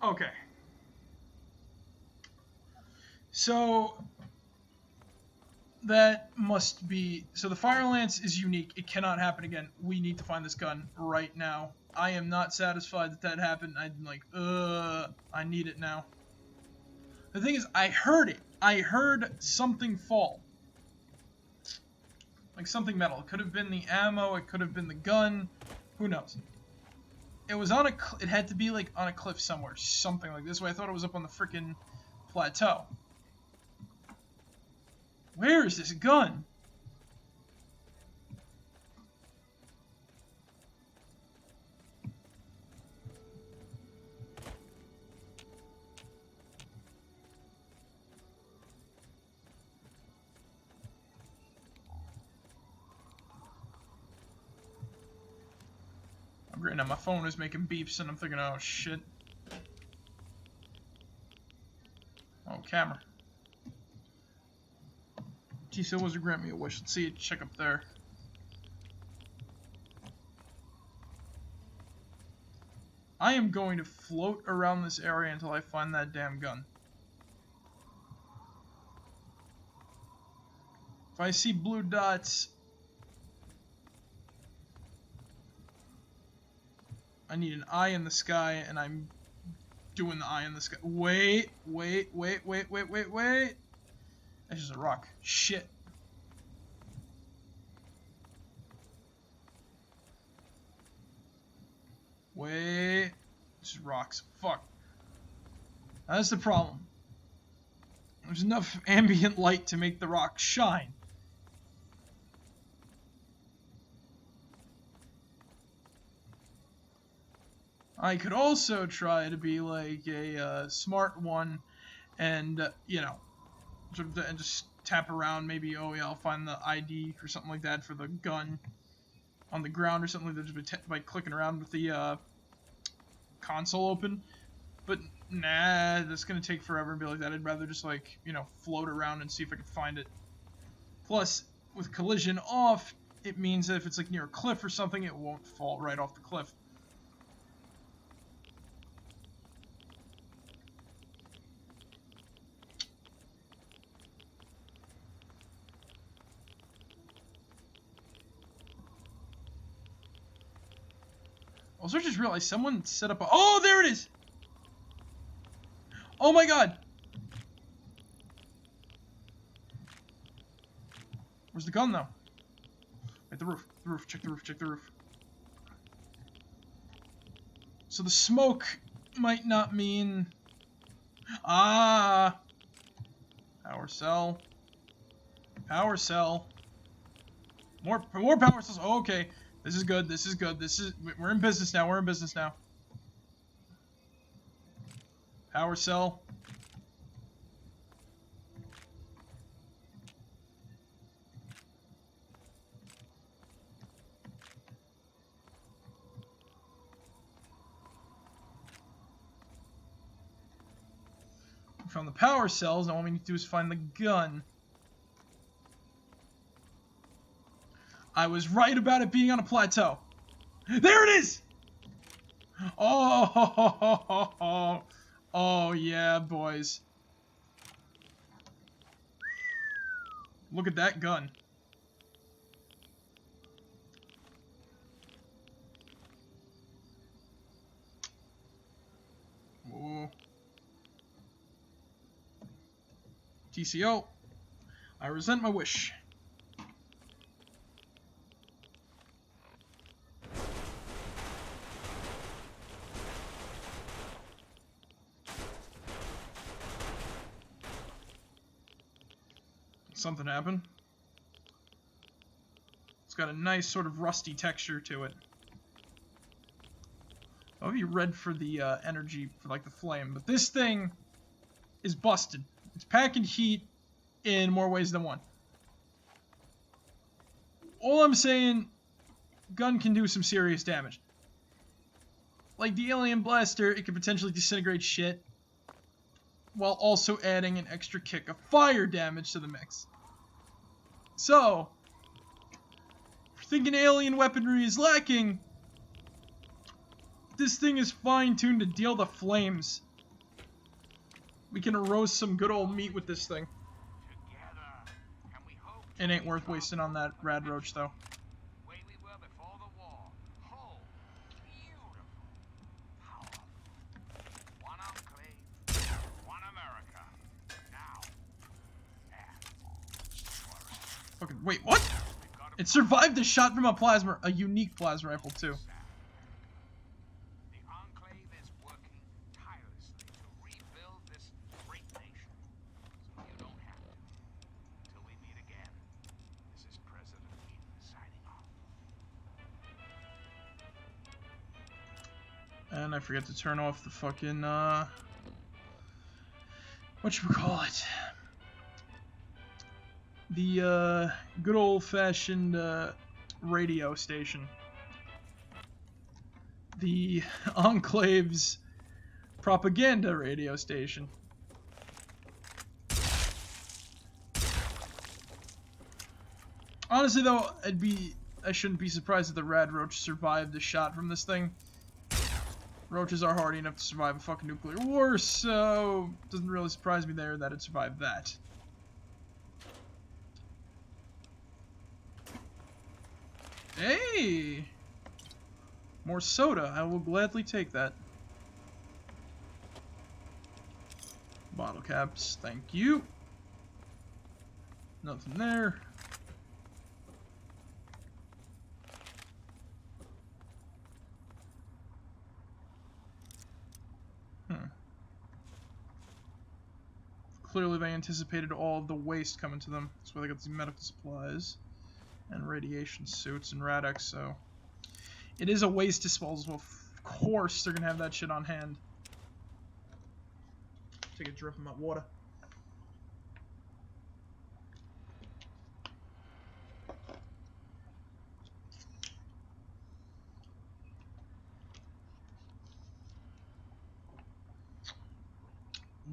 Okay. So that must be... So the Fire Lance is unique. It cannot happen again. We need to find this gun right now. I am not satisfied that happened. I'm like, I need it now. The thing is, I heard it. I heard something fall. Like something metal. It could have been the ammo. It could have been the gun. Who knows? It was on a... It had to be like on a cliff somewhere. Something like this way. I thought it was up on the frickin' plateau. Where is this gun? I'm great now. My phone is making beeps and I'm thinking, oh shit. Oh, camera. T-Cell was to grant me a wish. Let's see it. Check up there. I am going to float around this area until I find that damn gun. If I see blue dots, I need an eye in the sky, and I'm doing the eye in the sky. Wait. That's just a rock. Shit. Wait. This is rocks. Fuck. That's the problem. There's enough ambient light to make the rock shine. I could also try to be like a smart one and, you know, and just tap around. Maybe, oh yeah, I'll find the ID or something like that for the gun on the ground or something like that just by clicking around with the console open. But nah, that's gonna take forever and be like that. I'd rather just like, you know, float around and see if I can find it. Plus, with collision off, it means that if it's like near a cliff or something, it won't fall right off the cliff. Also, I just realized someone set up a... Oh, there it is! Oh my god! Where's the gun, though? At the roof. The roof. Check the roof. Check the roof. So the smoke might not mean... Ah! Power cell. Power cell. More power cells. Oh, okay. This is good. This is good. We're in business now. We're in business now. Power cell. We found the power cells. Now all we need to do is find the gun. I was right about it being on a plateau. There it is! Oh, oh yeah, boys. Look at that gun. Ooh. TCO. I resent my wish. Something happened. It's got a nice sort of rusty texture to it. I'll be red for the energy, for like the flame, but this thing is busted. It's packing heat in more ways than one. All I'm saying, gun can do some serious damage. Like the alien blaster, it could potentially disintegrate shit, while also adding an extra kick of fire damage to the mix. So, if you're thinking alien weaponry is lacking, this thing is fine-tuned to deal the flames. We can roast some good old meat with this thing. It ain't worth wasting on that rad roach, though. Fucking wait, what? It survived a shot from a unique plasma rifle too. The Enclave is working tirelessly to rebuild this great nation. So you don't have to. Until we meet again, this is President Eden signing off. And I forget to turn off the fucking whatchamacallit? The good old-fashioned radio station. The Enclave's propaganda radio station. Honestly though, I shouldn't be surprised that the rad roach survived the shot from this thing. Roaches are hardy enough to survive a fucking nuclear war, so it doesn't really surprise me there that it survived that. Hey! More soda. I will gladly take that. Bottle caps. Thank you. Nothing there. Clearly they anticipated all of the waste coming to them. That's why they got these medical supplies and radiation suits and Radex, so it is a waste disposal. Of course they're gonna have that shit on hand. Take a drip of my water.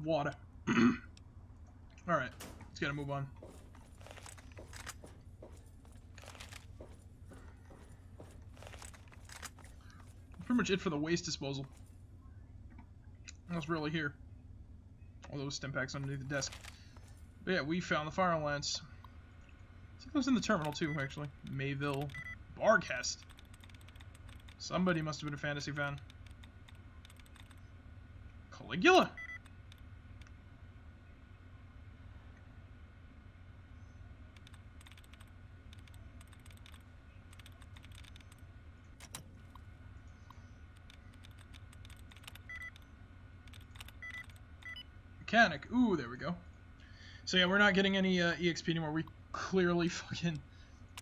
Water. Alright, let's gotta move on. Pretty much it for the waste disposal. That's really here. All those stim packs underneath the desk. But yeah, we found the fire lance. I think it was in the terminal too, actually. Mayville Barghest. Somebody must have been a fantasy fan. Caligula. Mechanic. Ooh, there we go. So yeah, we're not getting any EXP anymore. We clearly fucking...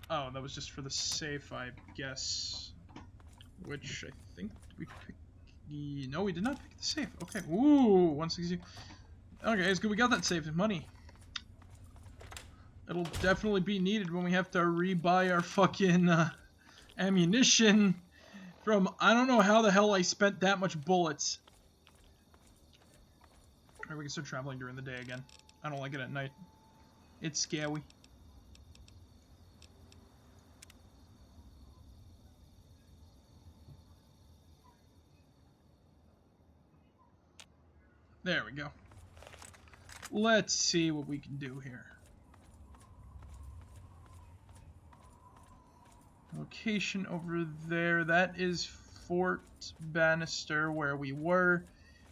Oh, that was just for the safe, I guess. Which I think we picked... No, we did not pick the safe. Okay. Ooh, 160. Okay, it's good. We got that safe. Money. It'll definitely be needed when we have to rebuy our fucking ammunition from... I don't know how the hell I spent that much bullets. Alright, we can start traveling during the day again. I don't like it at night. It's scary. There we go. Let's see what we can do here. Location over there. That is Fort Bannister, where we were,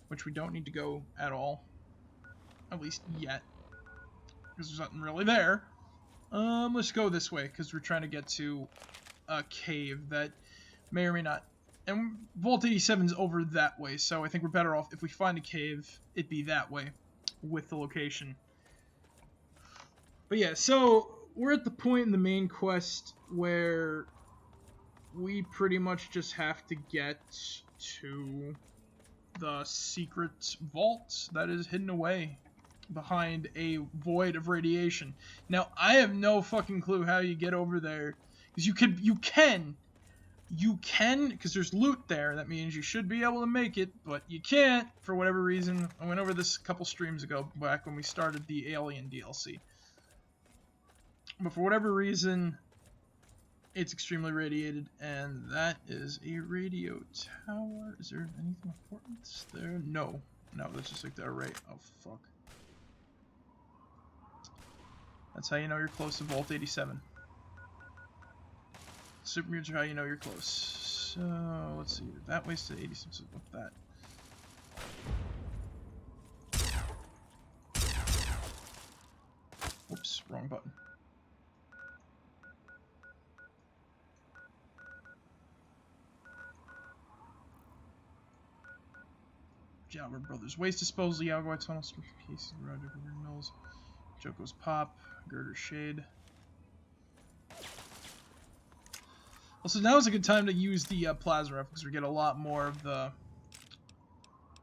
which we don't need to go at all. At least yet. Because there's nothing really there. Let's go this way, because we're trying to get to a cave that may or may not... And Vault 87's over that way, so I think we're better off if we find a cave, it be that way, with the location. But yeah, so we're at the point in the main quest where we pretty much just have to get to the secret vault that is hidden away behind a void of radiation. Now, I have no fucking clue how you get over there, because you can, because there's loot there. That means you should be able to make it, but you can't for whatever reason. I went over this a couple streams ago, back when we started the Alien DLC. But for whatever reason, it's extremely radiated, and that is a radio tower. Is there anything important there? No. No, that's just like the array. Oh, fuck. That's how you know you're close to Vault 87. Super mutants are how you know you're close. So, let's see. That way's to 86. What's that? Whoops, wrong button. Jalbert Brothers. Waste disposal, Yaguai tunnel, strip cases, Roger Mills, Joko's Pop, Girder Shade. Also, now is a good time to use the plasma rifle, because we get a lot more of the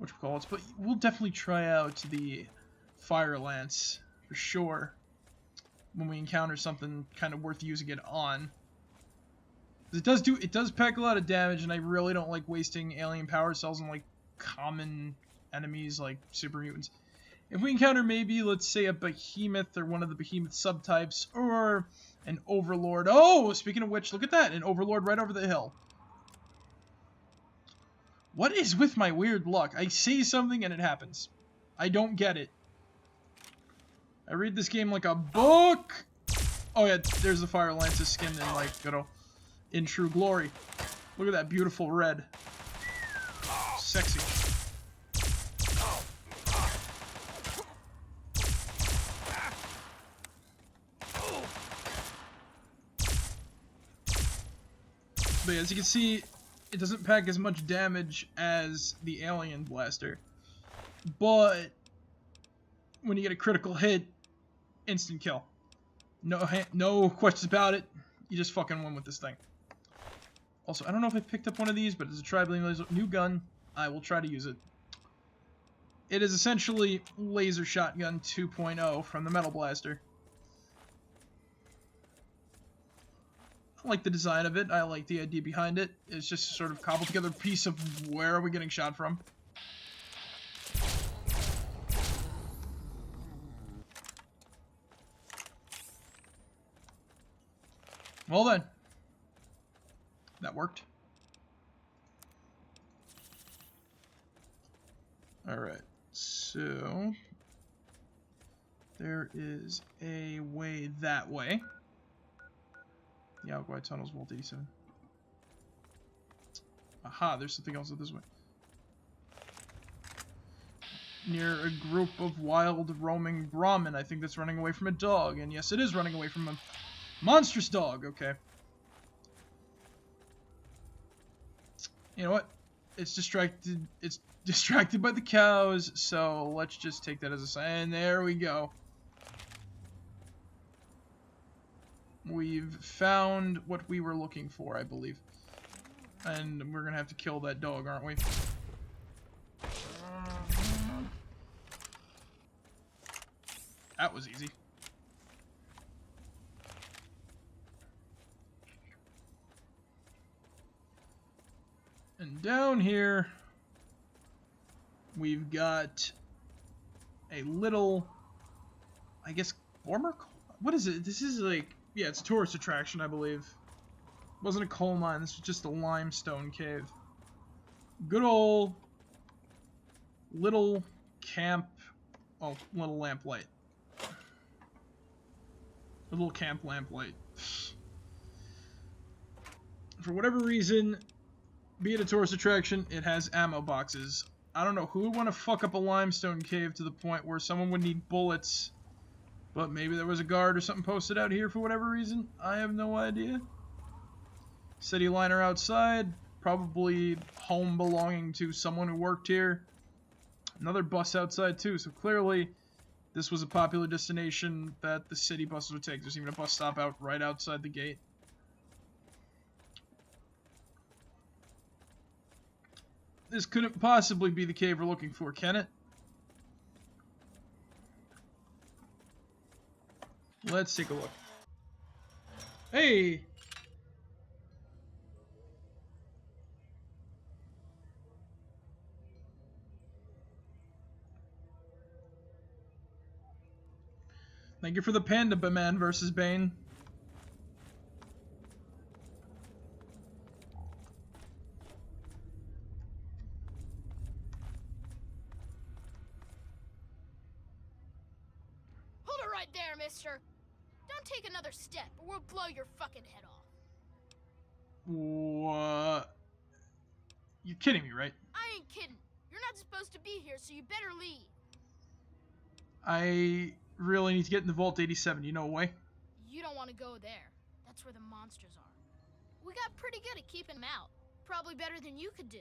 whatchamacallits, but we'll definitely try out the fire lance for sure when we encounter something kind of worth using it on. It does pack a lot of damage, and I really don't like wasting alien power cells on like common enemies like super mutants. If we encounter maybe, let's say, a behemoth or one of the behemoth subtypes, or an overlord. Oh, speaking of which, look at that, an overlord right over the hill. What is with my weird luck? I say something and it happens. I don't get it. I read this game like a book. Oh yeah, there's the Fire Lance's skin in like, you know, in true glory. Look at that beautiful red. Sexy. But as you can see, it doesn't pack as much damage as the Alien Blaster. But when you get a critical hit, instant kill. No questions about it. You just fucking win with this thing. Also, I don't know if I picked up one of these, but it's a tri-beam new gun. I will try to use it. It is essentially Laser Shotgun 2.0 from the Metal Blaster. I like the design of it. I like the idea behind it. It's just a sort of cobbled together piece of where are we getting shot from. Well then. That worked. Alright, so there is a way that way. The Yaguai Tunnels, Vault 87. Aha, there's something else this way. Near a group of wild roaming Brahmin, I think that's running away from a dog. And yes, it is running away from a monstrous dog, okay. You know what? It's distracted by the cows, so let's just take that as a sign. There we go. We've found what we were looking for, I believe. And we're gonna have to kill that dog, aren't we? That was easy. And down here, we've got a little, I guess, former, what is it? This is like, yeah, it's a tourist attraction, I believe. It wasn't a coal mine, this was just a limestone cave. Good old little camp, oh, little lamplight. A little camp lamplight. For whatever reason, be it a tourist attraction, it has ammo boxes. I don't know who would want to fuck up a limestone cave to the point where someone would need bullets. But maybe there was a guard or something posted out here for whatever reason. I have no idea. City liner outside. Probably home belonging to someone who worked here. Another bus outside too. So clearly this was a popular destination that the city buses would take. There's even a bus stop out right outside the gate. This couldn't possibly be the cave we're looking for, can it? Let's take a look. Hey! Thank you for the Panda Man versus Bane. Hold it right there, mister. Don't take another step or we'll blow your fucking head off. What? You're kidding me, right? I ain't kidding. You're not supposed to be here, so you better leave. I really need to get in the Vault 87. You know a way? You don't want to go there. That's where the monsters are. We got pretty good at keeping them out. Probably better than you could do.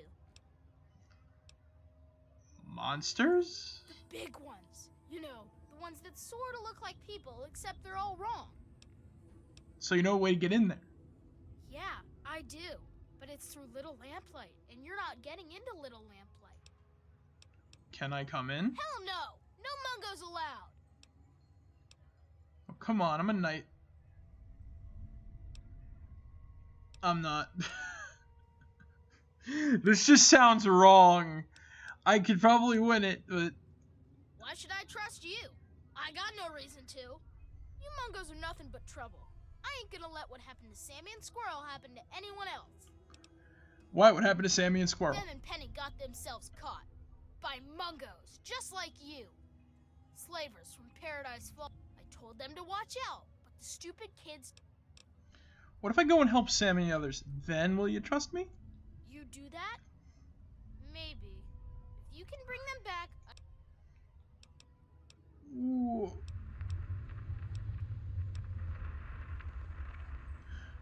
Monsters? The big ones. You know, the ones that sort of look like people, except they're all wrong. So you know a way to get in there? Yeah, I do. But it's through Little Lamplight, and you're not getting into Little Lamplight. Can I come in? Hell no! No mungos allowed! Oh, come on, I'm a knight. I'm not. This just sounds wrong. I could probably win it, but... Why should I trust you? I got no reason to. You mungos are nothing but trouble. I ain't gonna let what happened to Sammy and Squirrel happen to anyone else. Why? What happened to Sammy and Squirrel? Them and Penny got themselves caught. By mungos, just like you. Slavers from Paradise Fall. I told them to watch out, but the stupid kids... What if I go and help Sammy and the others? Then will you trust me? You do that? Maybe. If you can bring them back... Ooh.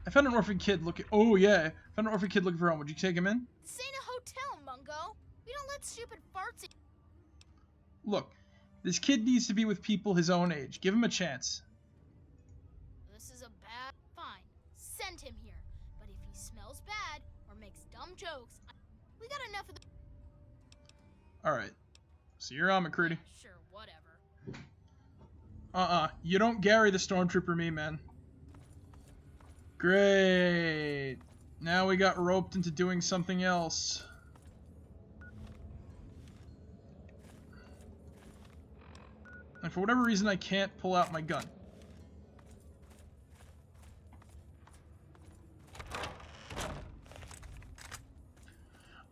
I found an orphan kid looking... Oh, yeah. I found an orphan kid looking for home. Would you take him in? This ain't a hotel, Mungo. We don't let stupid farts... Look, this kid needs to be with people his own age. Give him a chance. This is a bad... Fine. Send him here. But if he smells bad or makes dumb jokes... We got enough of the... Alright. So you're on, McCready. Sure, whatever. You don't Gary the Stormtrooper me, man. Great. Now we got roped into doing something else. And for whatever reason, I can't pull out my gun.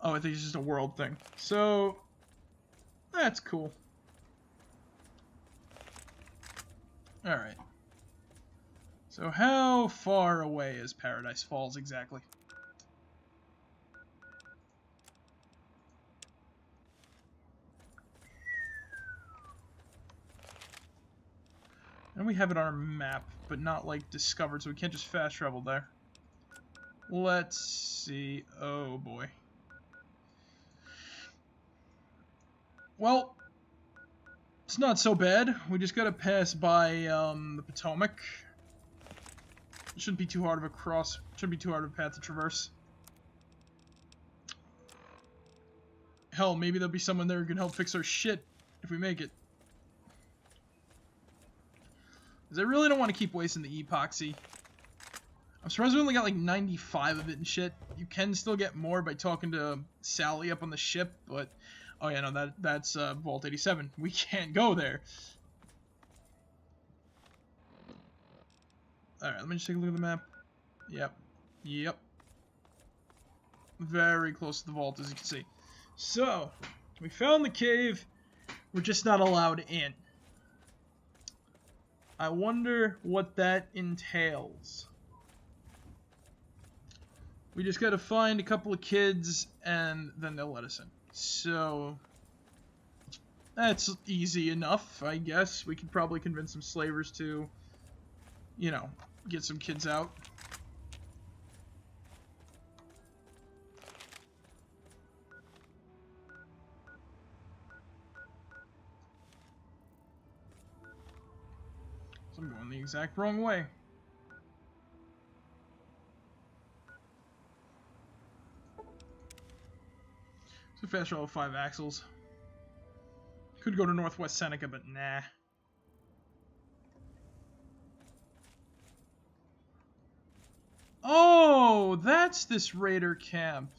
Oh, I think it's just a world thing. So, that's cool. Alright. So how far away is Paradise Falls exactly? And we have it on our map, but not like discovered, so we can't just fast travel there. Let's see. Oh boy. Well, it's not so bad. We just gotta pass by the Potomac. It shouldn't be too hard of a cross. Shouldn't be too hard of a path to traverse. Hell, maybe there'll be someone there who can help fix our shit if we make it. Because I really don't want to keep wasting the epoxy. I'm surprised we only got like 95 of it and shit. You can still get more by talking to Sally up on the ship, but... Oh yeah, no, that's Vault 87. We can't go there. Alright, let me just take a look at the map. Yep. Yep. Very close to the vault, as you can see. So, we found the cave. We're just not allowed in. I wonder what that entails. We just gotta find a couple of kids, and then they'll let us in. So, that's easy enough, I guess. We could probably convince some slavers to, you know, get some kids out. exact wrong way. So fast travel 5 axles. Could go to Northwest Seneca, but nah. Oh, that's this raider camp.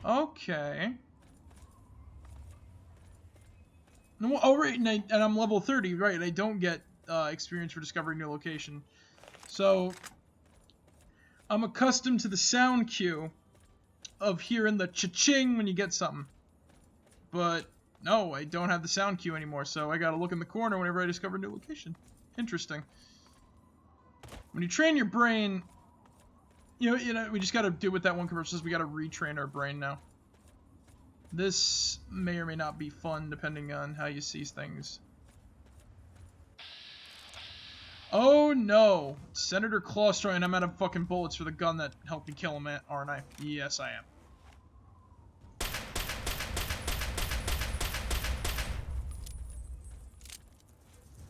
Okay. No, oh, right, and I'm level 30, right? I don't get experience for discovering new location. So, I'm accustomed to the sound cue of hearing the cha-ching when you get something. But, no, I don't have the sound cue anymore, so I gotta look in the corner whenever I discover a new location. Interesting. When you train your brain, you know, we just gotta do what that one commercial says, we gotta retrain our brain now. This may or may not be fun, depending on how you see things. Oh no! Senator Clawstrong, and I'm out of fucking bullets for the gun that helped me kill him, aren't I? Yes, I am.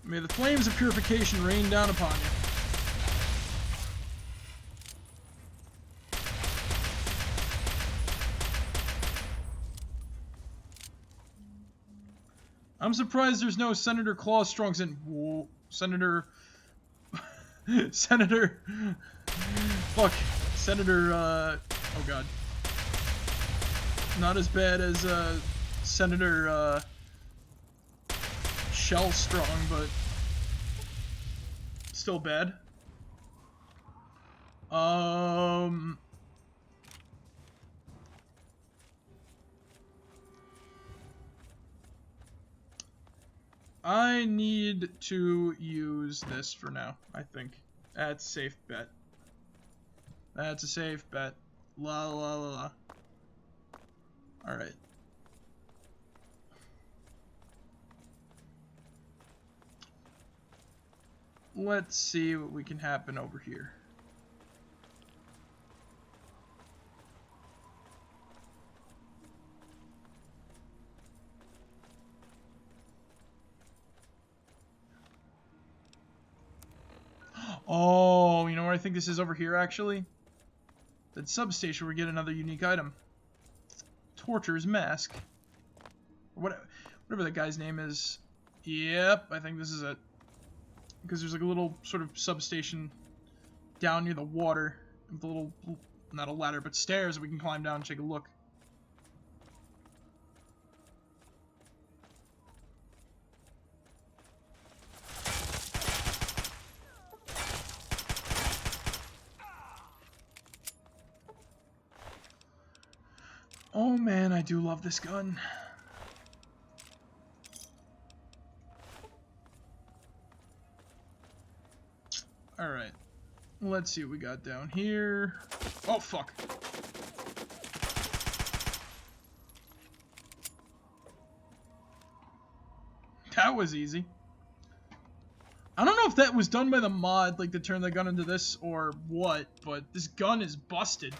May the flames of purification rain down upon you. I'm surprised there's no Senator Clawstrongs in... Whoa, Senator... Senator... Fuck. Senator, oh god. Not as bad as, Senator, Shellstrong, but... still bad. I need to use this for now, I think. That's a safe bet. That's a safe bet. La la la la. Alright. Let's see what we can happen over here. Oh, you know where I think this is over here, actually? That substation where we get another unique item. Torture's Mask. Or whatever that guy's name is. Yep, I think this is it. Because there's like a little sort of substation down near the water. With a little, not a ladder, but stairs that we can climb down and take a look. Oh man, I do love this gun. Alright. Let's see what we got down here. Oh, fuck. That was easy. I don't know if that was done by the mod, like to turn the gun into this or what, but this gun is busted.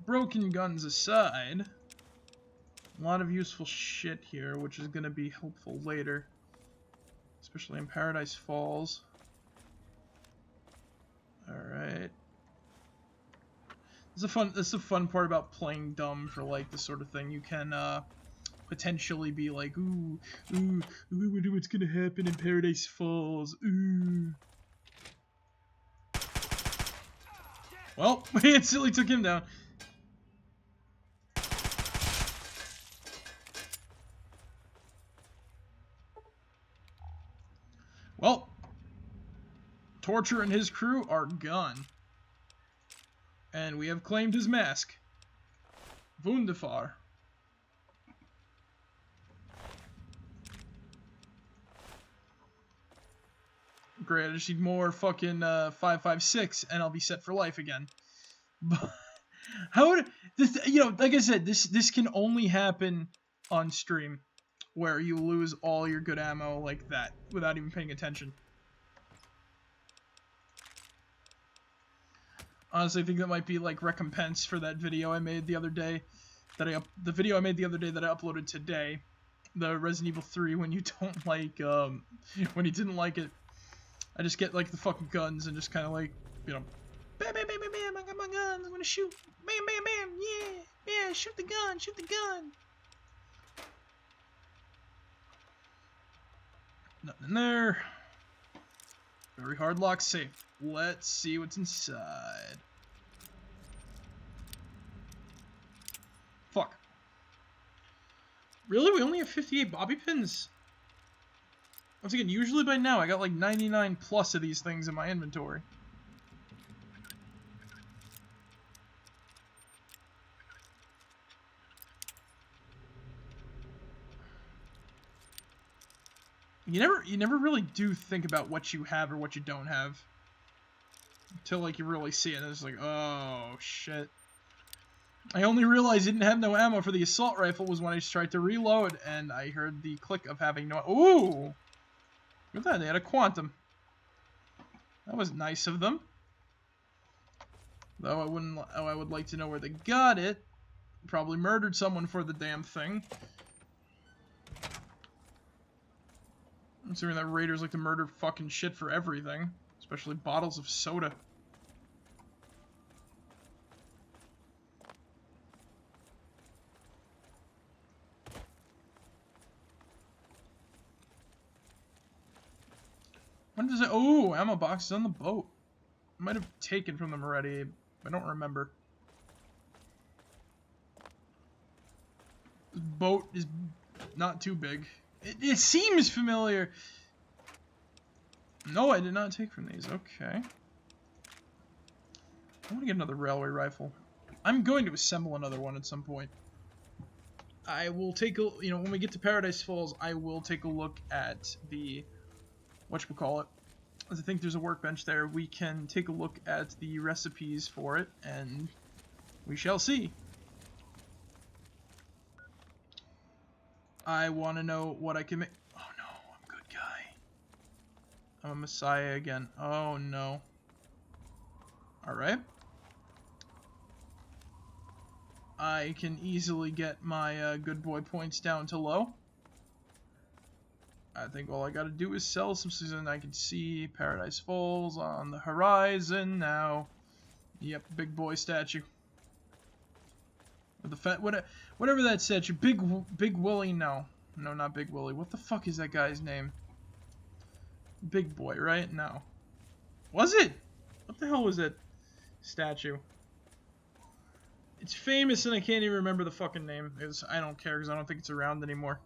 Broken guns aside, a lot of useful shit here, which is going to be helpful later, especially in Paradise Falls. Alright. This is the fun part about playing dumb for like this sort of thing. You can potentially be like, ooh, I wonder what's going to happen in Paradise Falls, ooh. Well, we instantly took him down. Well, Torture and his crew are gone. And we have claimed his mask. Wunderbar. Great, I just need more fucking 556 and I'll be set for life again. But how would this, you know, like I said, this can only happen on stream. where you lose all your good ammo like that without even paying attention. Honestly, I think that might be like recompense for that video I made the other day. The video I made the other day that I uploaded today, the Resident Evil 3. When you don't like, when you didn't like it, I just get like the fucking guns and just kind of like, you know, bam, bam, bam, bam, bam. I got my guns. I'm gonna shoot. Bam, bam, bam. Yeah, yeah. Shoot the gun. Shoot the gun. Nothing in there. Very hard lock safe. Let's see what's inside. Fuck. Really? We only have 58 bobby pins? Once again, usually by now I got like 99 plus of these things in my inventory. You never really do think about what you have or what you don't have until like you really see it and it's like, oh shit. I only realized I didn't have no ammo for the assault rifle was when I tried to reload and I heard the click of having no. Ooh! Look at that, they had a quantum. That was nice of them. Though I would like to know where they got it. Probably murdered someone for the damn thing. Considering that raiders like to murder fucking shit for everything. Especially bottles of soda. When does it... Oh, ammo boxes on the boat. I might have taken from them already. I don't remember. This boat is not too big. It seems familiar. No, I did not take from these. Okay. I want to get another railway rifle. I'm going to assemble another one at some point. I will take a... You know, when we get to Paradise Falls, I will take a look at the... Whatchamacallit. As I think there's a workbench there. We can take a look at the recipes for it, and we shall see. I want to know what I can make. Oh no, I'm a good guy. I'm a messiah again. Oh no. Alright. I can easily get my good boy points down to low. I think all I gotta do is sell some season. I can see Paradise Falls on the horizon now. Yep, big boy statue. With the fat, whatever that statue. Big Willie, no. No, not Big Willie. What the fuck is that guy's name? Big Boy, right? No. Was it? What the hell was that statue? It's famous and I can't even remember the fucking name. I don't care because I don't think it's around anymore.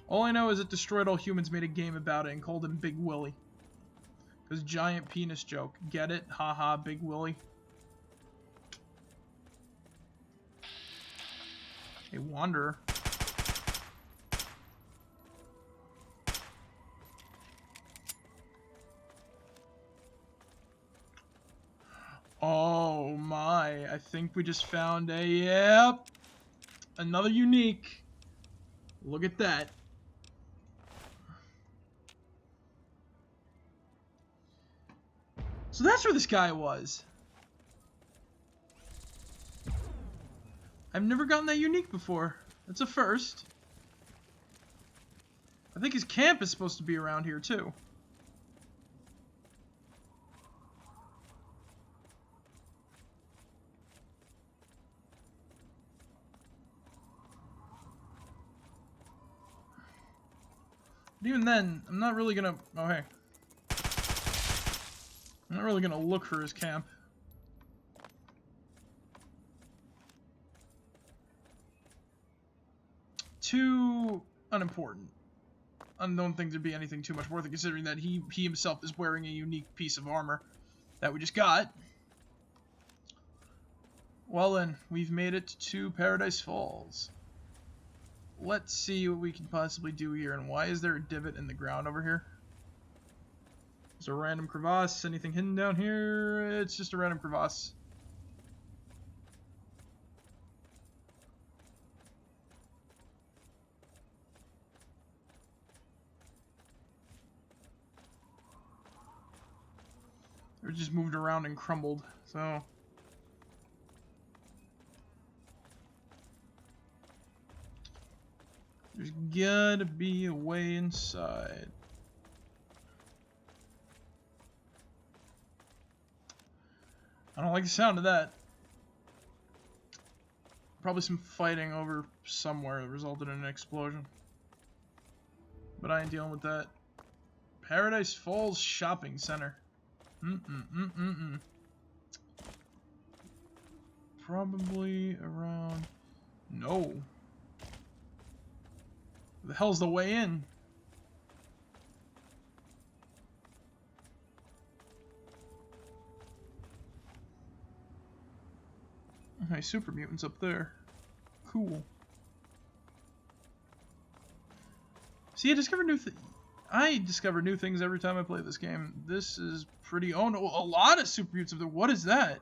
All I know is it destroyed all humans, made a game about it, and called him Big Willie. Because giant penis joke. Get it? Haha, Big Willie. A wanderer. Oh my, I think we just found a, yep, another unique. Look at that. So that's where this guy was. I've never gotten that unique before. That's a first. I think his camp is supposed to be around here too. But even then, I'm not really gonna... Oh, hey. I'm not really gonna look for his camp. Too unimportant. I don't think there'd be anything too much worth it, considering that he himself is wearing a unique piece of armor that we just got. Well then, we've made it to Paradise Falls. Let's see what we can possibly do here, and why is there a divot in the ground over here? Is there a random crevasse? Anything hidden down here? It's just a random crevasse. Or just moved around and crumbled, so... There's gotta be a way inside. I don't like the sound of that. Probably some fighting over somewhere that resulted in an explosion. But I ain't dealing with that. Paradise Falls Shopping Center. Probably around... No. The hell's the way in? Okay, super mutants up there. Cool. See, I discover new things every time I play this game. This is pretty... Oh no, a lot of super mutants up there. What is that?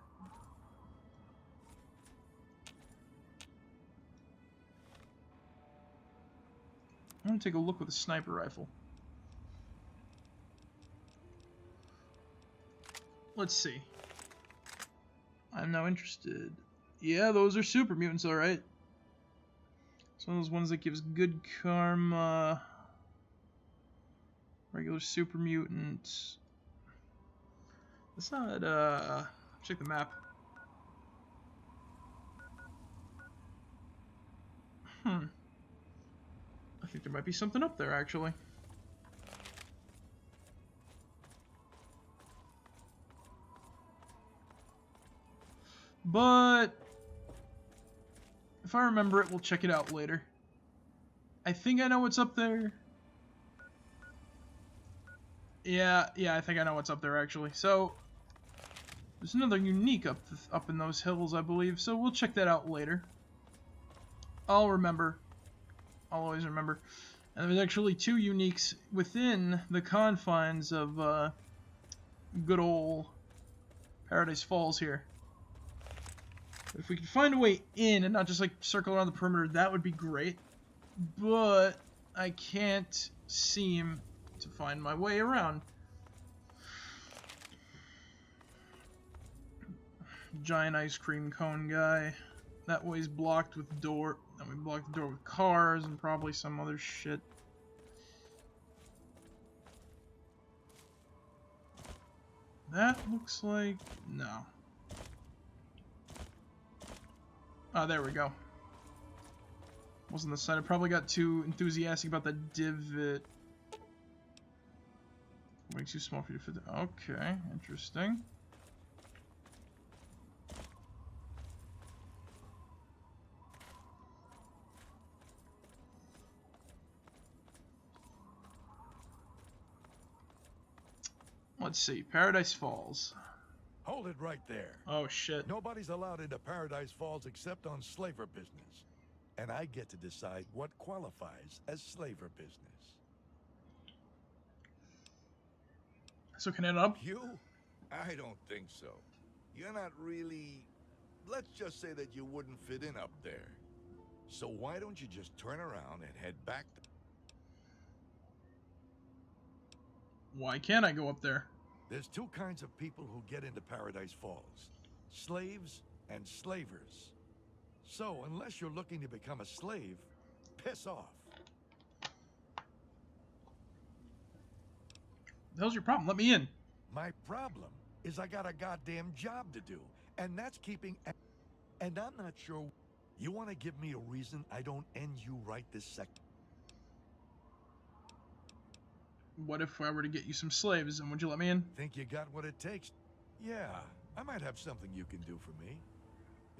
I'm gonna take a look with a sniper rifle. Let's see. I'm now interested. Yeah, those are super mutants, alright. It's one of those ones that gives good karma. Regular super mutants. It's not, check the map. I think there might be something up there, actually. But if I remember it, we'll check it out later. I think I know what's up there. Yeah, I think I know what's up there, actually. So there's another unique up in those hills, I believe. So we'll check that out later. I'll remember. I'll always remember. And there's actually 2 uniques within the confines of good old Paradise Falls here. If we could find a way in and not just like circle around the perimeter, that would be great. But I can't seem to find my way around. Giant ice cream cone guy. That way's blocked with door. Then we blocked the door with cars and probably some other shit. That looks like... no. Ah, there we go. Wasn't the side. I probably got too enthusiastic about the divot. Way too small for you to fit. Okay, interesting. Let's see, Paradise Falls. Hold it right there. Oh shit. Nobody's allowed into Paradise Falls except on slaver business. And I get to decide what qualifies as slaver business. So can I end up? You? I don't think so. You're not really... Let's just say that you wouldn't fit in up there. So why don't you just turn around and head back to... Why can't I go up there? There's 2 kinds of people who get into Paradise Falls. Slaves and slavers. So, unless you're looking to become a slave, piss off. The hell's your problem? Let me in. My problem is I got a goddamn job to do, and that's keeping... And I'm not sure... You want to give me a reason I don't end you right this second? What if I were to get you some slaves, and would you let me in? Think you got what it takes? Yeah, I might have something you can do for me.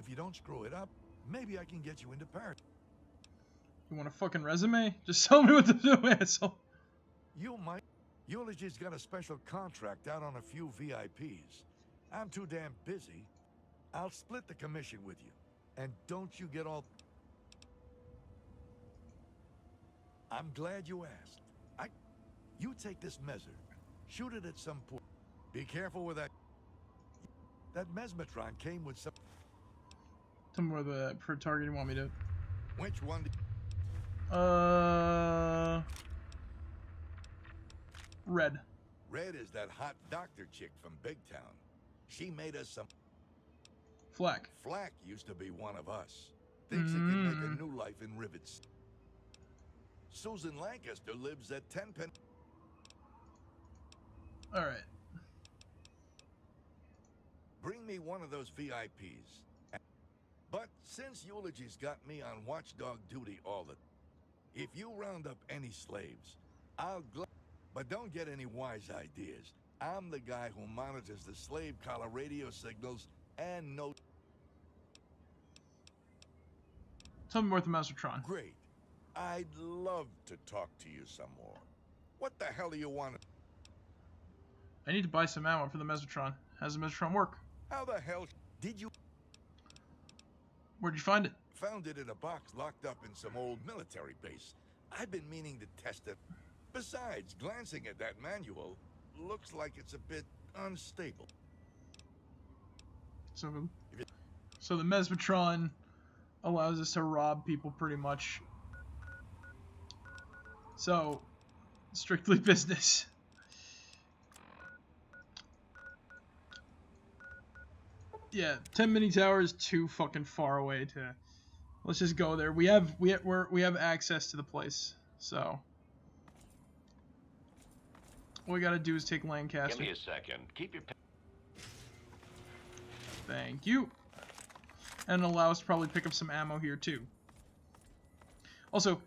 If you don't screw it up, maybe I can get you into Paradise. You want a fucking resume? Just tell me what to do, asshole. You might. Eulogy's got a special contract out on a few VIPs. I'm too damn busy. I'll split the commission with you. And don't you get all... I'm glad you asked. You take this measure, shoot it at some point. Be careful with that. That mesmetron came with some... Tell me where the per target you want me to... Which one? Red. Red is that hot doctor chick from Big Town. She made us some... Flack. Flack used to be one of us. Thinks he can make a new life in Rivets. Susan Lancaster lives at 10 Pen... Alright. Bring me one of those VIPs. But since Eulogy's got me on watchdog duty all the... If you round up any slaves, I'll but don't get any wise ideas. I'm the guy who monitors the slave collar radio signals and no... Tell me more about the Mesotron. Great. I'd love to talk to you some more. What the hell do you want? I need to buy some ammo for the Mesotron. How's the Mesotron work? How the hell did you... Where'd you find it? Found it in a box locked up in some old military base. I've been meaning to test it. Besides, glancing at that manual, looks like it's a bit unstable. So the Mesotron allows us to rob people pretty much. So, strictly business. Yeah, 10 mini towers too fucking far away to. Let's just go there. We have access to the place, so all we gotta do is take Lancaster. Give me a second. Keep your. Thank you. And allow us to probably pick up some ammo here too. Also,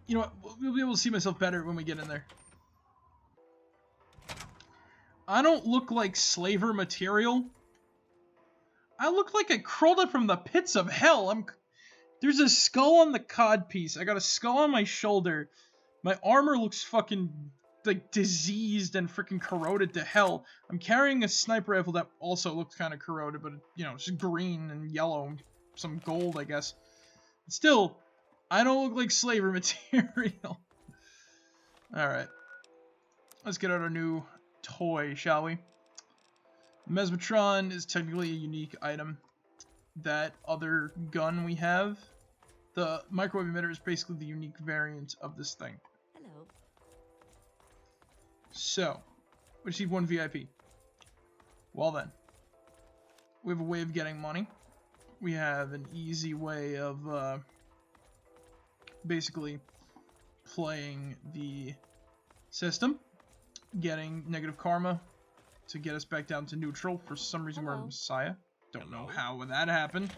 you know what? We'll be able to see myself better when we get in there. I don't look like slaver material. I look like I crawled up from the pits of hell. There's a skull on the cod piece. I got a skull on my shoulder. My armor looks fucking like diseased and freaking corroded to hell. I'm carrying a sniper rifle that also looks kind of corroded, but you know, it's just green and yellow and some gold, I guess. Still, I don't look like slaver material. Alright. Let's get out our new toy, shall we? Mesotron is technically a unique item. That other gun we have, the microwave emitter, is basically the unique variant of this thing. Hello. So, we just need one VIP. Well then, we have a way of getting money. We have an easy way of basically playing the system, getting negative karma to get us back down to neutral. For some reason we're Messiah. Don't know how that happened.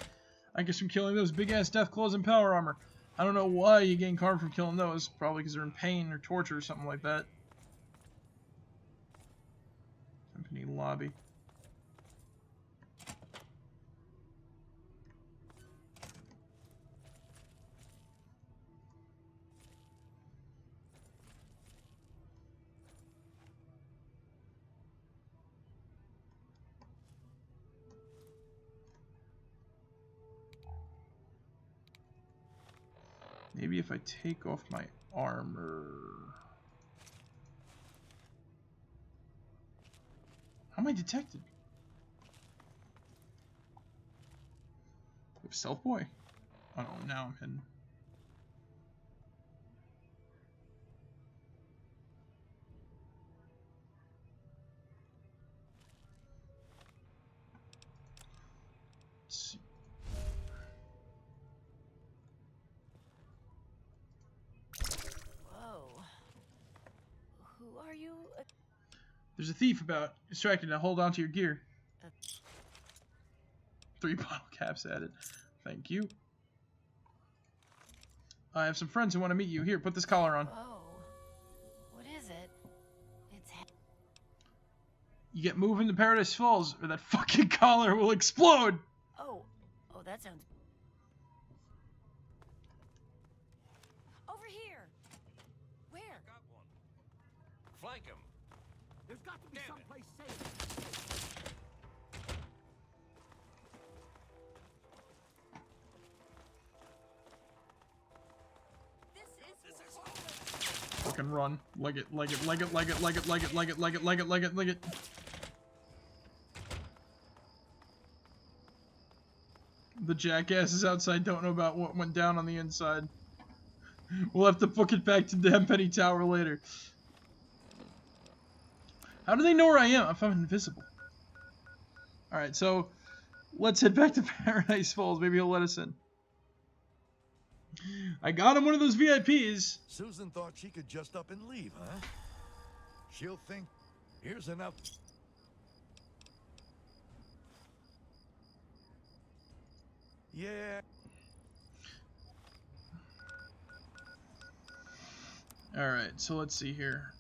I guess from killing those big-ass death claws and power armor. I don't know why you gain karma from killing those. Probably because they're in pain or torture or something like that. Company lobby. Maybe if I take off my armor... How am I detected? Stealth boy. Oh no, now I'm hidden. Let's see. Who are you? There's a thief about. Distracted. Now hold on to your gear. 3 bottle caps added. Thank you. I have some friends who want to meet you. Here, put this collar on. Whoa. What is it? It's... You get moving to Paradise Falls, or that fucking collar will explode! Oh, that sounds... Over here! Where? Got one. Flank him. There's got to be someplace safe. Fucking run. Leg it, leg it, leg it, leg it, leg it, leg it, leg it, leg it, leg it, leg it, leg it. The jackasses outside don't know about what went down on the inside. We'll have to book it back to the Hempenny Tower later. How do they know where I am if I'm invisible? Alright, so let's head back to Paradise Falls. Maybe he'll let us in. I got him one of those VIPs. Susan thought she could just up and leave, huh? She'll think, here's enough. Yeah. Alright, so let's see here.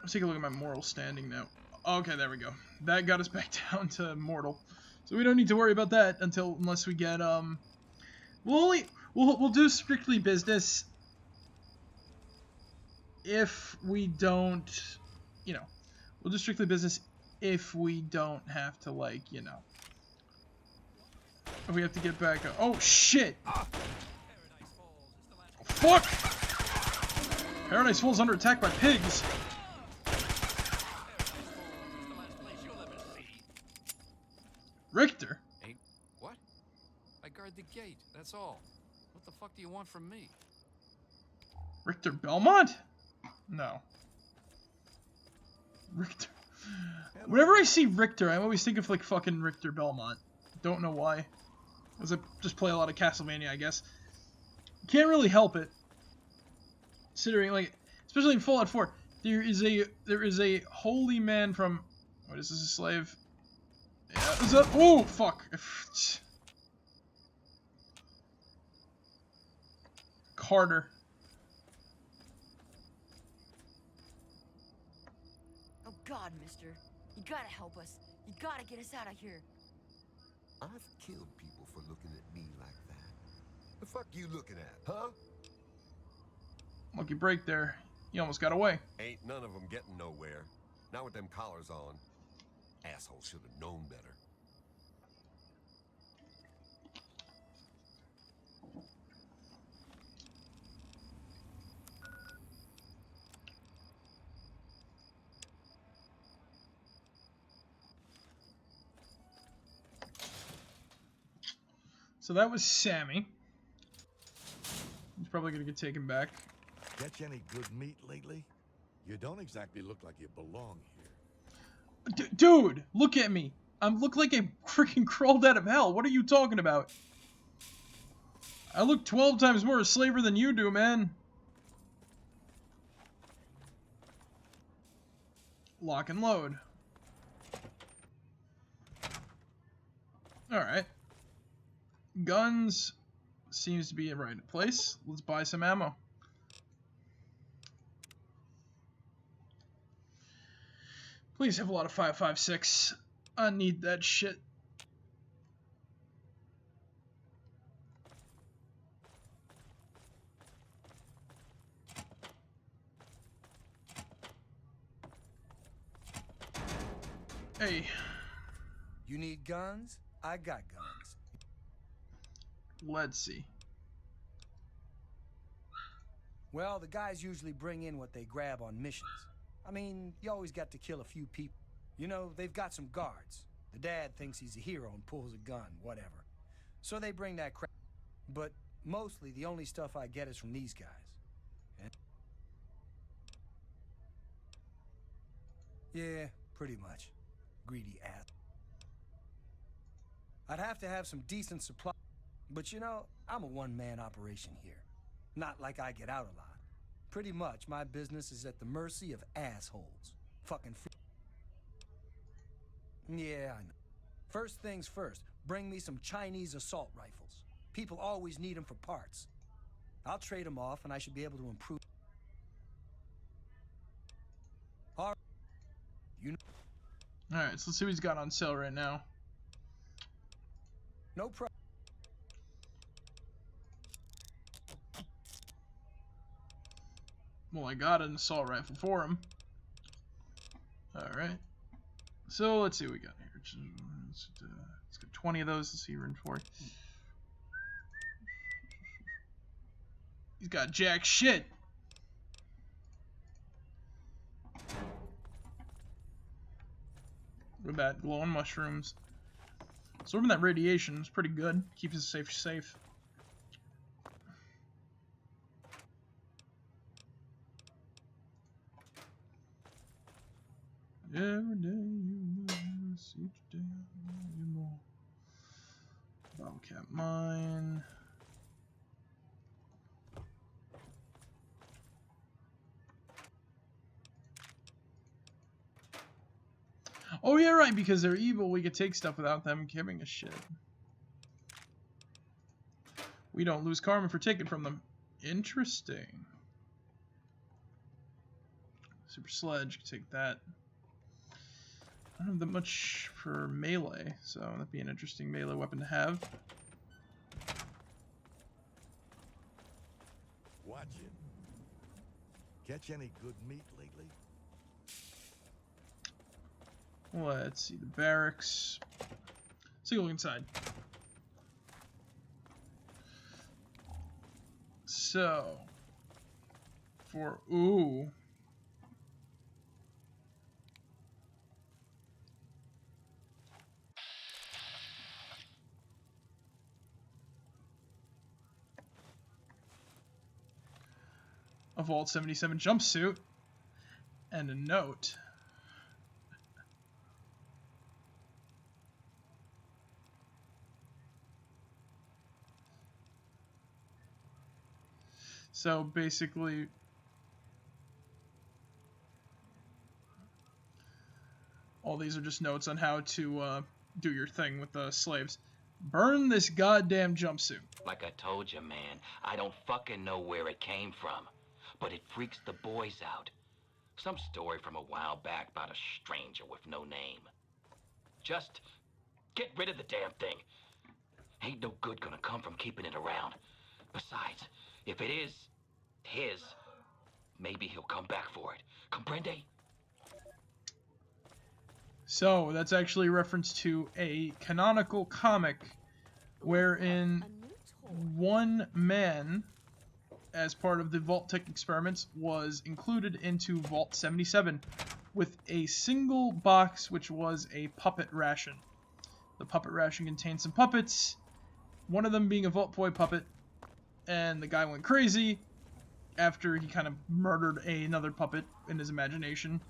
Let's take a look at my moral standing now. Okay, there we go. That got us back down to mortal. So we don't need to worry about that unless we get we'll do strictly business if we don't, you know, we'll do strictly business if we don't have to, like, you know, if we have to get back up. Oh shit! Fuck! Paradise Falls under attack by pigs. Richter? Hey, what? I guard the gate, that's all. What the fuck do you want from me? Richter Belmont? No. Richter. Whenever I see Richter, I always think of, like, fucking Richter Belmont. Don't know why. Because I just play a lot of Castlevania, I guess. Can't really help it. Considering, like, especially in Fallout 4, there is a holy man from... What is this, a slave? Yeah, is that... Oh, fuck. Carter. Oh God, mister. You gotta help us. You gotta get us out of here. I've killed people for looking at me like that. The fuck you looking at, huh? Lucky break there. You almost got away. Ain't none of them getting nowhere. Not with them collars on. Asshole should have known better. So that was Sammy. He's probably gonna get taken back. Catch any good meat lately? You don't exactly look like you belong here. Dude, look at me. I look like I freaking crawled out of hell. What are you talking about? I look 12 times more a slaver than you do, man. Lock and load. Alright. Guns seems to be in right place. Let's buy some ammo. Please have a lot of 5.56. I need that shit. Hey. You need guns? I got guns. Let's see. Well, the guys usually bring in what they grab on missions. I mean, you always got to kill a few people. You know, they've got some guards. The dad thinks he's a hero and pulls a gun, whatever. So they bring that crap. But mostly the only stuff I get is from these guys. And yeah, pretty much. Greedy ass. I'd have to have some decent supply. But you know, I'm a one-man operation here. Not like I get out a lot. Pretty much, my business is at the mercy of assholes. Fucking Yeah, I know. First things first, bring me some Chinese assault rifles. People always need them for parts. I'll trade them off and I should be able to improve. Alright. Alright, so let's see what he's got on sale right now. No problem. Well, I got an assault rifle for him. Alright. So, let's see what we got here. Let's get 20 of those. Let's see your inventory. He's got jack shit. What about glowing mushrooms? Absorbing that radiation is pretty good. Keeps us safe. Every day you lose, each day I love you more. Bobcat mine. Oh yeah, right, because they're evil, we could take stuff without them giving a shit. We don't lose karma for taking from them. Interesting. Super Sledge, can take that. I don't have that much for melee, so that'd be an interesting melee weapon to have. Watch it. Catch any good meat lately? Let's see the barracks. Let's take a look inside. So, for ooh. A Vault 77 jumpsuit and a note. So basically, all these are just notes on how to do your thing with the slaves. Burn this goddamn jumpsuit. Like I told you, man, I don't fucking know where it came from, but it freaks the boys out. Some story from a while back about a stranger with no name. Just get rid of the damn thing. Ain't no good gonna come from keeping it around. Besides, if it is his, maybe he'll come back for it. Comprende? So that's actually a reference to a canonical comic wherein one man, as part of the Vault Tech experiments, was included into Vault 77 with a single box which was a puppet ration. The puppet ration contained some puppets, one of them being a Vault Boy puppet, and the guy went crazy after he kind of murdered another puppet in his imagination,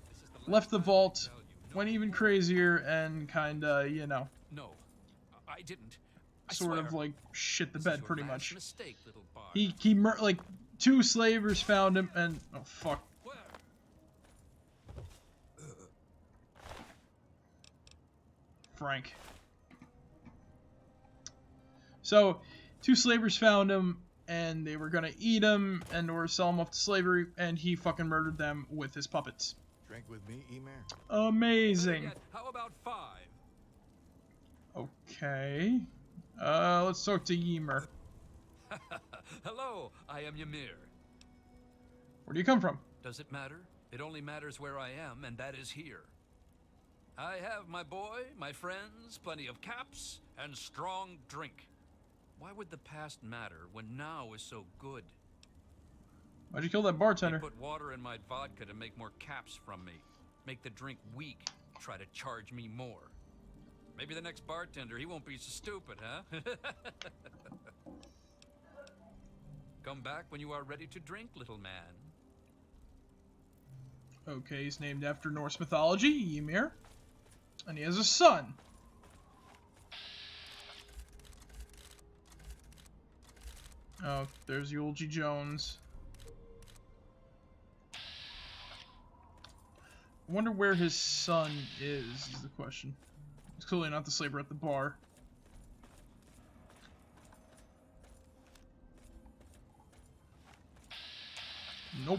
left the vault, went even crazier, and kinda, you know, No, I didn't. I sort swear. of like shit the This is bed your pretty last much. Mistake, little bard. Like 2 slavers found him and oh fuck. Where? Frank. So 2 slavers found him and they were gonna eat him and or sell him off to slavery, and he fucking murdered them with his puppets. Drink with me, Emer? Amazing. Yet, how about 5? Okay. Let's talk to Ymir. Hello, I am Ymir. Where do you come from? Does it matter? It only matters where I am, and that is here. I have my boy, my friends, plenty of caps, and strong drink. Why would the past matter when now is so good? Why'd you kill that bartender? They put water in my vodka to make more caps from me. Make the drink weak. Try to charge me more. Maybe the next bartender, he won't be so stupid, huh? Come back when you are ready to drink, little man. Okay, he's named after Norse mythology, Ymir. And he has a son. Oh, there's Yulji Jones. I wonder where his son is the question. It's clearly not the slaver at the bar. Nope.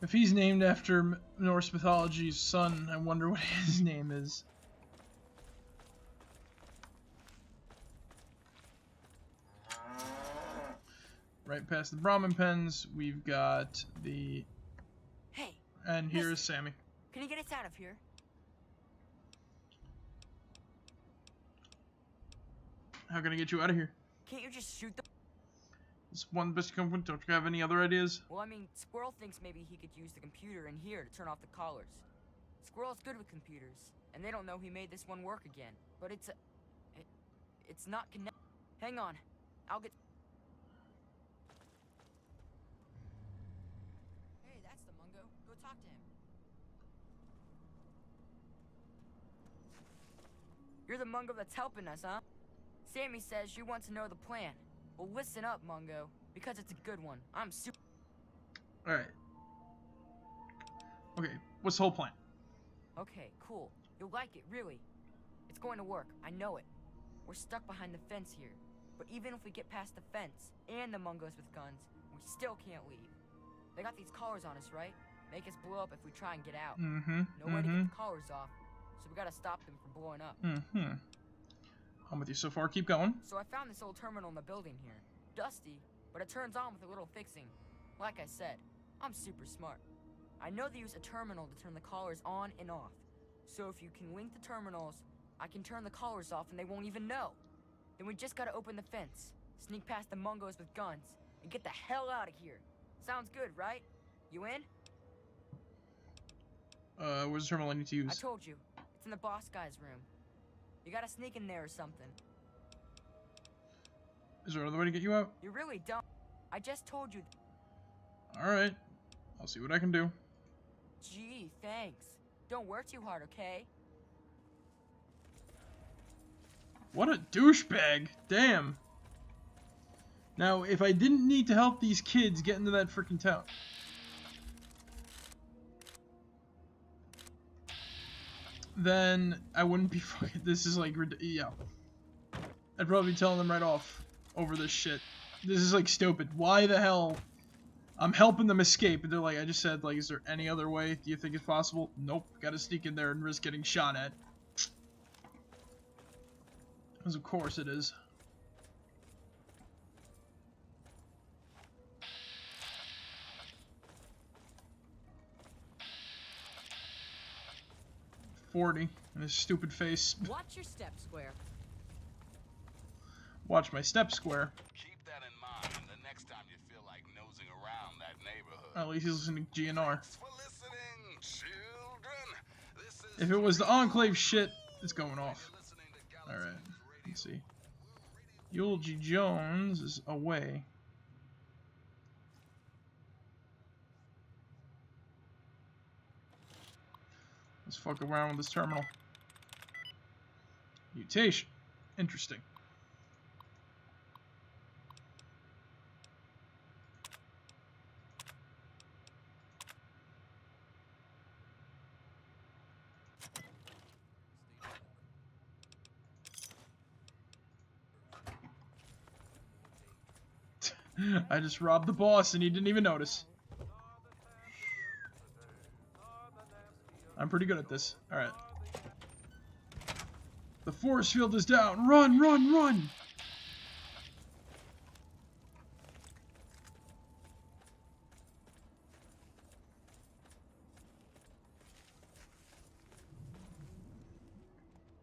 If he's named after Norse mythology's son, I wonder what his name is. Right past the Brahmin pens, we've got the... Hey! And here's mister, Sammy. Can you get us out of here? How can I get you out of here? Can't you just shoot them? This one best company. Don't you have any other ideas? Well, I mean, Squirrel thinks maybe he could use the computer in here to turn off the collars. Squirrel's good with computers, and they don't know he made this one work again. But it's not connected. Hang on, I'll get... talk to him. You're the Mungo that's helping us, huh? Sammy says you want to know the plan. Well, listen up, Mungo, because it's a good one. I'm super... Alright. Okay, what's the whole plan? Okay, cool. You'll like it, really. It's going to work, I know it. We're stuck behind the fence here. But even if we get past the fence and the Mungos with guns, we still can't leave. They got these collars on us, right? Make us blow up if we try and get out. Mm-hmm. No way to get the collars off, so we gotta stop them from blowing up. Mm-hmm. I'm with you so far. Keep going. So I found this old terminal in the building here. Dusty, but it turns on with a little fixing. Like I said, I'm super smart. I know they use a terminal to turn the collars on and off. So if you can link the terminals, I can turn the collars off and they won't even know. Then we just gotta open the fence, sneak past the Mungos with guns, and get the hell out of here. Sounds good, right? You in? Where's the terminal I need to use? I told you. It's in the boss guy's room. You gotta sneak in there or something. Is there another way to get you out? You really don't. I just told you. Alright. I'll see what I can do. Gee, thanks. Don't work too hard, okay? What a douchebag. Damn. Now, if I didn't need to help these kids get into that freaking town. Then I wouldn't be fucking. This is like, yeah. I'd probably be telling them right off over this shit. This is like stupid. Why the hell? I'm helping them escape, and they're like, I just said, like, is there any other way? Do you think it's possible? Nope. Gotta sneak in there and risk getting shot at. Because of course it is. $40 and his stupid face. Watch your step, Square. Watch my step, Square. Keep that in mind the next time you feel like nosing around that neighborhood. At least he's listening to GNR. Thanks for listening, children. This is If it was the Enclave shit, it's going off. Alright, let's see. Eulogy Jones is away. Let's fuck around with this terminal. Mutation. Interesting. I just robbed the boss and he didn't even notice. I'm pretty good at this. Alright. The force field is down. Run, run, run!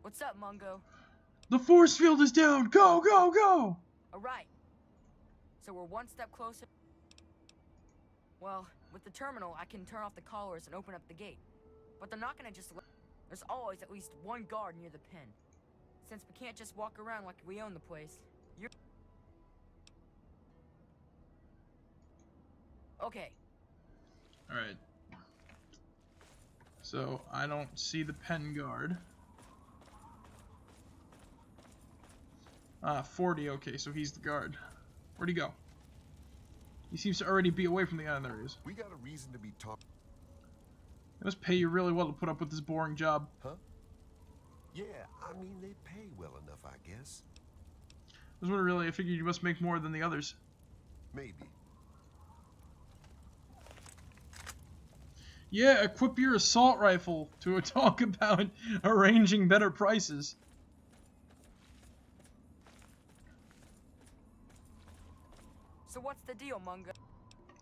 What's up, Mungo? The force field is down! Go, go, go! Alright. So we're one step closer. Well, with the terminal, I can turn off the collars and open up the gate. But they're not gonna just let... There's always at least one guard near the pen. Since we can't just walk around like we own the place, you're... Okay. Alright. So, I don't see the pen guard. 40, okay, so he's the guard. Where'd he go? He seems to already be away from the island. There he is. We got a reason to be talking. It must pay you really well to put up with this boring job. Huh? Yeah, I mean, they pay well enough, I guess. I was really, I figured you must make more than the others. Maybe. Yeah, equip your assault rifle to talk about arranging better prices. So what's the deal, Mungo?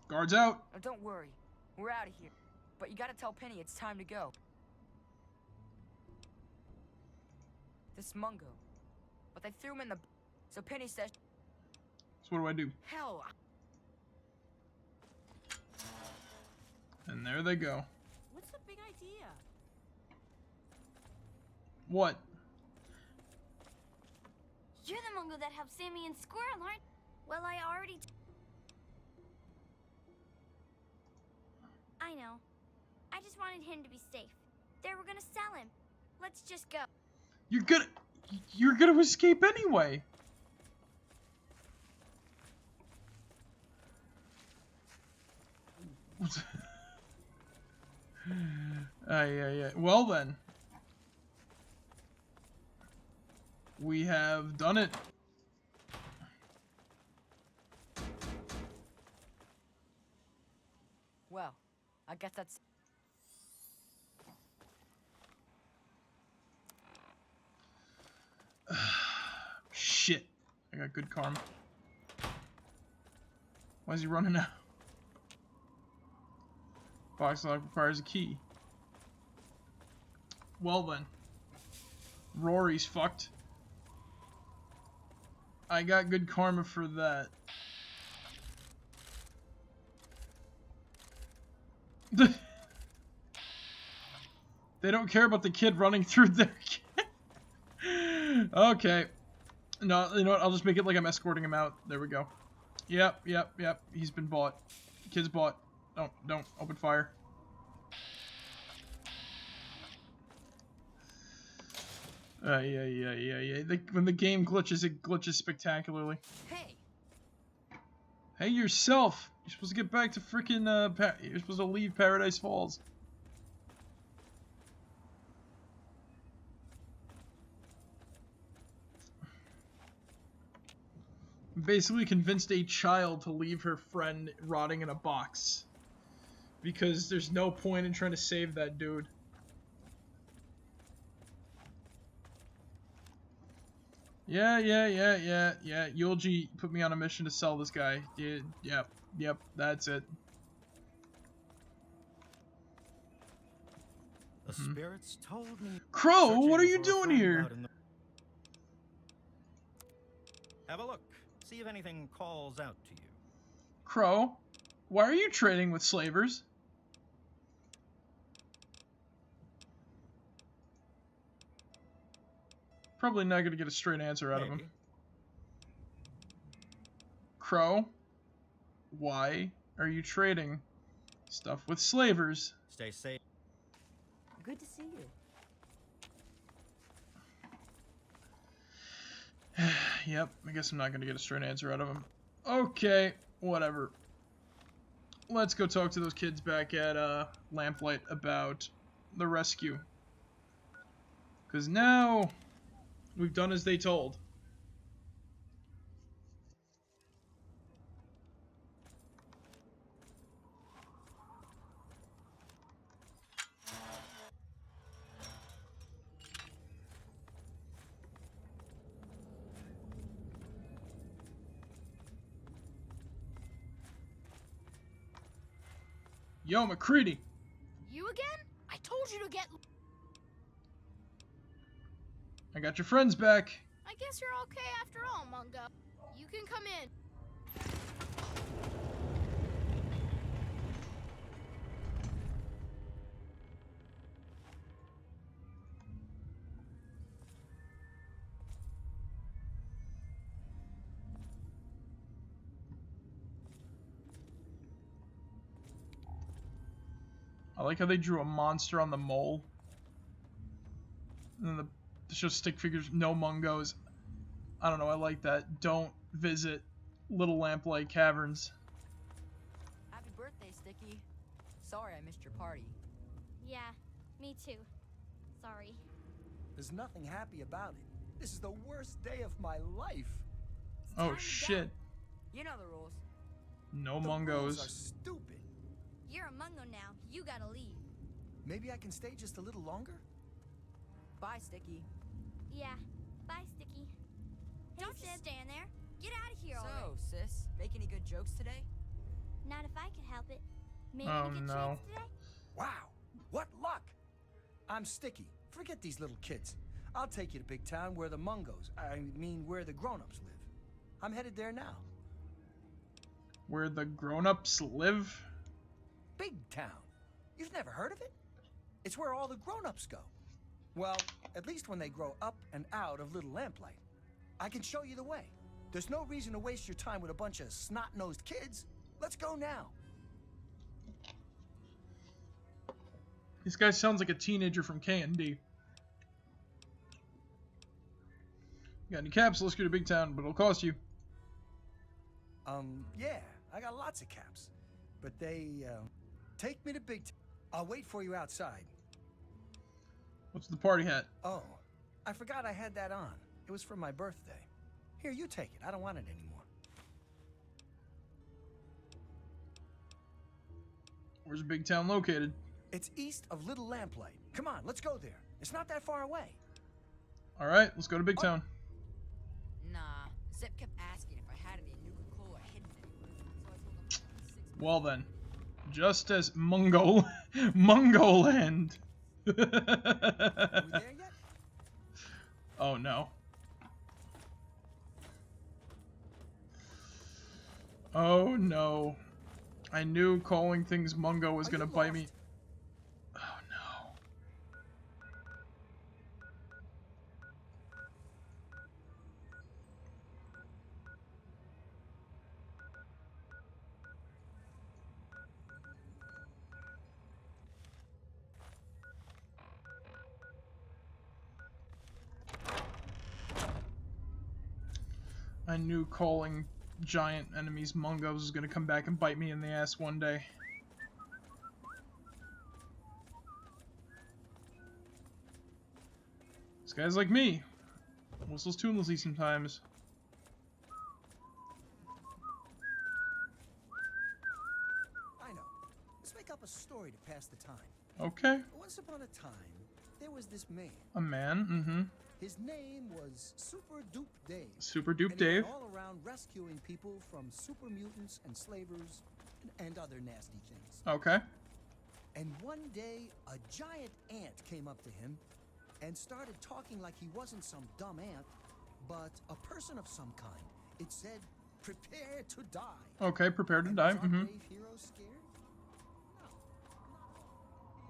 Guards out. Oh, don't worry. We're out of here. But you gotta tell Penny it's time to go. This Mungo. But they threw him in the... So Penny says... So what do I do? Hell... And there they go. What's the big idea? What? You're the Mungo that helped Sammy and Squirrel, aren't? Well, I already... I know. just wanted him to be safe. They were gonna sell him. Let's just go. You're gonna escape anyway. Yeah. Well then, we have done it. Well, I guess that's... Shit. I got good karma. Why is he running now? Box lock requires a key. Well then. Rory's fucked. I got good karma for that. They don't care about the kid running through their Okay. No, you know what? I'll just make it like I'm escorting him out. There we go. Yep. He's been bought. Kid's bought. Don't open fire. Yeah. When the game glitches, it glitches spectacularly. Hey, yourself! You're supposed to get back to freaking, you're supposed to leave Paradise Falls. Basically convinced a child to leave her friend rotting in a box. Because there's no point in trying to save that dude. Yeah. Yulji put me on a mission to sell this guy. Yep, that's it. The spirits told me. Crow, what are you doing here? Have a look. See if anything calls out to you. Crow, why are you trading with slavers? Probably not going to get a straight answer out of him. Crow, why are you trading stuff with slavers? Stay safe. Good to see you. Yep, I guess I'm not going to get a straight answer out of him. Okay, whatever. Let's go talk to those kids back at Lamplight about the rescue. Because now we've done as they told. Yo, McCready! You again? I told you to get... I got your friends back. I guess you're okay after all, Mungo. You can come in. I like how they drew a monster on the mole. And then the show stick figures, no mungos. I don't know, I like that. Don't visit Little Lamplight Caverns. Happy birthday, Sticky. Sorry I missed your party. Yeah, me too. Sorry. There's nothing happy about it. This is the worst day of my life. Oh shit. You know the rules. No The mungos. rules are stupid. You're a Mungo now. You gotta leave. Maybe I can stay just a little longer? Bye, Sticky. Yeah. Bye, Sticky. Hey, Don't just stand there. Get out of here already. So, sis, make any good jokes today? Not if I could help it. Maybe Oh, we get no. chance today? Wow, what luck! I'm Sticky. Forget these little kids. I'll take you to big town where the Mungos, where the grown-ups live. I'm headed there now. Where the grown-ups live? Big town. You've never heard of it? It's where all the grown-ups go. Well, at least when they grow up and out of Little Lamplight. I can show you the way. There's no reason to waste your time with a bunch of snot-nosed kids. Let's go now. This guy sounds like a teenager from K&D. Got any caps? Let's go to Big Town, but it'll cost you. Yeah, I got lots of caps. But they, take me to Big Town. I'll wait for you outside. What's the party hat? Oh, I forgot I had that on. It was for my birthday. Here, you take it. I don't want it anymore. Where's Big Town located? It's east of Little Lamplight. Come on, let's go there. It's not that far away. Alright, let's go to Big Town. Nah, Zip kept asking if I had any Nuka-Cola hidden anywhere, so I told him 6 Well then, just as Mungoland. Are we there yet? Oh no. Oh no. I knew calling things Mungo was gonna bite me. Oh no. I knew calling giant enemies Mungos is gonna come back and bite me in the ass one day. This guy's like me. Whistles tunelessly sometimes. I know. Let's make up a story to pass the time. Okay. Once upon a time, there was this man. A man, mm-hmm. His name was Super Dupe Dave. Super Dupe and he Dave. went all around rescuing people from super mutants and slavers and other nasty things. Okay. And one day, a giant ant came up to him and started talking like he wasn't some dumb ant, but a person of some kind. It said, "Prepare to die." Okay, prepare to And die. was our Mm-hmm. brave hero scared? No,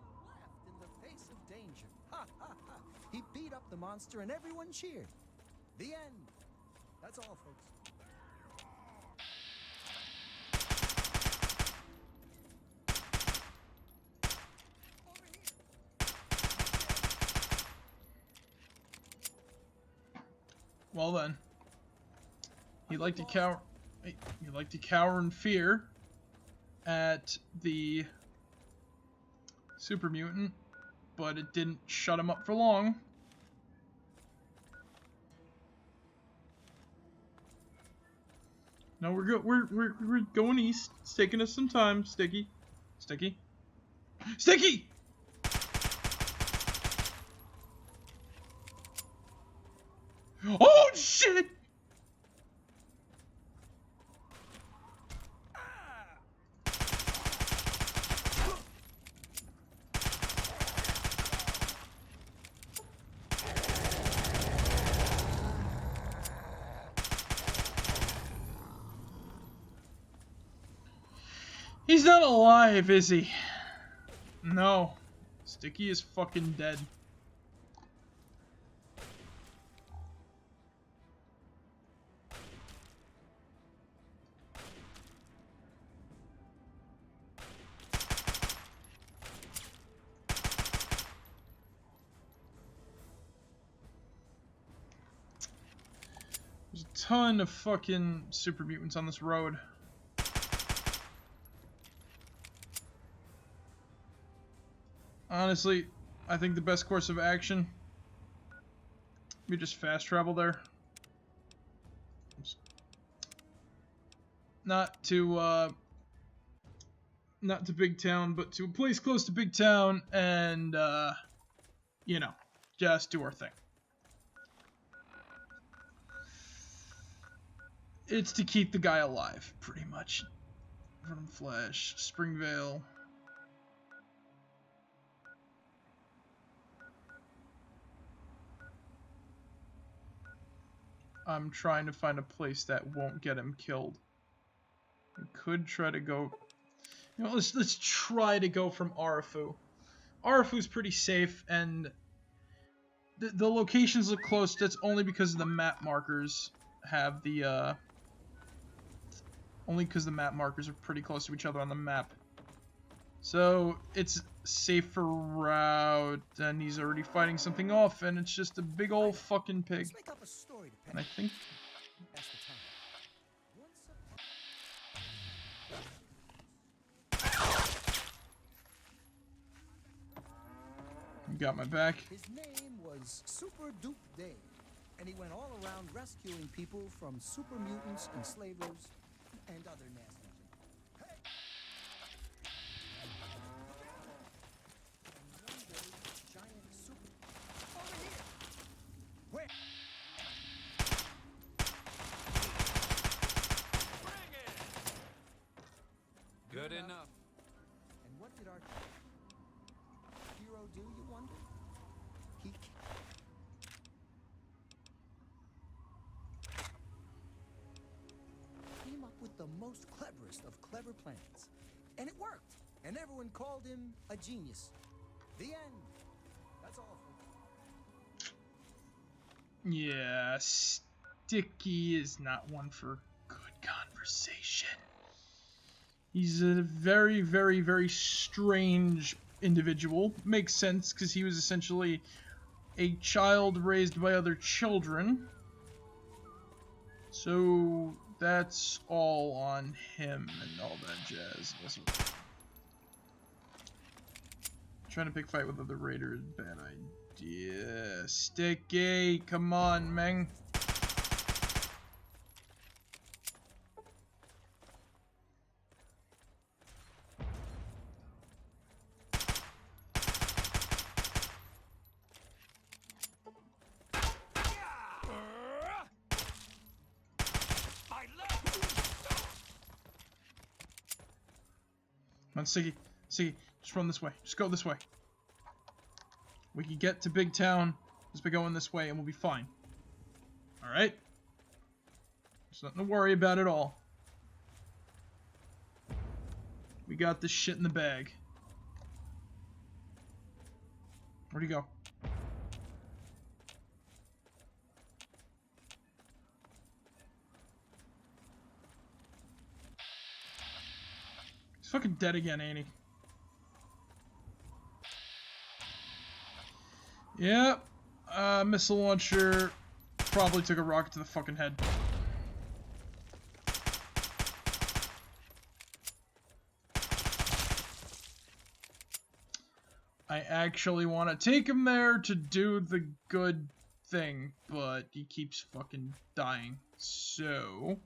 he laughed in the face of danger. Ha ha ha! He beat up the monster and everyone cheered. The end. That's all, folks. Well then, he liked to cower. He liked to cower in fear at the super mutant, but it didn't shut him up for long. No, we're good. We're going east. It's taking us some time. Sticky. Sticky. Sticky. Oh shit! He's not alive, is he? No. Sticky is fucking dead. There's a ton of fucking super mutants on this road. Honestly, I think the best course of action, we just fast travel there. Not to Big Town, but to a place close to Big Town, and you know, just do our thing. It's to keep the guy alive, pretty much. Venom Flash, Springvale. I'm trying to find a place that won't get him killed. We could try to go... You know, let's try to go from Arafu. Arafu's pretty safe, and the locations look close. That's only because the map markers have the, only because the map markers are pretty close to each other on the map. So it's safer route, and he's already fighting something off, and it's just a big old fucking pig. Let's make up a story to And I think pass the time. you got my back. His name was Super Duke Dave, and he went all around rescuing people from super mutants, enslavers, and other nasty things. Hey! And one day, this giant super... Over here! Where? Bring it! Good enough. And what did our hero do, you wonder? He came up with the most cleverest of clever plans. And it worked. And everyone called him a genius. The end. That's all, folks. Yeah, Sticky is not one for good conversation. He's a very, very, very strange individual. Makes sense, because he was essentially a child raised by other children. So that's all on him and all that jazz. Also, trying to pick fight with other raiders, bad idea. Sticky, come on, Meng. Come on, Sticky. Sticky, just run this way. Just go this way. We can get to Big Town just by going this way, and we'll be fine. Alright? There's nothing to worry about at all. We got this shit in the bag. Where'd he go? He's fucking dead again, ain't he? Yep. Missile launcher probably took a rocket to the fucking head. I actually want to take him there to do the good thing, but he keeps fucking dying. So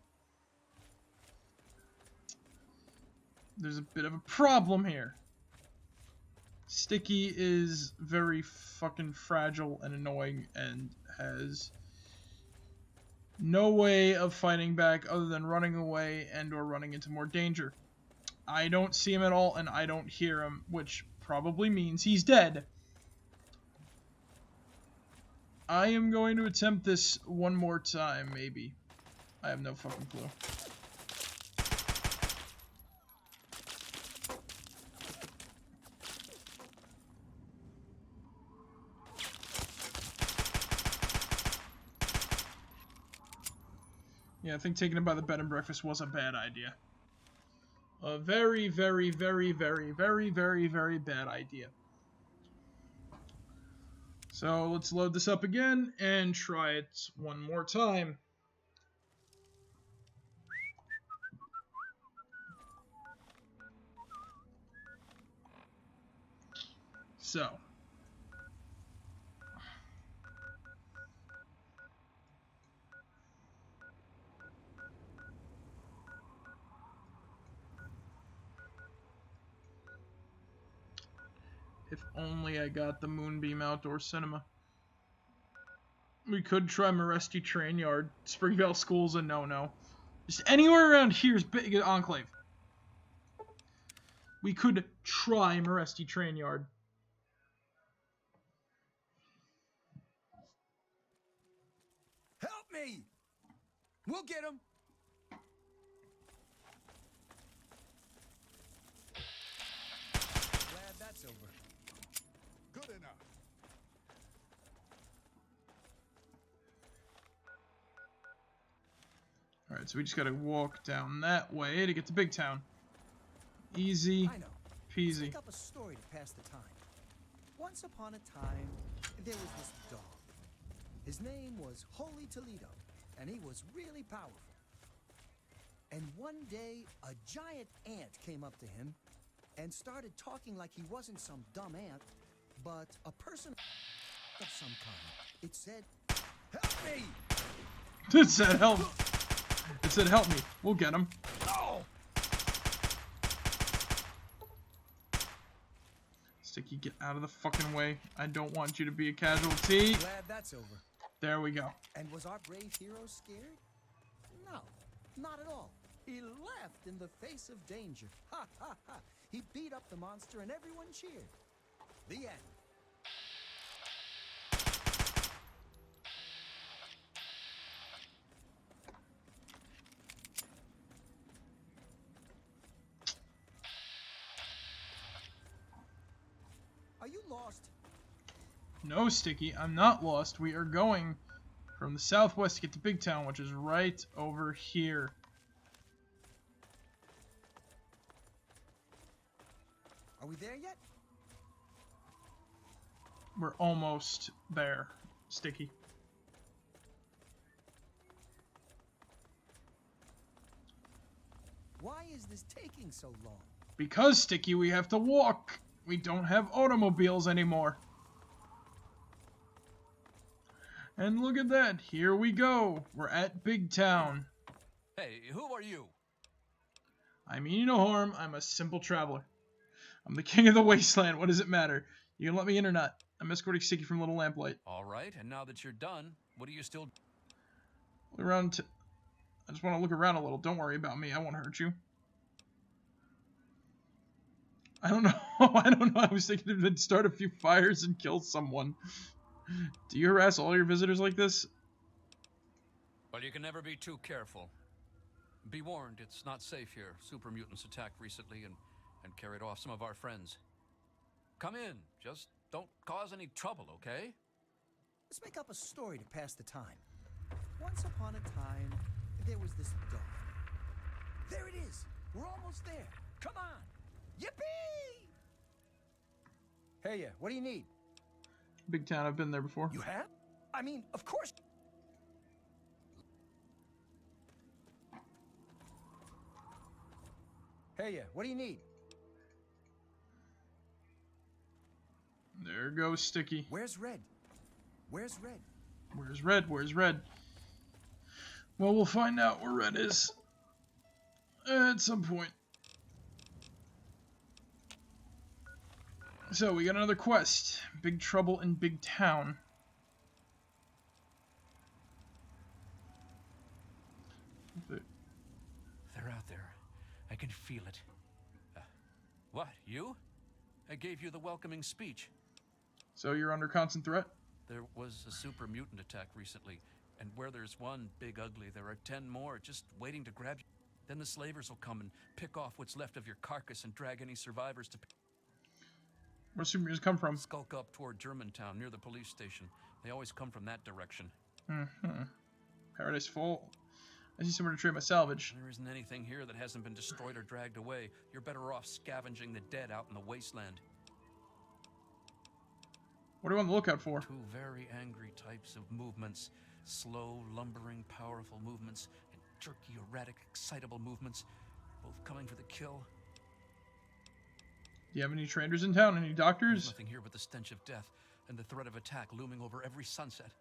there's a bit of a problem here. Sticky is very fucking fragile and annoying and has no way of fighting back other than running away and or running into more danger. I don't see him at all and I don't hear him, which probably means he's dead. I am going to attempt this one more time, maybe. I have no fucking clue. Yeah, I think taking him by the bed and breakfast was a bad idea. A very, very, very, very, very, very, very bad idea. So let's load this up again and try it one more time. So. If only I got the Moonbeam Outdoor Cinema. We could try Maresti Train Yard. Springvale School's a no-no. Just anywhere around here is big Enclave. We could try Maresti Train Yard. Help me! We'll get him! Glad that's over. Good enough. Alright, so we just gotta walk down that way to get to Big Town. Easy. I know. Let's peasy. make up a story to pass the time. Once upon a time, there was this dog. His name was Holy Toledo, and he was really powerful. And one day, a giant ant came up to him and started talking like he wasn't some dumb ant, but a person of some kind. It said, "Help me!" It said help. It said help me. We'll get him. Oh! Sticky, get out of the fucking way. I don't want you to be a casualty. Glad that's over. There we go. And was our brave hero scared? No, not at all. He left in the face of danger. Ha ha ha. He beat up the monster and everyone cheered. The end. Are you lost? No, Sticky, I'm not lost. We are going from the southwest to get to Big Town, which is right over here. Are we there yet? We're almost there, Sticky. Why is this taking so long? Because, Sticky, we have to walk. We don't have automobiles anymore. And look at that. Here we go. We're at Big Town. Hey, who are you? I mean no harm. I'm a simple traveler. I'm the king of the wasteland. What does it matter? You can let me in or not. I'm escorting Sticky from Little Lamplight. All right, and now that you're done, what are you still... Look around. I just want to look around a little. Don't worry about me. I won't hurt you. I don't know. I don't know. I was thinking to start a few fires and kill someone. Do you harass all your visitors like this? Well, you can never be too careful. Be warned, it's not safe here. Super mutants attacked recently and carried off some of our friends. Come in. Just don't cause any trouble, okay? Let's make up a story to pass the time. Once upon a time, there was this dog. There it is. We're almost there. Come on. Yippee! Hey, what do you need? Big Town. I've been there before. You have? I mean, of course. Hey, what do you need? There goes Sticky. Where's Red? Where's Red? Where's Red? Where's Red? Well, we'll find out where Red is at some point. So, we got another quest. Big Trouble in Big Town. They're out there. I can feel it. What, you? I gave you the welcoming speech. So you're under constant threat? There was a super mutant attack recently, and where there's one big ugly, there are 10 more just waiting to grab you. Then the slavers will come and pick off what's left of your carcass and drag any survivors to... Where super mutants come from? Skulk up toward Germantown, near the police station. They always come from that direction. Mm-hmm. Paradise Fall. I see somewhere to trade my salvage. There isn't anything here that hasn't been destroyed or dragged away. You're better off scavenging the dead out in the wasteland. What do you want to look out for? Two very angry types of movements. Slow, lumbering, powerful movements, and jerky, erratic, excitable movements. Both coming for the kill. Do you have any traders in town? Any doctors? There's nothing here but the stench of death and the threat of attack looming over every sunset.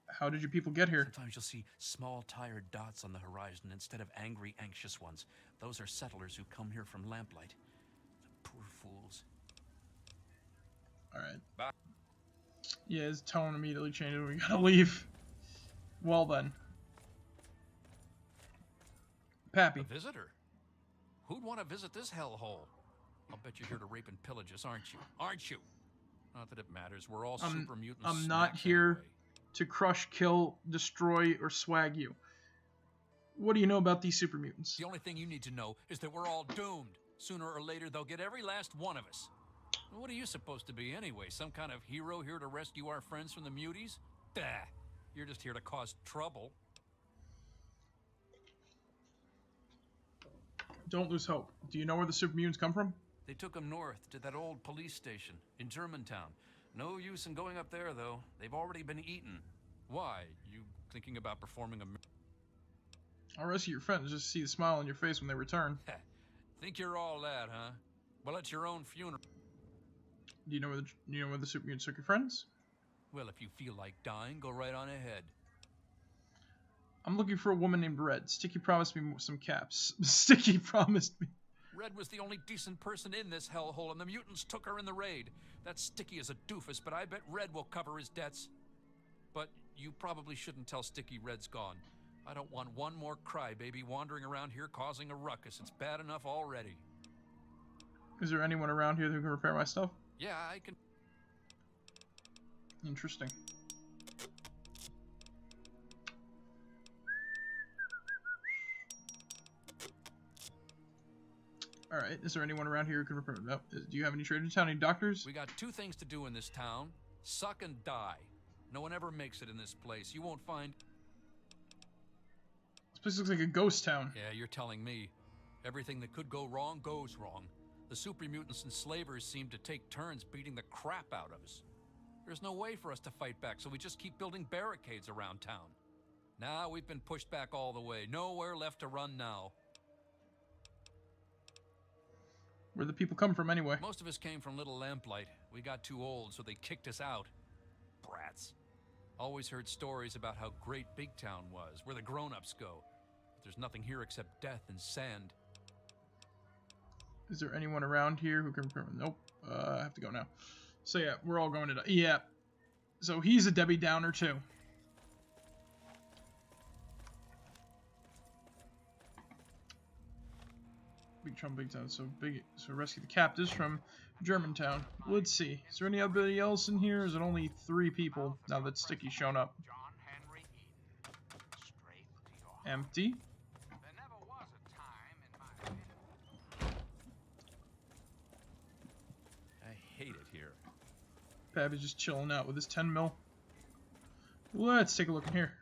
How did you people get here? Sometimes you'll see small, tired dots on the horizon instead of angry, anxious ones. Those are settlers who come here from Lamplight. The poor fools. Alright. Bye. Yeah, his tone immediately changes. We gotta leave. Well then. Pappy. A visitor? Who'd want to visit this hellhole? I'll bet you're here to rape and pillage us, aren't you? Aren't you? Not that it matters. We're all super mutants. I'm not here to crush, kill, destroy, or swag you. What do you know about these super mutants? The only thing you need to know is that we're all doomed. Sooner or later, they'll get every last one of us. What are you supposed to be anyway? Some kind of hero here to rescue our friends from the muties? Bah! You're just here to cause trouble. Don't lose hope. Do you know where the super mutants come from? They took them north to that old police station in Germantown. No use in going up there, though. They've already been eaten. Why? You thinking about performing a... I'll rescue your friends just to see the smile on your face when they return. Think you're all that, huh? Well, at your own funeral. Do you know where the super mutants took your friends? Well, if you feel like dying, go right on ahead. I'm looking for a woman named Red. Sticky promised me some caps. Sticky promised me. Red was the only decent person in this hellhole, and the mutants took her in the raid. That Sticky is a doofus, but I bet Red will cover his debts. But you probably shouldn't tell Sticky Red's gone. I don't want one more crybaby wandering around here causing a ruckus. It's bad enough already. Is there anyone around here who can repair my stuff? Yeah, I can... Interesting. Alright, is there anyone around here who can repair... No. Do you have any traders in town? Any doctors? We got two things to do in this town. Suck and die. No one ever makes it in this place. You won't find... This place looks like a ghost town. Yeah, you're telling me. Everything that could go wrong goes wrong. The super mutants and slavers seem to take turns beating the crap out of us. There's no way for us to fight back, so we just keep building barricades around town. Now we've been pushed back all the way. Nowhere left to run now. Where'd the people come from anyway? Most of us came from Little Lamplight. We got too old, so they kicked us out. Brats. Always heard stories about how great Big Town was, where the grown-ups go. But there's nothing here except death and sand. Is there anyone around here who can... Nope. I have to go now. So yeah, we're all going to die. Yeah. So he's a Debbie Downer too. Big Trouble, Big Town. So rescue the captives from Germantown. Let's see. Is there anybody else in here? Or is it only 3 people now that Sticky's shown up? Empty. Hate it here. Pappy's just chilling out with his 10 mil. Let's take a look in here.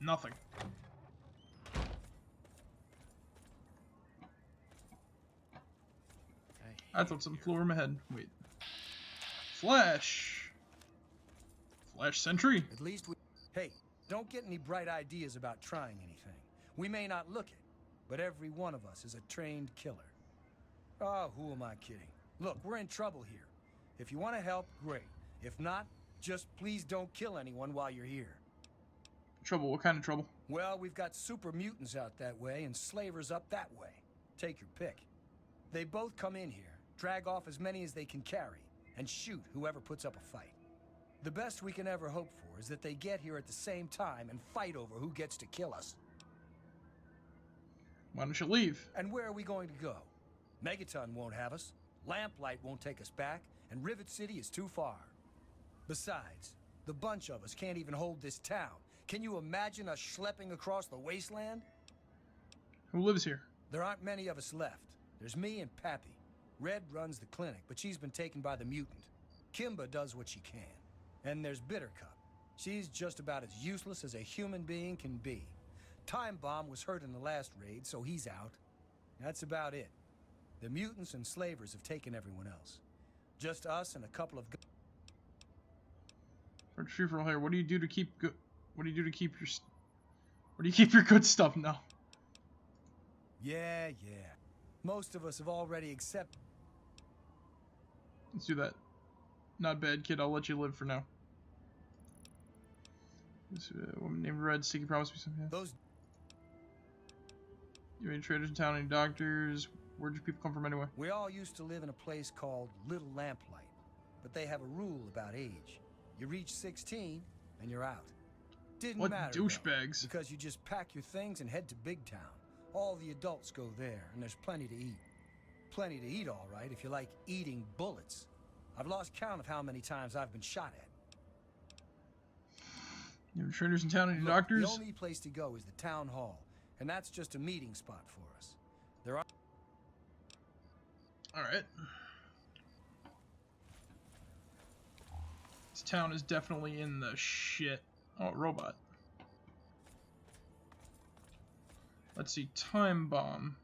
Nothing. I thought something flew over my head. Wait. Flash. Flash Sentry. At least we... Hey, don't get any bright ideas about trying anything. We may not look it, but every one of us is a trained killer. Oh, who am I kidding? Look, we're in trouble here. If you want to help, great. If not, just please don't kill anyone while you're here. Trouble? What kind of trouble? Well, we've got super mutants out that way and slavers up that way. Take your pick. They both come in here, drag off as many as they can carry, and shoot whoever puts up a fight. The best we can ever hope for is that they get here at the same time and fight over who gets to kill us. Why don't you leave? And where are we going to go? Megaton won't have us, Lamplight won't take us back, and Rivet City is too far. Besides, the bunch of us can't even hold this town. Can you imagine us schlepping across the wasteland? Who lives here? There aren't many of us left. There's me and Pappy. Red runs the clinic, but she's been taken by the mutant. Kimba does what she can. And there's Bittercup. She's just about as useless as a human being can be. Time Bomb was hurt in the last raid, so he's out. That's about it. The mutants and slavers have taken everyone else. Just us and a couple of... Retrieval here. What do you do to keep good? What do you do to keep your? Where do you keep your good stuff now? Yeah. Most of us have already accepted. Let's do that. Not bad, kid. I'll let you live for now. This woman named Red. Sticky promised me something. Those. You any traders in town? Any doctors? Where'd your people come from anyway? We all used to live in a place called Little Lamplight, but they have a rule about age. You reach 16 and you're out. Didn't what matter, douchebags? Though, because you just pack your things and head to Big Town. All the adults go there, and there's plenty to eat. Plenty to eat, all right, if you like eating bullets. I've lost count of how many times I've been shot at. You have traders in town? Any Look, doctors? The only place to go is the town hall, and that's just a meeting spot for us. There are... All right. This town is definitely in the shit. Oh, robot. Let's see. Time bomb.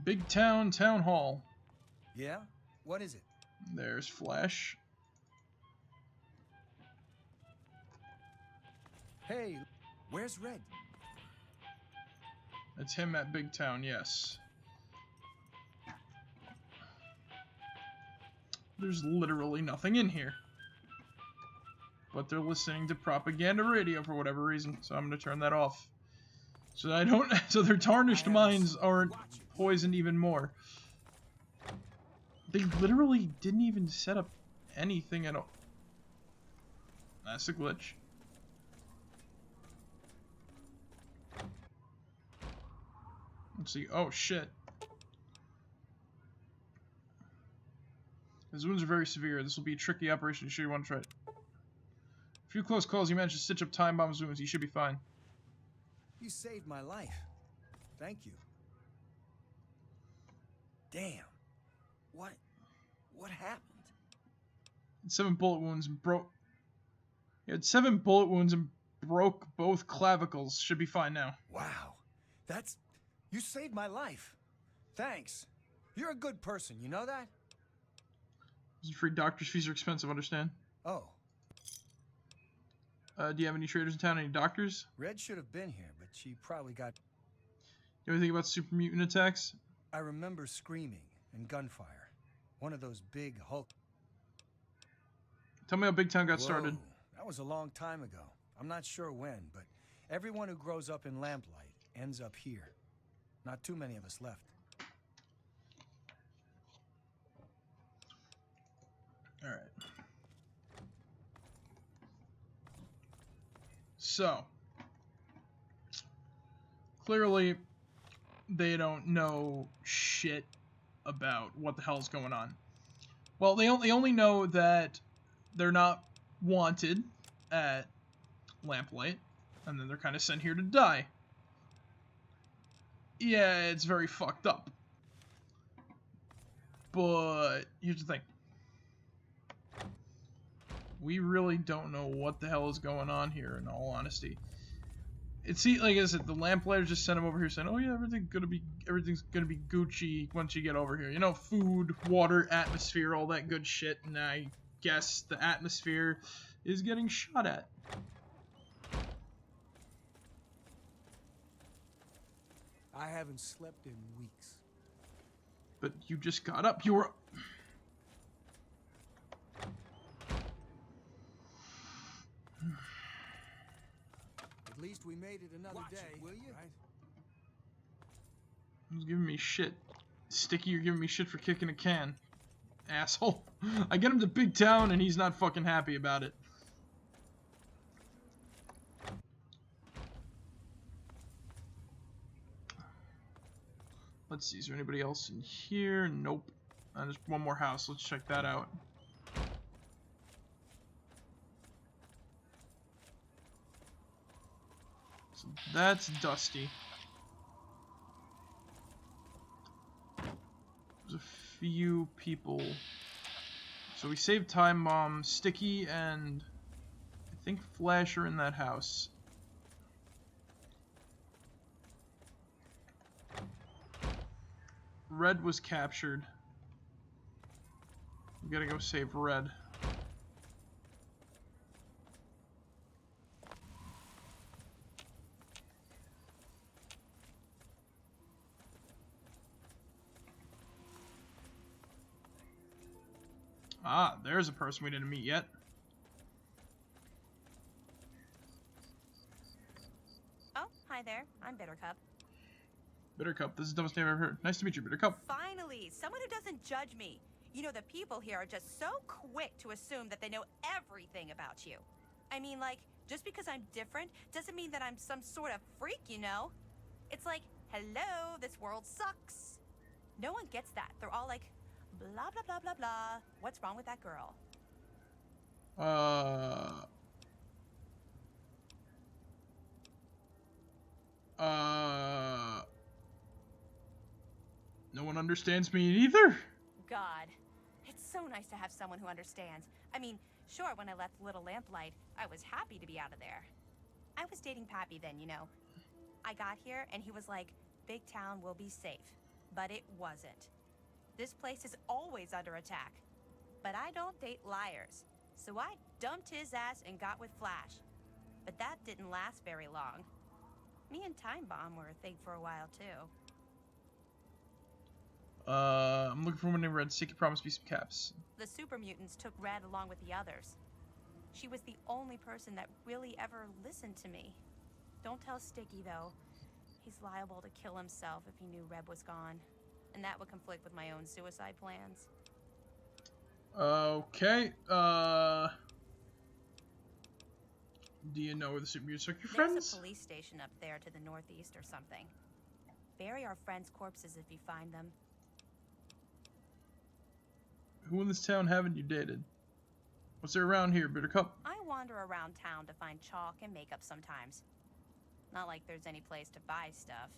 Big town town hall. Yeah? What is it? There's Flash. Hey, where's Red? That's him at Big Town, yes. There's literally nothing in here. But they're listening to propaganda radio for whatever reason, so I'm gonna turn that off. So I don't so their tarnished minds aren't poisoned even more. They literally didn't even set up anything at all. That's a glitch. Let's see. Oh shit. His wounds are very severe. This will be a tricky operation. You sure you want to try it? A few close calls, you managed to stitch up Time Bomb's wounds. You should be fine. You saved my life. Thank you. Damn. What happened? 7 bullet wounds and broke. You had 7 bullet wounds and broke both clavicles. Should be fine now. Wow. You saved my life. Thanks. You're a good person, you know that? Free doctor's fees are expensive, understand? Oh. Do you have any traders in town? Any doctors? Red should have been here, but she probably got... You ever think about super mutant attacks? I remember screaming and gunfire. One of those big Hulk... Tell me how Big Town got started. That was a long time ago. I'm not sure when, but everyone who grows up in Lamplight ends up here. Not too many of us left. Alright. So. Clearly, they don't know shit about what the hell's going on. Well, they only know that they're not wanted at Lamplight, and then they're kind of sent here to die. Yeah, it's very fucked up. But here's the thing. We really don't know what the hell is going on here, in all honesty. Like I said, the Lamplighters just sent him over here saying, "Oh yeah, everything's gonna be Gucci once you get over here. You know, food, water, atmosphere, all that good shit." And I guess the atmosphere is getting shot at. I haven't slept in weeks. But you just got up. You were... At least we made it another day, will you? Right? He's giving me shit. Sticky, you're giving me shit for kicking a can. Asshole. I get him to Big Town and he's not fucking happy about it. Let's see, is there anybody else in here? Nope. There's one more house. Let's check that out. So that's Dusty. There's a few people. So we saved Time Bomb. Sticky and I think Flash are in that house. Red was captured. We gotta go save Red. Ah, there's a person we didn't meet yet. Oh, hi there. I'm Bittercup. Bittercup, this is the dumbest name I've ever heard. Nice to meet you, Bittercup. Finally, someone who doesn't judge me. You know, the people here are just so quick to assume that they know everything about you. I mean, like, just because I'm different doesn't mean that I'm some sort of freak, you know? It's like, hello, this world sucks. No one gets that. They're all like, blah, blah, blah, blah, blah. What's wrong with that girl? No one understands me either. God, It's so nice to have someone who understands. I mean, sure, when I left Little Lamplight, I was happy to be out of there. I was dating Pappy then, you know. I got here and he was like, Big Town will be safe. But it wasn't. This place is always under attack. But I don't date liars. So I dumped his ass and got with Flash. But that didn't last very long. Me and Time Bomb were a thing for a while, too. I'm looking for one named Red. Sticky promised me some caps. The super mutants took Red along with the others. She was the only person that really ever listened to me. Don't tell Sticky, though. He's liable to kill himself if he knew Red was gone. And that would conflict with my own suicide plans. Okay, do you know where the super mutants took your friends? There's a police station up there to the northeast or something. Bury our friends' corpses if you find them. Who in this town haven't you dated? What's there around here, Buttercup? I wander around town to find chalk and makeup sometimes. Not like there's any place to buy stuff.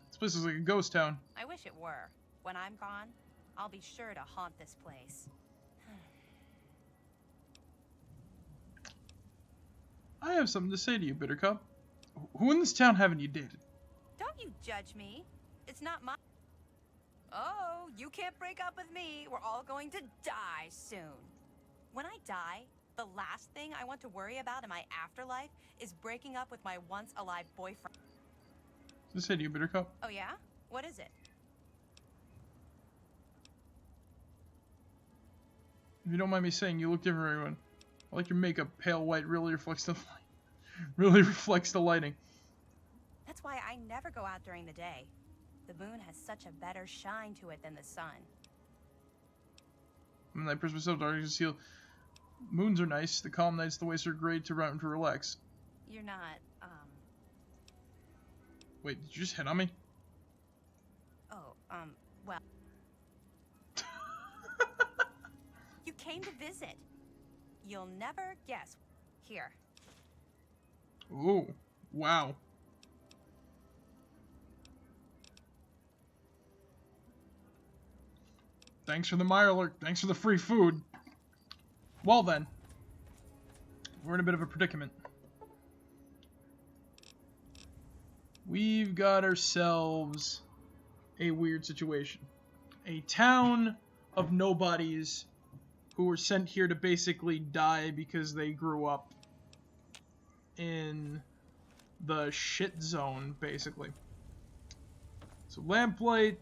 This place is like a ghost town. I wish it were. When I'm gone, I'll be sure to haunt this place. I have something to say to you, Buttercup. Who in this town haven't you dated? Don't you judge me. It's not my... Oh, you can't break up with me. We're all going to die soon. When I die, the last thing I want to worry about in my afterlife is breaking up with my once-alive boyfriend. What's to say to you, Buttercup? Oh yeah? What is it? If you don't mind me saying, you look different, everyone. I like your makeup. Pale white really reflects the really reflects the lighting. That's why I never go out during the day. The moon has such a better shine to it than the sun. When I press myself dark to seal. Moons are nice. The calm nights, the waves are great to run and to relax. You're not, Wait, did you just hit on me? Oh, well. You came to visit. You'll never guess. Here. Ooh, wow. Thanks for the Mirelurk. Thanks for the free food. Well then, we're in a bit of a predicament. We've got ourselves a weird situation. A town of nobodies who were sent here to basically die because they grew up in the shit zone, basically. So Lamplight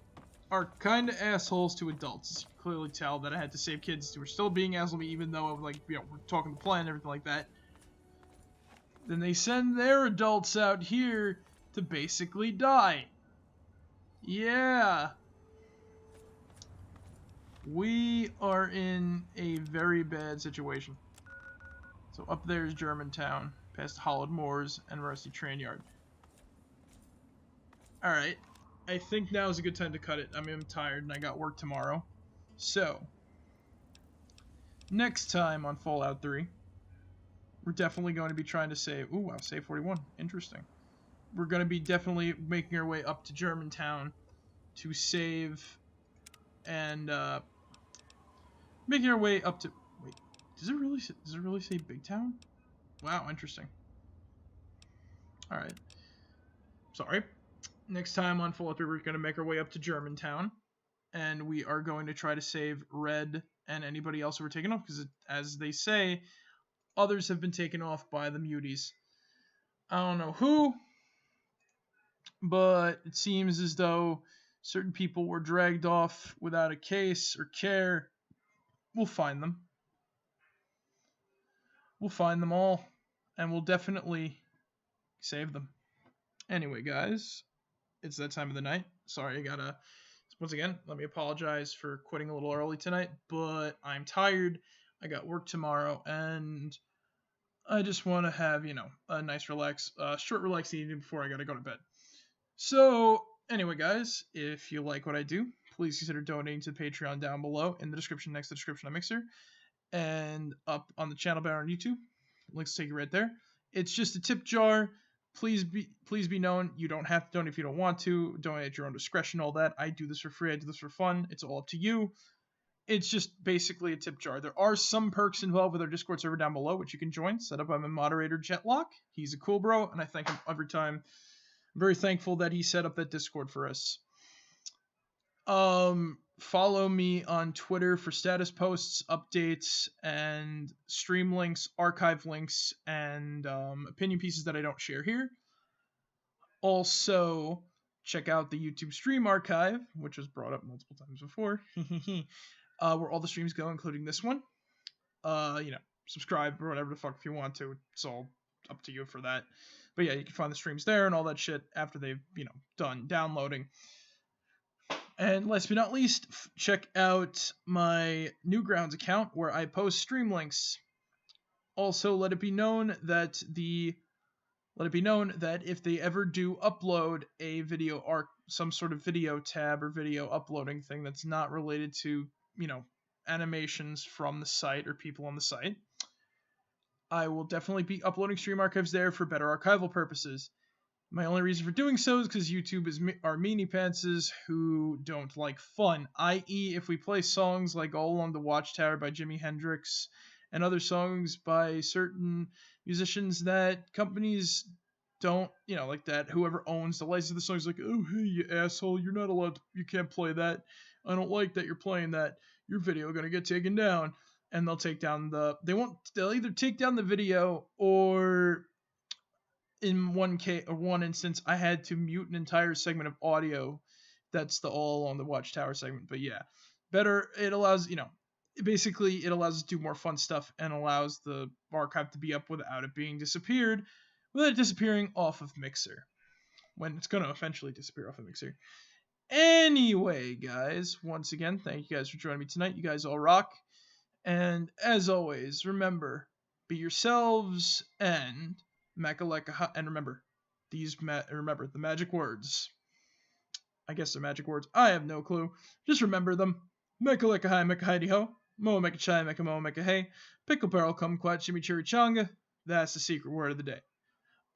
are kind of assholes to adults. You can clearly tell that I had to save kids who are still being assholes to me, even though I'm like, you know, we're talking the plan and everything like that. Then they send their adults out here to basically die. Yeah. We are in a very bad situation. So up there is Germantown, past Hollowed Moors and Rusty Train Yard. Alright. I think now is a good time to cut it. I mean, I'm tired and I got work tomorrow. So, next time on Fallout 3, we're definitely going to be trying to save... Ooh, wow, save 41. Interesting. We're going to be definitely making our way up to Germantown to save and making our way up to... Wait, does it really say Big Town? Wow, interesting. Alright. Sorry. Next time on Fallout 3, we're going to make our way up to Germantown, and we are going to try to save Red and anybody else who were taken off, because as they say, others have been taken off by the muties. I don't know who, but it seems as though certain people were dragged off without a case or care. We'll find them. We'll find them all, and we'll definitely save them. Anyway, guys, it's that time of the night. Sorry, I gotta... Once again, let me apologize for quitting a little early tonight, but I'm tired. I got work tomorrow, and I just want to have, you know, a nice short relaxing evening before I gotta go to bed. So, anyway, guys, if you like what I do, please consider donating to the Patreon down below in the description, next to the description on Mixer, and up on the channel bar on YouTube. Links take you right there. It's just a tip jar. please be known, you don't have to donate if you don't want to. Donate at your own discretion, all that. I do this for free. I do this for fun. It's all up to you. It's just basically a tip jar. There are some perks involved with our Discord server down below, which you can join. Set up by my moderator, Jetlock. He's a cool bro, and I thank him every time. I'm very thankful that he set up that Discord for us. Follow me on Twitter for status posts, updates, and stream links, archive links, and opinion pieces that I don't share here. Also, check out the YouTube stream archive, which was brought up multiple times before, where all the streams go, including this one. Subscribe or whatever the fuck if you want to. It's all up to you for that. But yeah, you can find the streams there and all that shit after they've, done downloading. And last but not least, check out my Newgrounds account where I post stream links. Also, let it be known that if they ever do upload a video or some sort of video tab or video uploading thing that's not related to, animations from the site or people on the site, I will definitely be uploading stream archives there for better archival purposes. My only reason for doing so is because YouTube are meanie pantses who don't like fun, i.e. if we play songs like All Along the Watchtower by Jimi Hendrix and other songs by certain musicians that companies don't, like that, whoever owns the license of the song is like, oh, hey, you asshole, you're not allowed to, you can't play that, I don't like that you're playing that, your video gonna get taken down, and they'll either take down the video, or in one instance, I had to mute an entire segment of audio. That's the All Along the Watchtower segment. But yeah, it allows, basically it allows us to do more fun stuff and allows the archive to be up without it being disappearing off of Mixer, when it's going to eventually disappear off of Mixer. Anyway, guys, once again, thank you guys for joining me tonight. You guys all rock. And as always, remember, be yourselves and and remember the magic words. I guess they're magic words. I have no clue. Just remember them. Mecca lecca hi, mecca hidey ho. Moa mecca chai, mecca moa mecca hey. Pickle barrel kumquat chimichurri. That's the secret word of the day.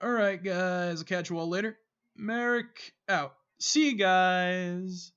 Alright, guys. I'll catch you all later. Marek out. See you guys.